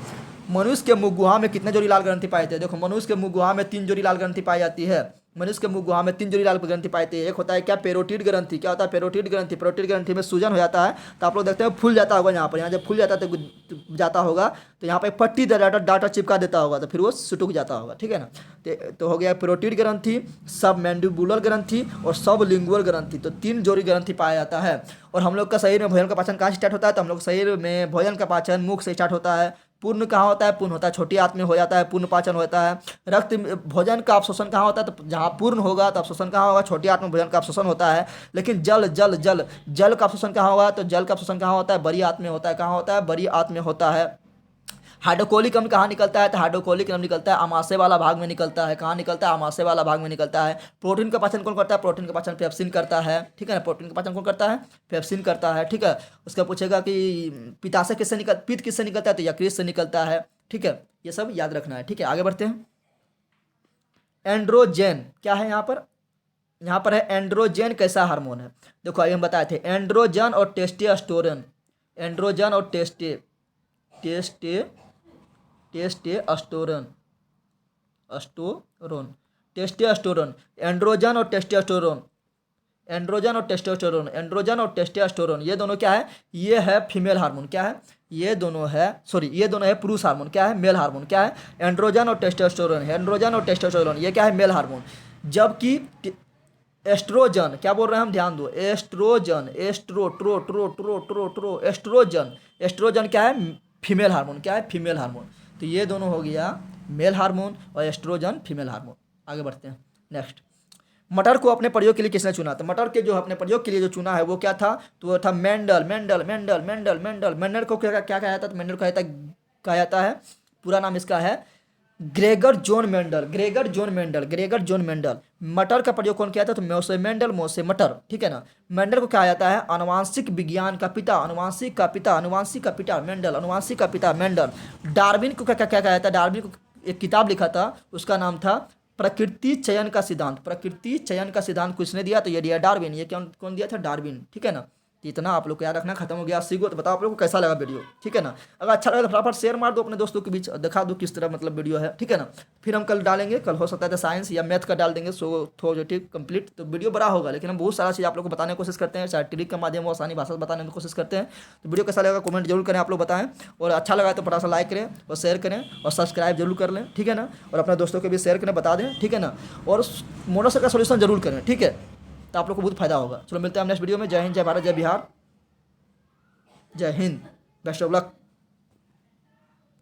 मनुष्य के मुख गुहा में कितने जोड़ी लाल ग्रंथि पाए जाते हैं? देखो मनुष्य के मुख गुहा में 3 जोड़ी लाल ग्रंथि पाई जाती है। मनुष्य के मुख गुहा में 3 जोड़ी लाल ग्रंथि पाई जाती है। एक होता है क्या? पेरोटिड ग्रंथि। क्या होता है? पेरोटिड ग्रंथि। पेरोटिड ग्रंथि में सूजन हो जाता है, तो आप लोग देखते हैं फूल जाता होगा यहाँ पर, यहाँ जब फूल जाता है तो जाता होगा, तो यहाँ पर पट्टी डाटा चिपका देता होगा, तो फिर वो सुटुक जाता होगा। ठीक है ना। तो हो गया पेरोटिड ग्रंथि, सब मैंडिबुलर ग्रंथि और सब लिंगुअल ग्रंथि। तो 3 जोड़ी ग्रंथि पाया जाता है। और हम लोग का शरीर में भोजन का पाचन कहाँ से स्टार्ट होता है? तो हम लोग शरीर में भोजन का पाचन मुख से स्टार्ट होता है। पूर्ण कहाँ होता है? पूर्ण होता है छोटी आंत में हो जाता है, पूर्ण पाचन होता है। भोजन का अवशोषण कहाँ होता है? तो जहाँ पूर्ण होगा तो अवशोषण कहाँ होगा? छोटी आंत में भोजन का अवशोषण होता है। लेकिन जल का अवशोषण कहाँ होगा? तो जल का अवशोषण कहाँ होता है? बड़ी आंत में होता है। कहाँ होता है? बड़ी आंत में होता है। हाइड्रोक्लोरिक अम्ल कहाँ निकलता है? तो हाइड्रोक्लोरिक अम्ल निकलता है आमाशय वाला भाग में निकलता है। कहाँ निकलता है? आमाशय वाला भाग में निकलता है। प्रोटीन का पाचन कौन करता है? प्रोटीन का पाचन पेप्सिन करता है। ठीक है ना। प्रोटीन का पाचन कौन करता है? पेप्सिन करता है। ठीक है। उसका पूछेगा कि पित्त किससे निकलता है? तो यकृत से निकलता है। ठीक है, ये सब याद रखना है। ठीक है, आगे बढ़ते हैं। एंड्रोजेन क्या है यहाँ पर? यहाँ पर है एंड्रोजेन कैसा हार्मोन है? देखो अभी हम बताए थे एंड्रोजन और टेस्टोस्टेरोन। एंड्रोजन और टेस्टोस्टेरोन टेस्टोस्टेरोन। एंड्रोजन और टेस्टोस्टेरोन। एंड्रोजन और टेस्टोस्टेरोन, एंड्रोजन और टेस्टोस्टेरोन ये दोनों क्या है, ये है फीमेल हार्मोन, क्या है, ये दोनों है, सॉरी ये दोनों है पुरुष हार्मोन, क्या है, मेल हार्मोन, क्या है, एंड्रोजन और टेस्टोस्टेरोन है, एंड्रोजन और टेस्टोस्टेरोन ये क्या है, मेल हार्मोन। जबकि एस्ट्रोजन, क्या बोल रहे हैं हम, ध्यान दो, एस्ट्रोजन, एस्ट्रो ट्रो ट्रो ट्रो ट्रो ट्रो एस्ट्रोजन, एस्ट्रोजन क्या है, फीमेल हार्मोन, क्या है, फीमेल हार्मोन। तो ये दोनों हो गया मेल हार्मोन और एस्ट्रोजन फीमेल हार्मोन। आगे बढ़ते हैं नेक्स्ट। मटर को अपने प्रयोग के लिए किसने चुना था, मटर के जो अपने प्रयोग के लिए जो चुना है वो क्या था, तो वो था Mendel, Mendel Mendel Mendel Mendel Mendel को क्या क्या कहा जाता है, तो मेंडल कहा जाता है, पूरा नाम इसका है Gregor John Mendel, Gregor John Mendel, Gregor John Mendel. मटर का प्रयोग कौन किया था, तो मोसे मेंडल, मोसे मटर, ठीक है ना। मेंडल को कहा जाता है आनुवांशिक विज्ञान का पिता, आनुवांशिक का पिता, आनुवांशिक का पिता मेंडल, आनुवांशिक का पिता मेंडल। डार्विन को क्या क्या क्या कहा जाता है, डार्विन को एक किताब लिखा था उसका नाम था प्रकृति चयन का सिद्धांत, प्रकृति चयन का सिद्धांत किसने दिया, तो ये दिया डार्विन, ये कौन दिया था, डार्विन, ठीक है ना। तो इतना आप लोग को याद रखना, खत्म हो गया सीखो। तो बताओ आप लोग को कैसा लगा वीडियो, ठीक है ना। अगर अच्छा लगा तो फटाफट शेयर मार दो अपने दोस्तों के बीच, दिखा दो किस तरह मतलब वीडियो है, ठीक है ना। फिर हम कल डालेंगे, कल हो सकता है तो साइंस या मैथ का डाल देंगे, सो थोड़ेटिव कंप्लीट। तो वीडियो बड़ा होगा लेकिन हम बहुत सारा चीज़ आप लोग को बताने की कोशिश करते हैं, चाहे ट्रिक के माध्यम वो आसानी भाषा से बताने की कोशिश करते हैं। तो वीडियो कैसा लगा कमेंट जरूर करें, आप लोग बताएं, और अच्छा लगा तो फटाफट लाइक करें और शेयर करें और सब्सक्राइब जरूर कर लें, ठीक है ना। और अपने दोस्तों के भी शेयर करें, बता दें, ठीक है ना। और मोनोसर का सोल्यूशन जरूर करें, ठीक है, तो आप लोग को बहुत फायदा होगा। चलो मिलते हैं हम नेक्स्ट वीडियो में। जय हिंद, जय भारत, जय बिहार, जय हिंद, बेस्ट ऑफ लक।